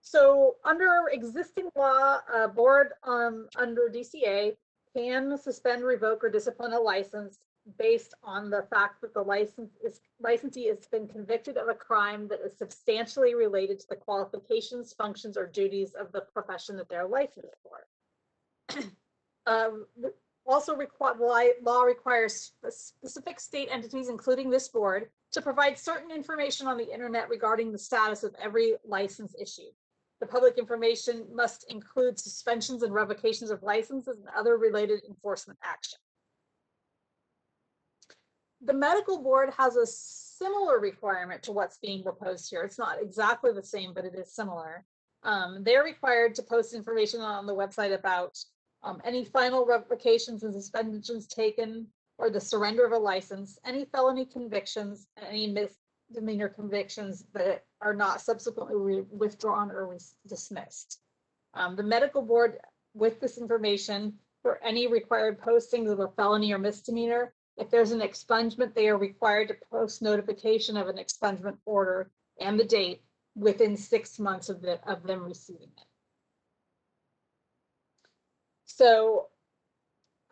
So under existing law, a board under DCA can suspend, revoke, or discipline a license based on the fact that the licensee has been convicted of a crime that is substantially related to the qualifications, functions, or duties of the profession that they're licensed for. Also, law requires specific state entities, including this board, to provide certain information on the internet regarding the status of every license issued. The public information must include suspensions and revocations of licenses and other related enforcement action. The medical board has a similar requirement to what's being proposed here. It's not exactly the same, but it is similar. They're required to post information on the website about any final revocations and suspensions taken, or the surrender of a license, any felony convictions, and any misdemeanor convictions that are not subsequently withdrawn or dismissed. The medical board, with this information, for any required postings of a felony or misdemeanor, if there's an expungement, they are required to post notification of an expungement order and the date within 6 months of them receiving it. So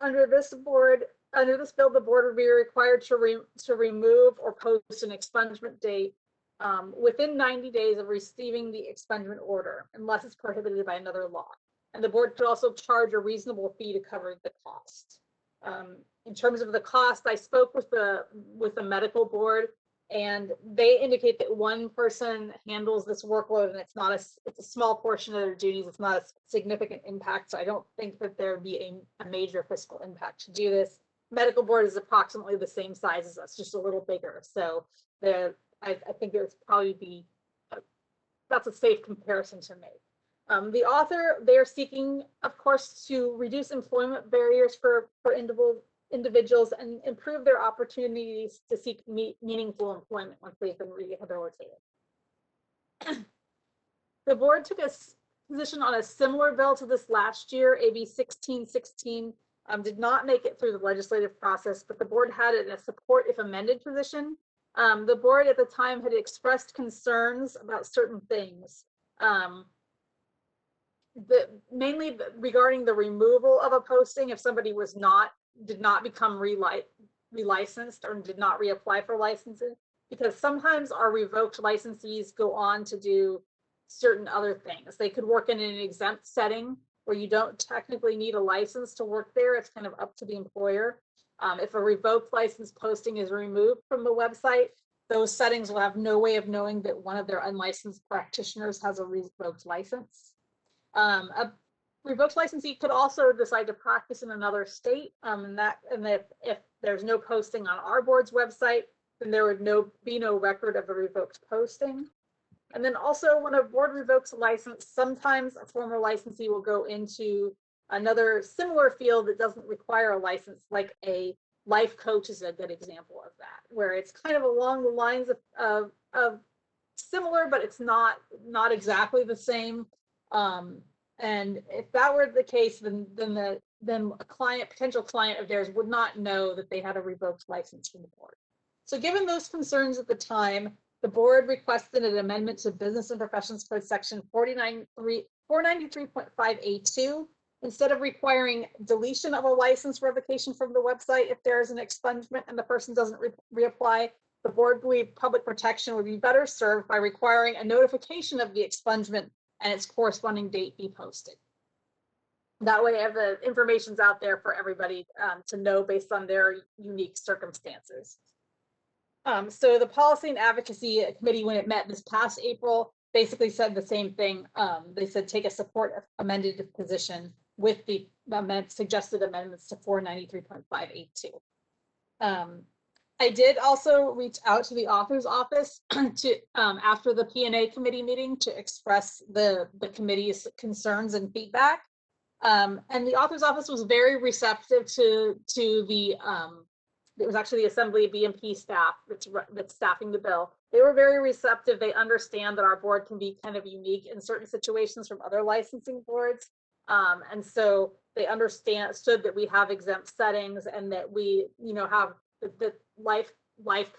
under this bill, the board would be required to remove or post an expungement date within 90 days of receiving the expungement order, unless it's prohibited by another law. And the board could also charge a reasonable fee to cover the cost. In terms of the cost, I spoke with the medical board, and they indicate that one person handles this workload, and it's a small portion of their duties. It's not a significant impact, so I don't think that there would be a major fiscal impact to do this. Medical board is approximately the same size as us, just a little bigger. So I think it would probably be that's a safe comparison to make. The author, they are seeking, of course, to reduce employment barriers for individuals and improve their opportunities to seek meaningful employment once they've been rehabilitated. The board took a position on a similar bill to this last year, AB 1616, did not make it through the legislative process, but the board had it in a support if amended position. The board at the time had expressed concerns about certain things. Mainly regarding the removal of a posting if somebody did not become relicensed or did not reapply for licenses, because sometimes our revoked licensees go on to do certain other things. They could work in an exempt setting where you don't technically need a license to work there. It's kind of up to the employer. If a revoked license posting is removed from the website, those settings will have no way of knowing that one of their unlicensed practitioners has a revoked license. A revoked licensee could also decide to practice in another state, and if there's no posting on our board's website, then there would be no record of a revoked posting. And then also, when a board revokes a license, sometimes a former licensee will go into another similar field that doesn't require a license, like a life coach is a good example of that, where it's kind of along the lines of similar, but it's not exactly the same. And if that were the case, then a potential client of theirs would not know that they had a revoked license from the board. So given those concerns at the time, the board requested an amendment to Business and Professions Code section 493.5A2. Instead of requiring deletion of a license revocation from the website if there is an expungement and the person doesn't reapply, the board believed public protection would be better served by requiring a notification of the expungement and its corresponding date be posted. That way, the information's out there for everybody to know based on their unique circumstances. So the Policy and Advocacy Committee, when it met this past April, basically said the same thing. They said take a support amended position with the suggested amendments to 493.582. I did also reach out to the author's office to after the P&A committee meeting to express the committee's concerns and feedback. And the author's office was very receptive to the it was actually the Assembly BMP staff that's staffing the bill. They were very receptive. They understand that our board can be kind of unique in certain situations from other licensing boards. And so they understood that we have exempt settings and that we, have the life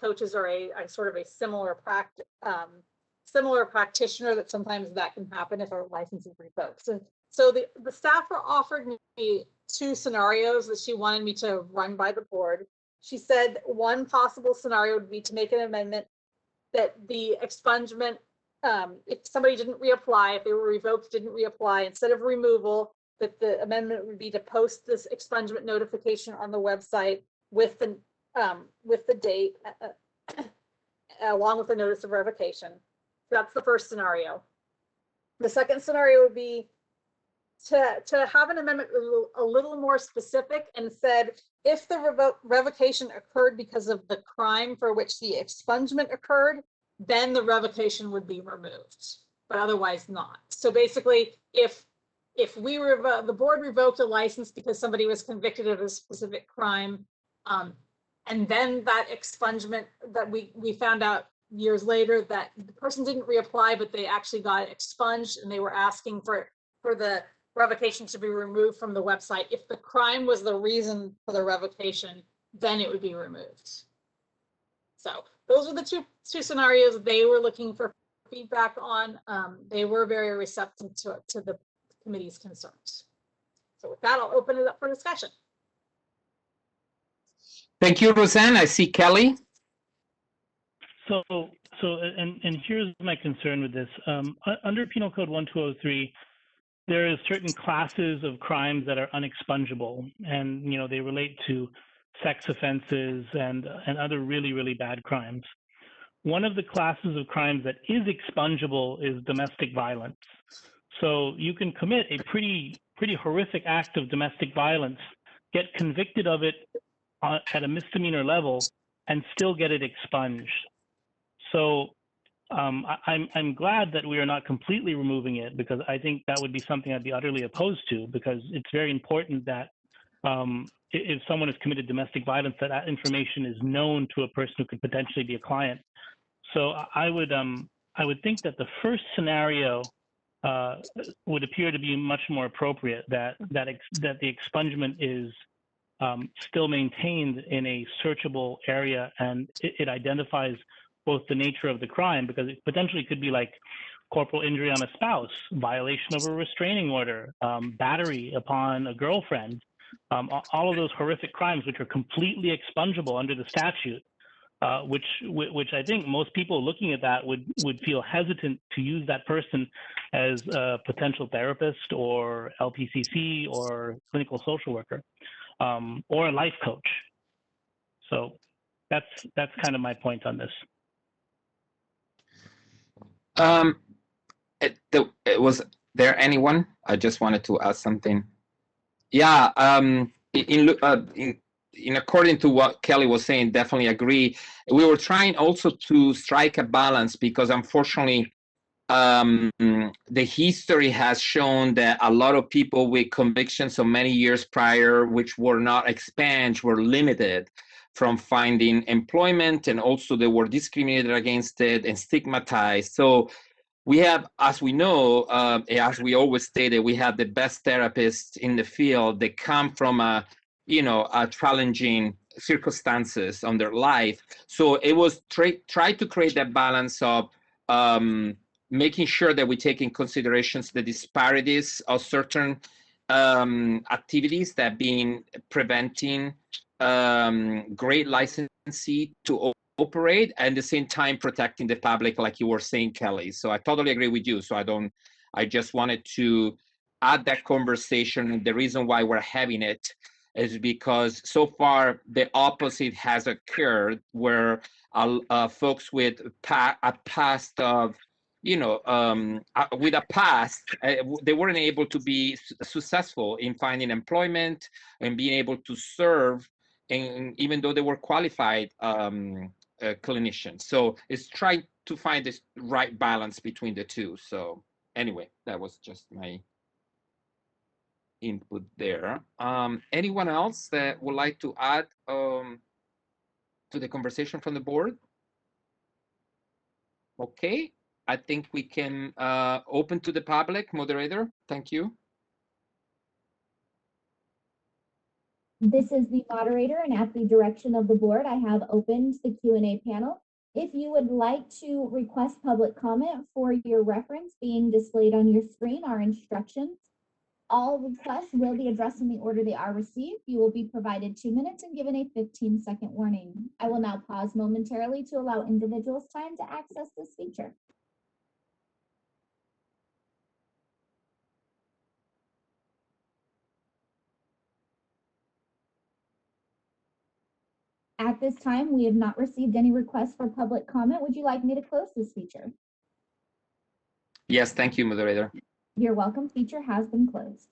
coaches are a sort of a similar practitioner, that sometimes that can happen if our license is revoked. So the staffer offered me 2 scenarios that she wanted me to run by the board. she said one possible scenario would be to make an amendment that the expungement, if somebody didn't reapply, if they were revoked, didn't reapply, instead of removal, that the amendment would be to post this expungement notification on the website with the date, along with the notice of revocation. So that's the first scenario. The second scenario would be to have an amendment a little more specific and said, if the revocation occurred because of the crime for which the expungement occurred, then the revocation would be removed, but otherwise not. So basically, if the board revoked a license because somebody was convicted of a specific crime, and then that expungement that we found out years later that the person didn't reapply, but they actually got expunged and they were asking for the revocation to be removed from the website. If the crime was the reason for the revocation, then it would be removed. So those are the two scenarios they were looking for feedback on. They were very receptive to the committee's concerns. So with that, I'll open it up for discussion. Thank you, Roseanne. I see Kelly. And here's my concern with this. Under Penal Code 1203, there is certain classes of crimes that are unexpungible, and they relate to sex offenses and other really, really bad crimes. One of the classes of crimes that is expungible is domestic violence. So you can commit a pretty horrific act of domestic violence, get convicted of it at a misdemeanor level, and still get it expunged. So I'm glad that we are not completely removing it, because I think that would be something I'd be utterly opposed to, because it's very important that if someone has committed domestic violence, that information is known to a person who could potentially be a client. So I would think that the first scenario would appear to be much more appropriate, that the expungement is still maintained in a searchable area, and it identifies both the nature of the crime, because it potentially could be like corporal injury on a spouse, violation of a restraining order, battery upon a girlfriend, all of those horrific crimes which are completely expungible under the statute, which I think most people looking at that would feel hesitant to use that person as a potential therapist or LPCC or clinical social worker, or a life coach. So that's kind of my point on this. Was there anyone? I just wanted to ask something. Yeah, in according to what Kelly was saying, definitely agree. We were trying also to strike a balance, because unfortunately, the history has shown that a lot of people with convictions of many years prior, which were not expunged, were limited from finding employment, and also they were discriminated against it and stigmatized. So we have, as we know, as we always stated, we have the best therapists in the field that come from a challenging circumstances on their life. So it was try to create that balance of making sure that we take in considerations the disparities of certain activities that being preventing great licensee to operate, and at the same time protecting the public, like you were saying, Kelly. So I totally agree with you. So I just wanted to add that conversation. The reason why we're having it is because so far the opposite has occurred, where folks with a past of, with a past, they weren't able to be successful in finding employment and being able to serve, and even though they were qualified clinicians. So it's trying to find this right balance between the two. So anyway, that was just my input there. Anyone else that would like to add to the conversation from the board? Okay, I think we can open to the public. Moderator, thank you. This is the moderator, and at the direction of the board, I have opened the Q&A panel. If you would like to request public comment, for your reference, being displayed on your screen are instructions. All requests will be addressed in the order they are received. You will be provided 2 minutes and given a 15-second warning. I will now pause momentarily to allow individuals time to access this feature. At this time, we have not received any requests for public comment. Would you like me to close this feature? Yes, thank you, moderator. You're welcome. Feature has been closed.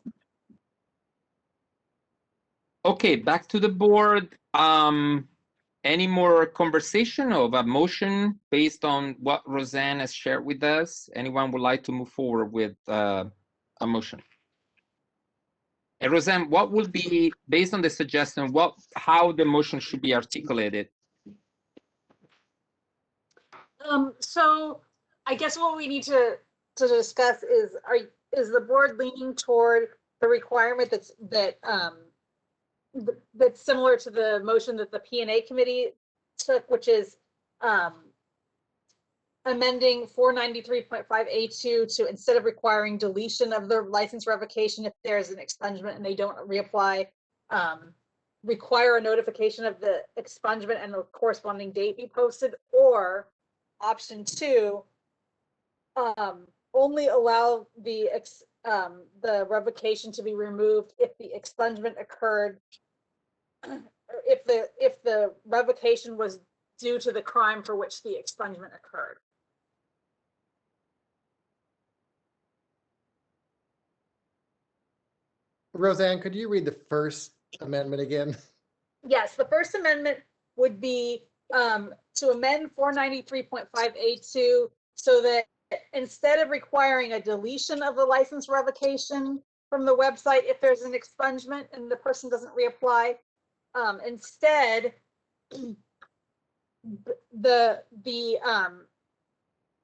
Okay, back to the board. Any more conversation of a motion based on what Roseanne has shared with us? Anyone would like to move forward with a motion? And Roseanne, what would be, based on the suggestion, how the motion should be articulated? So I guess what we need to discuss is the board leaning toward the requirement that's similar to the motion that the P&A committee took, which is amending 493.5A2 to, instead of requiring deletion of the license revocation if there's an expungement and they don't reapply, require a notification of the expungement and the corresponding date be posted, or option 2, only allow the revocation to be removed if the expungement occurred, if the revocation was due to the crime for which the expungement occurred. Roseanne, could you read the first amendment again? Yes, the first amendment would be to amend 493.5A2 so that instead of requiring a deletion of the license revocation from the website if there's an expungement and the person doesn't reapply, instead the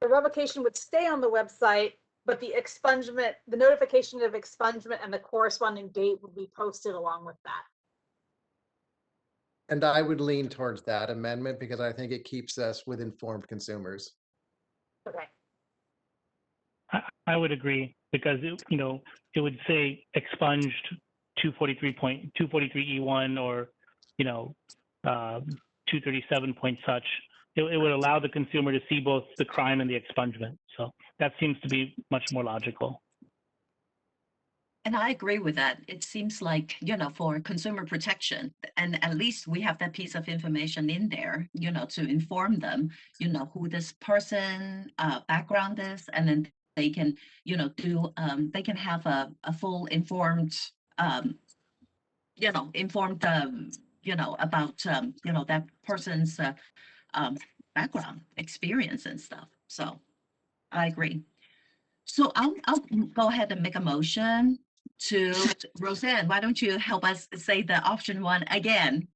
revocation would stay on the website, but the expungement, the notification of expungement and the corresponding date would be posted along with that. And I would lean towards that amendment because I think it keeps us with informed consumers. Okay. I would agree because it would say expunged 243E1 or 237 point such. It would allow the consumer to see both the crime and the expungement. So that seems to be much more logical. And I agree with that. It seems like, for consumer protection, and at least we have that piece of information in there, to inform them, who this person background is, and then they can, they can have a full informed, informed, about, that person's background, experience and stuff. So I agree. So I'll go ahead and make a motion to Roseanne. Why don't you help us say the option 1 again?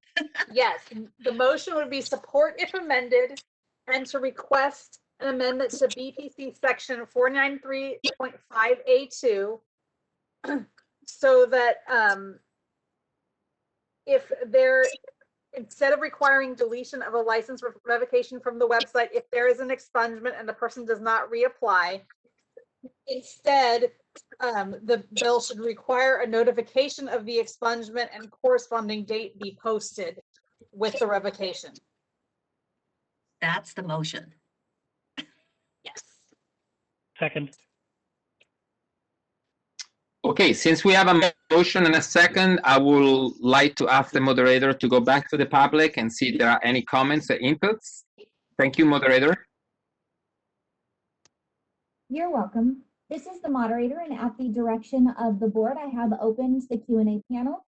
Yes, the motion would be support if amended and to request an amendment to BPC section 493.5A2 so that if there, instead of requiring deletion of a license revocation from the website, if there is an expungement and the person does not reapply, instead, the bill should require a notification of the expungement and corresponding date be posted with the revocation. That's the motion. Yes. Second. Okay, since we have a motion and a second, I would like to ask the moderator to go back to the public and see if there are any comments or inputs. Thank you, moderator. You're welcome. This is the moderator, and at the direction of the board, I have opened the Q&A panel.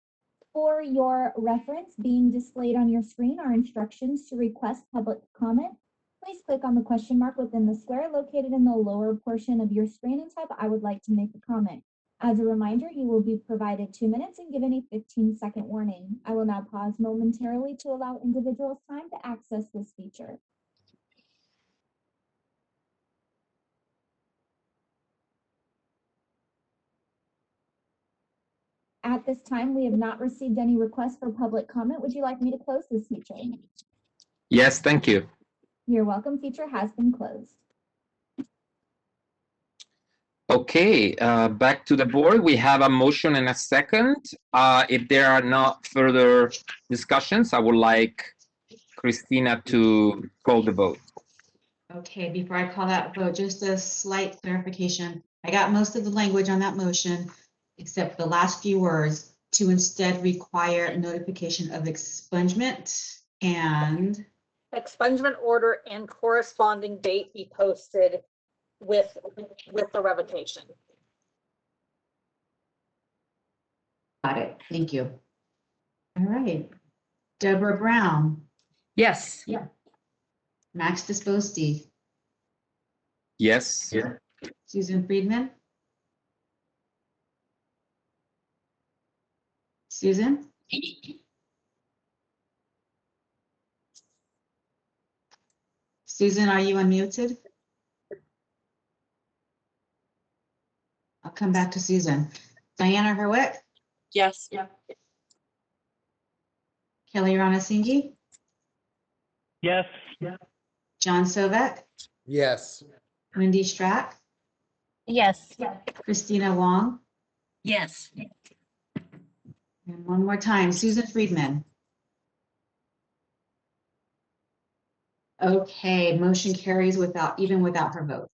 For your reference, being displayed on your screen are instructions to request public comment. Please click on the question mark within the square located in the lower portion of your screen and type, "I would like to make a comment." As a reminder, you will be provided 2 minutes and given a 15-second warning. I will now pause momentarily to allow individuals time to access this feature. At this time, we have not received any requests for public comment. Would you like me to close this feature? Yes, thank you. You're welcome. Feature has been closed. Okay, back to the board. We have a motion and a second. If there are no further discussions, I would like Christina to call the vote. Okay, before I call that vote, just a slight clarification. I got most of the language on that motion, except the last few words, to instead require notification of expungement and Expungement order and corresponding date be posted with the revocation. got it. Thank you. All right. Deborah Brown, Yes. Max Disposti, Yes. Susan Friedman. Susan? Susan, are you unmuted? I'll come back to Susan. Diana Herwick, Yes. Kelly Ranasinghe, Yes. John Sovek, Yes. Wendy Strack, Yes. Christina Wong, Yes. and one more time, Susan Friedman. Okay, motion carries even without her vote.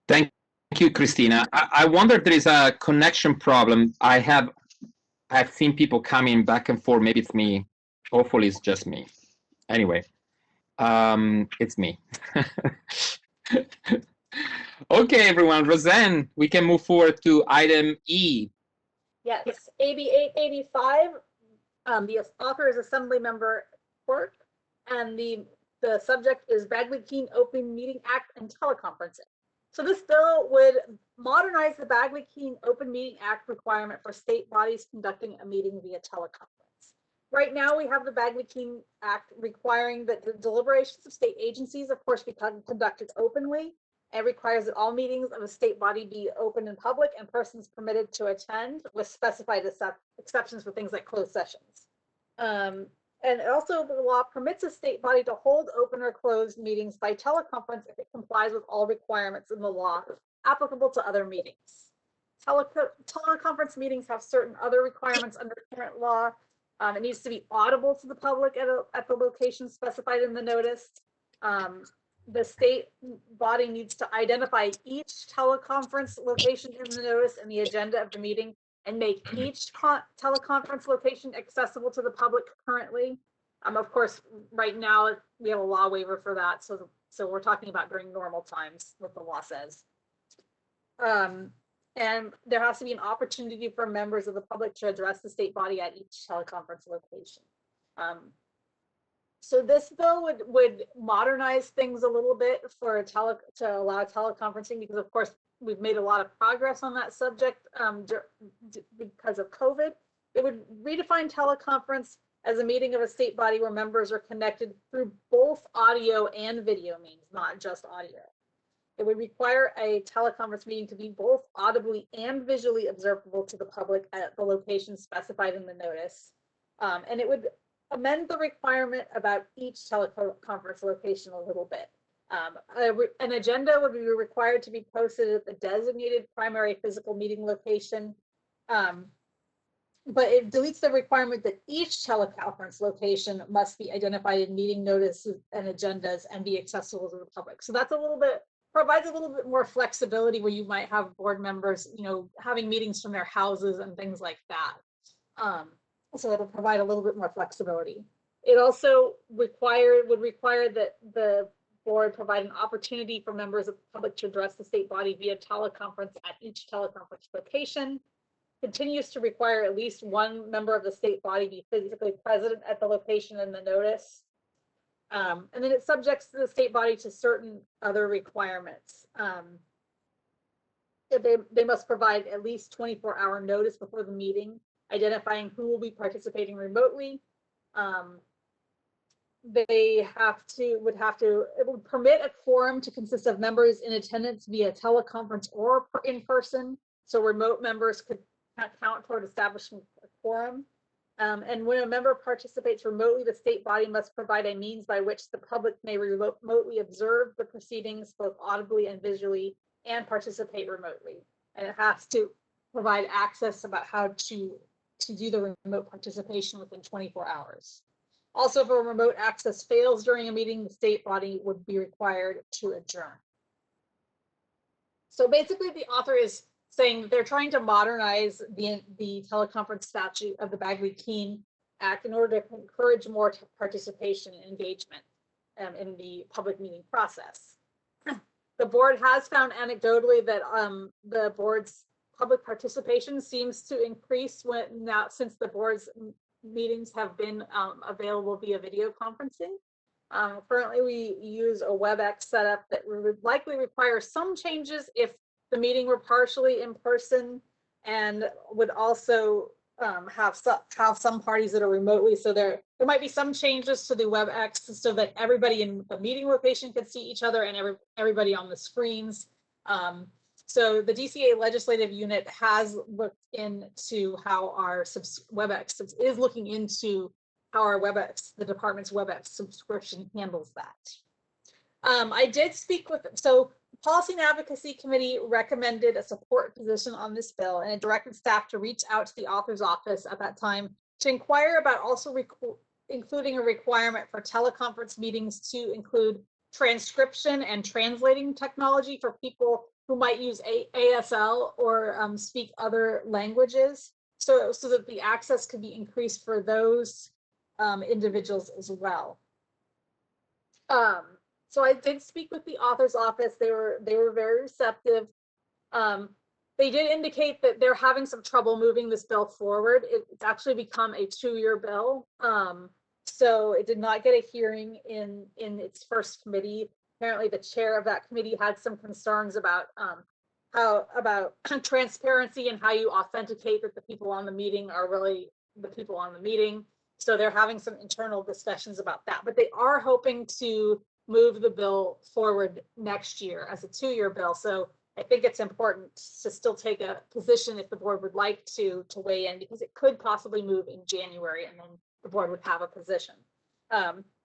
Thank you, Christina. I wonder if there is a connection problem. I've seen people coming back and forth. Maybe it's me. Hopefully it's just me. Anyway, it's me. Okay, everyone. Roseanne, we can move forward to item E. Yes, AB 885, the author is Assemblymember Quirk, and the subject is Bagley-Keene Open Meeting Act and teleconferencing. So this bill would modernize the Bagley-Keene Open Meeting Act requirement for state bodies conducting a meeting via teleconference. Right now, we have the Bagley-Keene Act requiring that the deliberations of state agencies, of course, be conducted openly. It requires that all meetings of a state body be open and public and persons permitted to attend, with specified exceptions for things like closed sessions. And also the law permits a state body to hold open or closed meetings by teleconference if it complies with all requirements in the law applicable to other meetings. Teleconference meetings have certain other requirements under current law. It needs to be audible to the public at the location specified in the notice. The state body needs to identify each teleconference location in the notice and the agenda of the meeting and make each teleconference location accessible to the public currently. Of course, right now we have a law waiver for that. So we're talking about during normal times, what the law says. And there has to be an opportunity for members of the public to address the state body at each teleconference location. So this bill would modernize things a little bit to allow teleconferencing, because of course we've made a lot of progress on that subject because of COVID. It would redefine teleconference as a meeting of a state body where members are connected through both audio and video means, not just audio. It would require a teleconference meeting to be both audibly and visually observable to the public at the location specified in the notice. And it would amend the requirement about each teleconference location a little bit. An agenda would be required to be posted at the designated primary physical meeting location. But it deletes the requirement that each teleconference location must be identified in meeting notices and agendas and be accessible to the public. So that's provides a little bit more flexibility where you might have board members, having meetings from their houses and things like that. So it'll provide a little bit more flexibility. It also would require that the board provide an opportunity for members of the public to address the state body via teleconference at each teleconference location. Continues to require at least one member of the state body be physically present at the location in the notice. And then it subjects the state body to certain other requirements. They must provide at least 24-hour notice before the meeting, identifying who will be participating remotely. It would permit a quorum to consist of members in attendance via teleconference or in person. So remote members could count toward establishing a quorum. And when a member participates remotely, the state body must provide a means by which the public may remotely observe the proceedings, both audibly and visually, and participate remotely. And it has to provide access about how to do the remote participation within 24 hours. Also, if a remote access fails during a meeting, the state body would be required to adjourn. So basically, the author is saying they're trying to modernize the teleconference statute of the Bagley-Keene Act in order to encourage more participation and engagement in the public meeting process. The board has found anecdotally that the board's public participation seems to increase since the board's meetings have been available via video conferencing. Currently, we use a WebEx setup that would likely require some changes if the meeting were partially in person, and would also have some parties that are remotely. So there might be some changes to the WebEx so that everybody in the meeting location could see each other and everybody on the screens. So the DCA legislative unit has looked into how our WebEx is looking into how our WebEx, the department's WebEx subscription handles that. I did speak with, so the Policy and Advocacy Committee recommended a support position on this bill, and it directed staff to reach out to the author's office at that time to inquire about also including a requirement for teleconference meetings to include transcription and translating technology for people who might use ASL or speak other languages, so that the access could be increased for those individuals as well. So I did speak with the author's office. They were very receptive. They did indicate that they're having some trouble moving this bill forward. It's actually become a 2-year bill. So it did not get a hearing in its first committee. Apparently the chair of that committee had some concerns about about transparency and how you authenticate that the people on the meeting are really the people on the meeting. So they're having some internal discussions about that, but they are hoping to move the bill forward next year as a 2-year bill. So I think it's important to still take a position if the board would like to weigh in, because it could possibly move in January and then the board would have a position.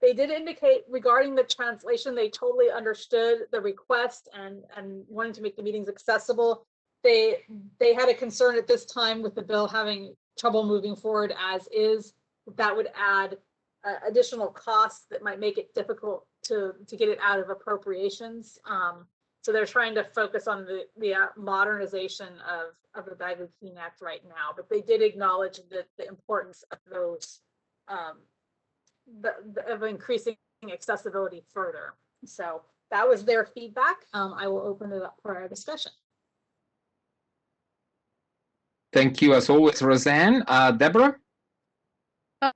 They did indicate regarding the translation, they totally understood the request and wanting to make the meetings accessible. They had a concern at this time with the bill having trouble moving forward as is. That would add additional costs that might make it difficult to get it out of appropriations. So they're trying to focus on the modernization of the Bagley-Keene Act right now, but they did acknowledge the importance of those of increasing accessibility further. So that was their feedback. I will open it up for our discussion. Thank you as always, Roseanne. Deborah?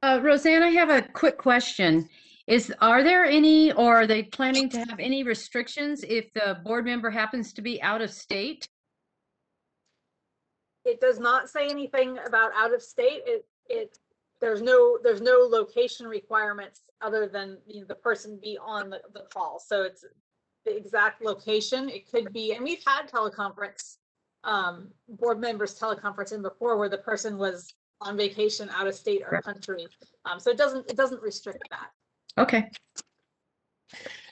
Roseanne, I have a quick question. Are there any, or are they planning to have any restrictions if the board member happens to be out of state? It does not say anything about out of state. There's no location requirements other than the person be on the call. So it's the exact location. It could be, and we've had teleconference, board members teleconferencing before where the person was on vacation out of state or country. So it doesn't restrict that. Okay.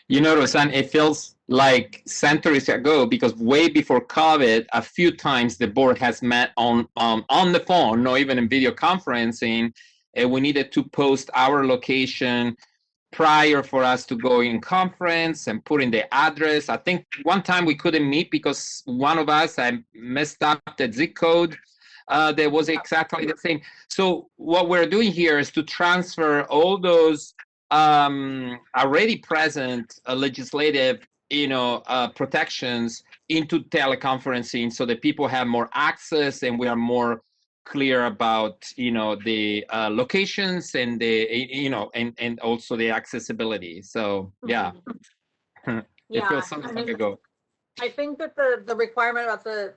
You know, Roseanne, it feels like centuries ago, because way before COVID, a few times the board has met on the phone, not even in video conferencing, and we needed to post our location prior for us to go in conference and put in the address. I think one time we couldn't meet because one of us had messed up the zip code. That was exactly the same. So what we're doing here is to transfer all those already present legislative, protections into teleconferencing, so that people have more access and we are more clear about, the locations and and also the accessibility. So yeah, it feels some time ago. I think that the requirement about the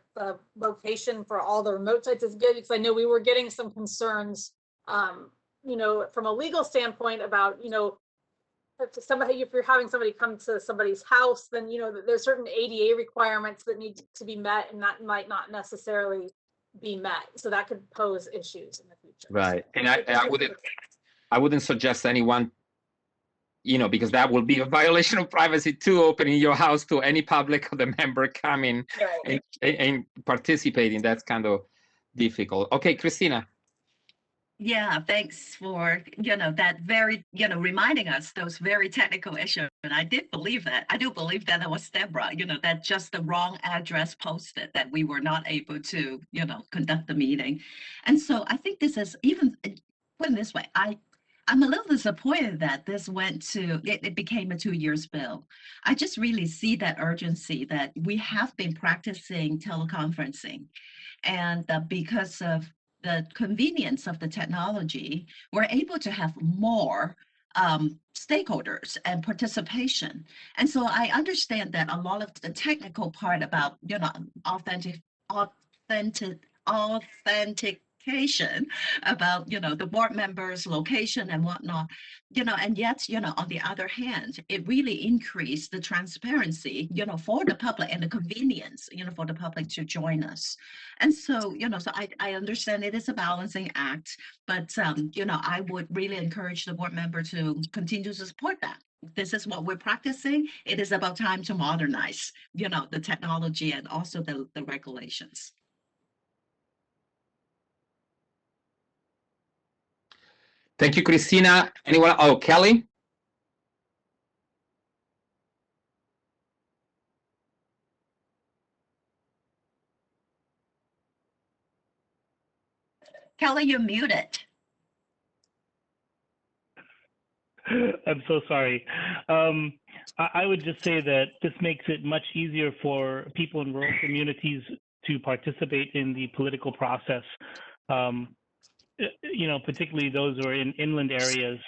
location for all the remote sites is good, because I know we were getting some concerns, from a legal standpoint about, if you're having somebody come to somebody's house, then, there's certain ADA requirements that need to be met, and that might not necessarily be met. So that could pose issues in the future. Right. And I wouldn't suggest anyone, because that will be a violation of privacy too, opening your house to any public or the member coming and participating. That's kind of difficult. Okay, Christina. Yeah, thanks for, that very, reminding us those very technical issues. And I did believe that. I do believe that it was Deborah, that just the wrong address posted that we were not able to, conduct the meeting. And so I think this is even, put it this way, I'm a little disappointed that this it became a 2-year bill. I just really see that urgency that we have been practicing teleconferencing. And because of the convenience of the technology, we're able to have more stakeholders and participation. And so I understand that a lot of the technical part about, authentication about, the board members' location and whatnot, and yet, on the other hand, it really increased the transparency, for the public and the convenience, for the public to join us. And so, so I understand it is a balancing act, but, I would really encourage the board member to continue to support that. This is what we're practicing. It is about time to modernize, the technology and also the regulations. Thank you, Christina. Anyone? Oh, Kelly? Kelly, you're muted. I'm so sorry. I would just say that this makes it much easier for people in rural communities to participate in the political process. Particularly those who are in inland areas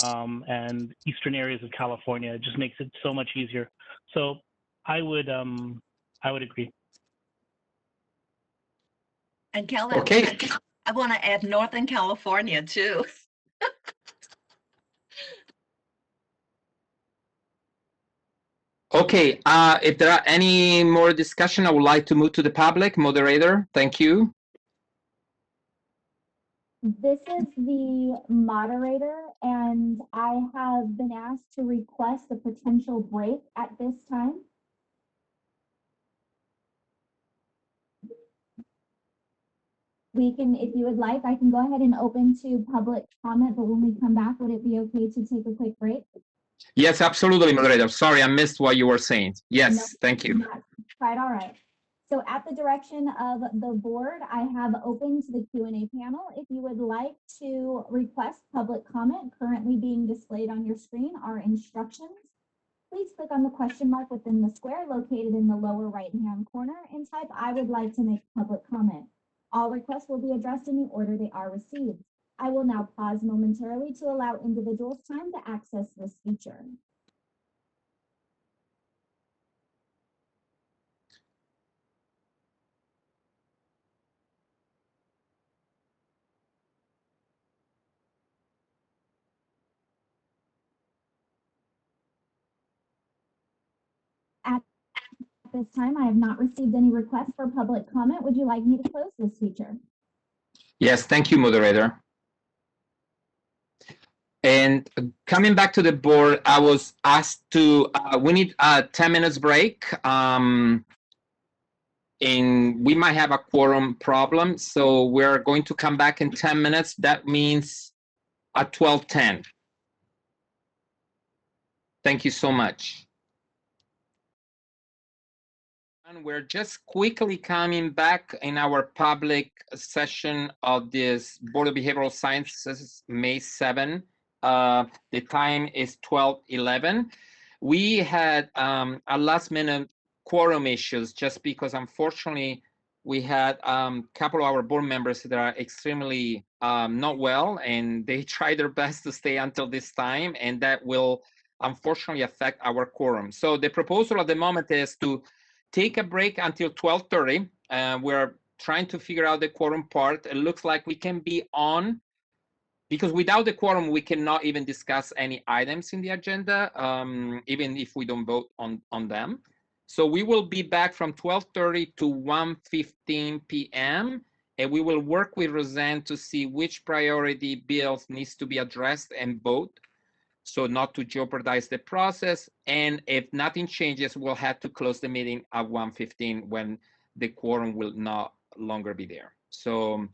and eastern areas of California. It just makes it so much easier. So I would agree. And Kelly, okay. I want to add Northern California too. Okay, if there are any more discussion, I would like to move to the public. Moderator, thank you. This is the moderator, and I have been asked to request a potential break at this time. We can, if you would like, I can go ahead and open to public comment, but when we come back, would it be okay to take a quick break? Yes, absolutely, moderator. Sorry, I missed what you were saying. Yes, no, thank you. Quite all right. So at the direction of the board, I have opened the Q&A panel. If you would like to request public comment, currently being displayed on your screen are instructions. Please click on the question mark within the square located in the lower right-hand corner and type, "I would like to make public comment." All requests will be addressed in the order they are received. I will now pause momentarily to allow individuals time to access this feature. At this time, I have not received any requests for public comment. Would you like me to close this feature? Yes, thank you, moderator. And coming back to the board, I was asked to, we need a 10 minutes break. And we might have a quorum problem. So we're going to come back in 10 minutes. That means at 12:10. Thank you so much. And we're just quickly coming back in our public session of this Board of Behavioral Sciences, May 7. The time is 12:11. We had a last minute quorum issues just because unfortunately we had a couple of our board members that are extremely not well, and they try their best to stay until this time, and that will unfortunately affect our quorum. So the proposal at the moment is to take a break until 12:30. We're trying to figure out the quorum part. It looks like we can be on, because without the quorum, we cannot even discuss any items in the agenda, even if we don't vote on them. So we will be back from 12:30 to 1:15 p.m. and we will work with Roseanne to see which priority bills needs to be addressed and vote, so not to jeopardize the process. And if nothing changes, we'll have to close the meeting at 1:15 when the quorum will no longer be there. So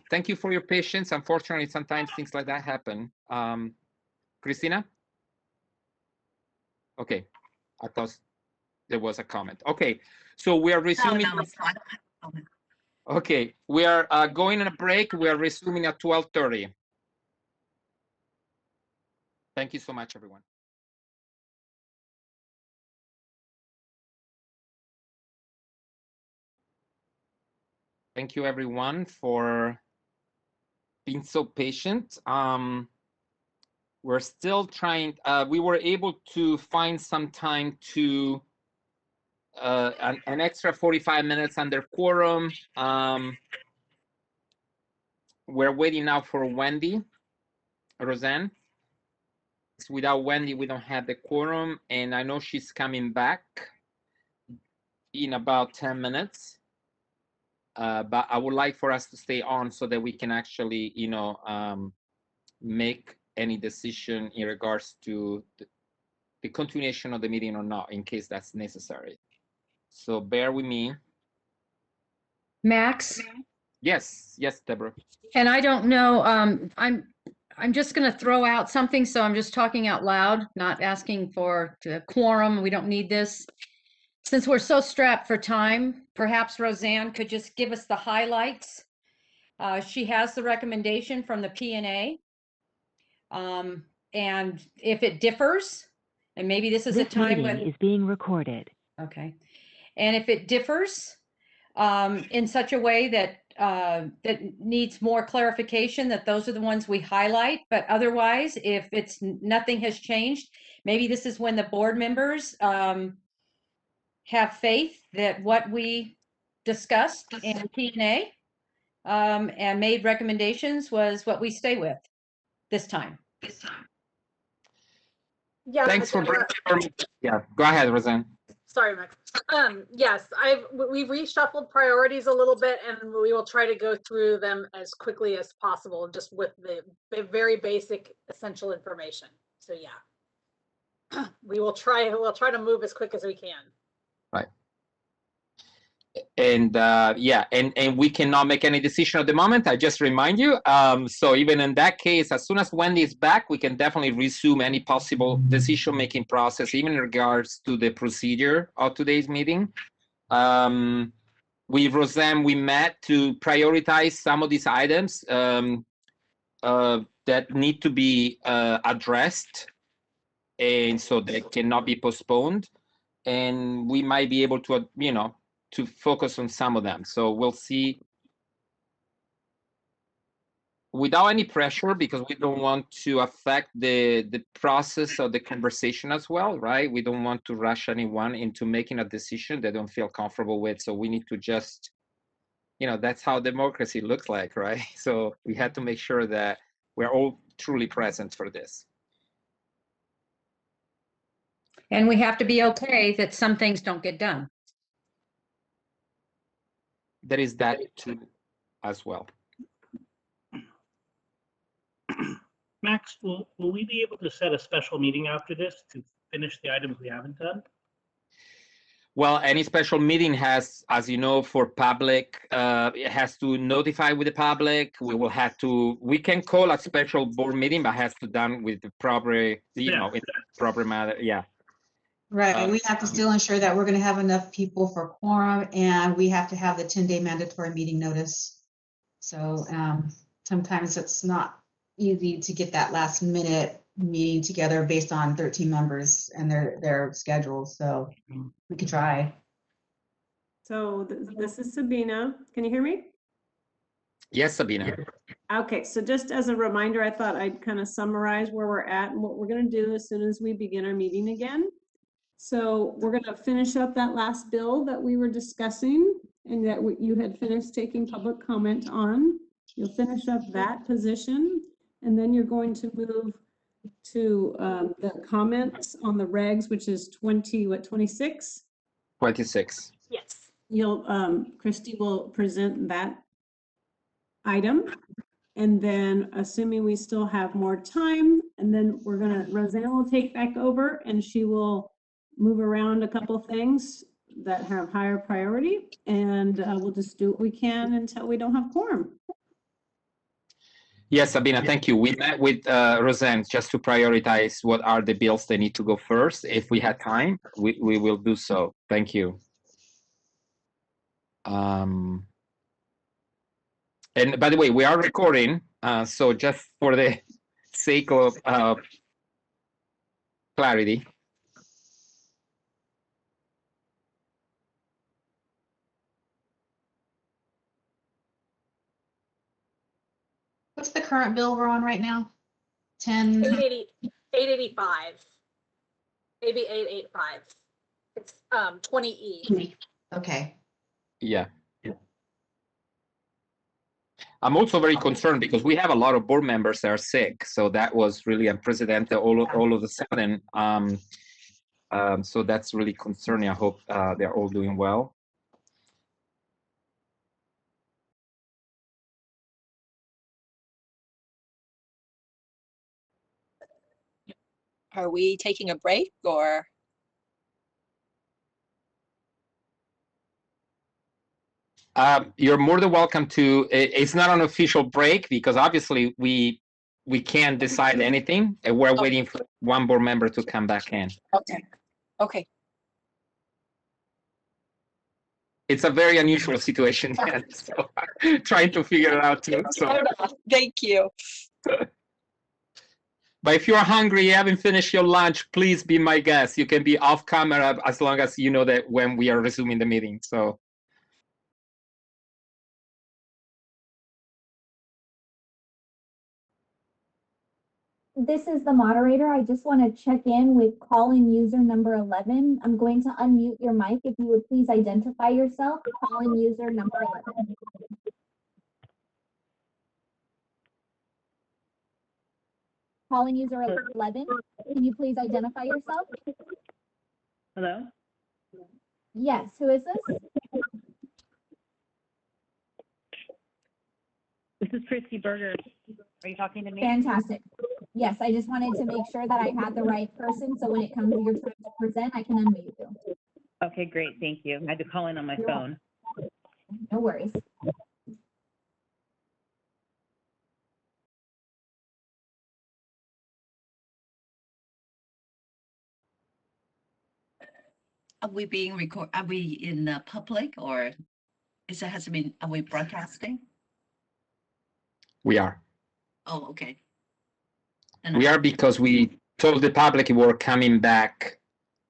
thank you for your patience. Unfortunately, sometimes things like that happen. Christina? Okay, I thought there was a comment. Okay, so we are resuming. No, it's not a comment. Okay, we are going on a break. We are resuming at 12:30. Thank you so much, everyone. Thank you, everyone, for being so patient. We're still trying, we were able to find some time to an extra 45 minutes under quorum. We're waiting now for Wendy, Roseanne. Without Wendy, we don't have the quorum, and I know she's coming back in about 10 minutes. But I would like for us to stay on so that we can actually, make any decision in regards to the continuation of the meeting or not, in case that's necessary. So bear with me. Max? Yes, Deborah. And I don't know, I'm just going to throw out something, so I'm just talking out loud, not asking for the quorum. We don't need this. Since we're so strapped for time, perhaps Roseanne could just give us the highlights. She has the recommendation from the P&A. And if it differs, and maybe this is a time when is being recorded. Okay. And if it differs in such a way that that needs more clarification, that those are the ones we highlight. But otherwise, if it's nothing has changed, maybe this is when the board members have faith that what we discussed in P&A and made recommendations was what we stay with this time. Yeah. Thanks for bringing. Yeah, go ahead, Roseanne. Sorry, Max. Yes, we've reshuffled priorities a little bit, and we will try to go through them as quickly as possible, just with the very basic essential information. So yeah, we'll try to move as quick as we can. Right. And and we cannot make any decision at the moment. I just remind you. So even in that case, as soon as Wendy is back, we can definitely resume any possible decision-making process, even in regards to the procedure of today's meeting. With Roseanne, we met to prioritize some of these items that need to be addressed, and so they cannot be postponed. And we might be able to, to focus on some of them. So we'll see, without any pressure, because we don't want to affect the process of the conversation as well, right? We don't want to rush anyone into making a decision they don't feel comfortable with. So we need to just, that's how democracy looks like, right? So we had to make sure that we're all truly present for this. And we have to be okay that some things don't get done. There is that too, as well. Max, will we be able to set a special meeting after this to finish the items we haven't done? Well, any special meeting has, as you know, for public, it has to notify with the public. We can call a special board meeting, but has to done with the proper, in the proper manner. Yeah. Right, we have to still ensure that we're going to have enough people for quorum, and we have to have the 10-day mandatory meeting notice. So sometimes it's not easy to get that last minute meeting together based on 13 members and their schedules. So we could try. So this is Sabina. Can you hear me? Yes, Sabina. Okay, so just as a reminder, I thought I'd kind of summarize where we're at and what we're going to do as soon as we begin our meeting again. So we're going to finish up that last bill that we were discussing and that you had finished taking public comment on. You'll finish up that position, and then you're going to move to the comments on the regs, which is 26? 26. Yes. You'll, Christy will present that item. And then assuming we still have more time, and then Roseanne will take back over and she will move around a couple things that have higher priority, and we'll just do what we can until we don't have quorum. Yes, Sabina, thank you. We met with Roseanne just to prioritize what are the bills that need to go first. If we had time, we will do so. Thank you. And by the way, we are recording, so just for the sake of clarity. What's the current bill we're on right now? 10. 885. Maybe 885. It's 20E. Okay. Yeah. I'm also very concerned because we have a lot of board members that are sick, so that was really unprecedented all of a sudden. So that's really concerning. I hope they're all doing well. Are we taking a break or? You're more than welcome to. It's not an official break because obviously we can't decide anything. And we're waiting for one board member to come back in. Okay. Okay. It's a very unusual situation, so trying to figure it out too. So. Thank you. But if you're hungry, you haven't finished your lunch, please be my guest. You can be off camera as long as you know that when we are resuming the meeting. So. This is the moderator. I just want to check in with call-in user number 11. I'm going to unmute your mic. If you would please identify yourself. Call-in user number 11. Call-in user 11. Can you please identify yourself? Hello? Yes. Who is this? This is Christy Berger. Are you talking to me? Fantastic. Yes, I just wanted to make sure that I had the right person, so when it comes to your time to present, I can unmute you. Okay, great. Thank you. I had to call in on my phone. No worries. Are we being recorded? Are we in the public or are we broadcasting? We are. Oh, okay. We are because we told the public we were coming back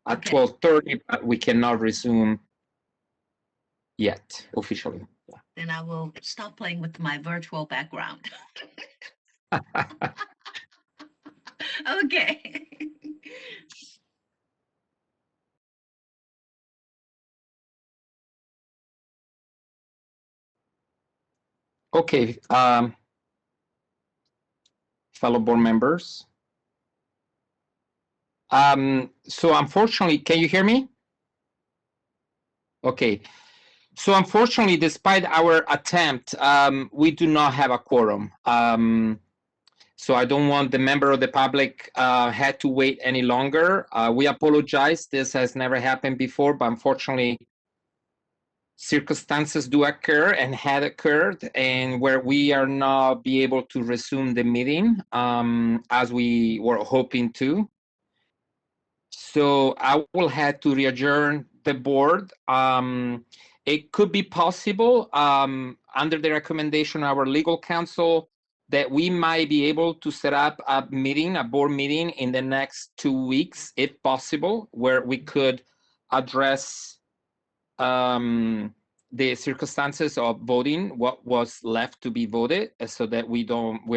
at 12:30, but we cannot resume yet officially. Then I will stop playing with my virtual background. Okay. Okay, fellow board members. So unfortunately, can you hear me? Okay. So unfortunately, despite our attempt, we do not have a quorum. So I don't want the member of the public had to wait any longer. We apologize. This has never happened before, but unfortunately, circumstances do occur and had occurred, and where we are not be able to resume the meeting as we were hoping to. So I will have to re-adjourn the board. It could be possible under the recommendation of our legal counsel that we might be able to set up a meeting, a board meeting in the next 2 weeks, if possible, where we could address the circumstances of voting, what was left to be voted, so that we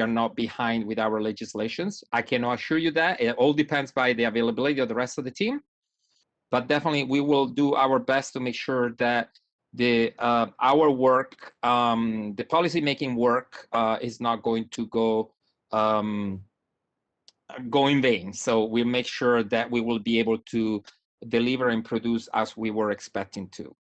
are not behind with our legislations. I cannot assure you that. It all depends by the availability of the rest of the team. But definitely we will do our best to make sure that our work, the policy making work is not going to go in vain. So we'll make sure that we will be able to deliver and produce as we were expecting to.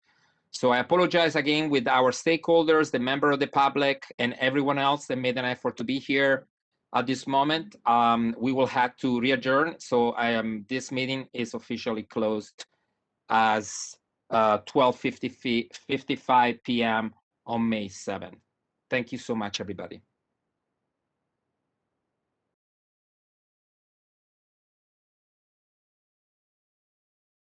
So I apologize again with our stakeholders, the member of the public, and everyone else that made an effort to be here at this moment. We will have to re-adjourn. So this meeting is officially closed as 12:55 p.m. on May 7th. Thank you so much, everybody.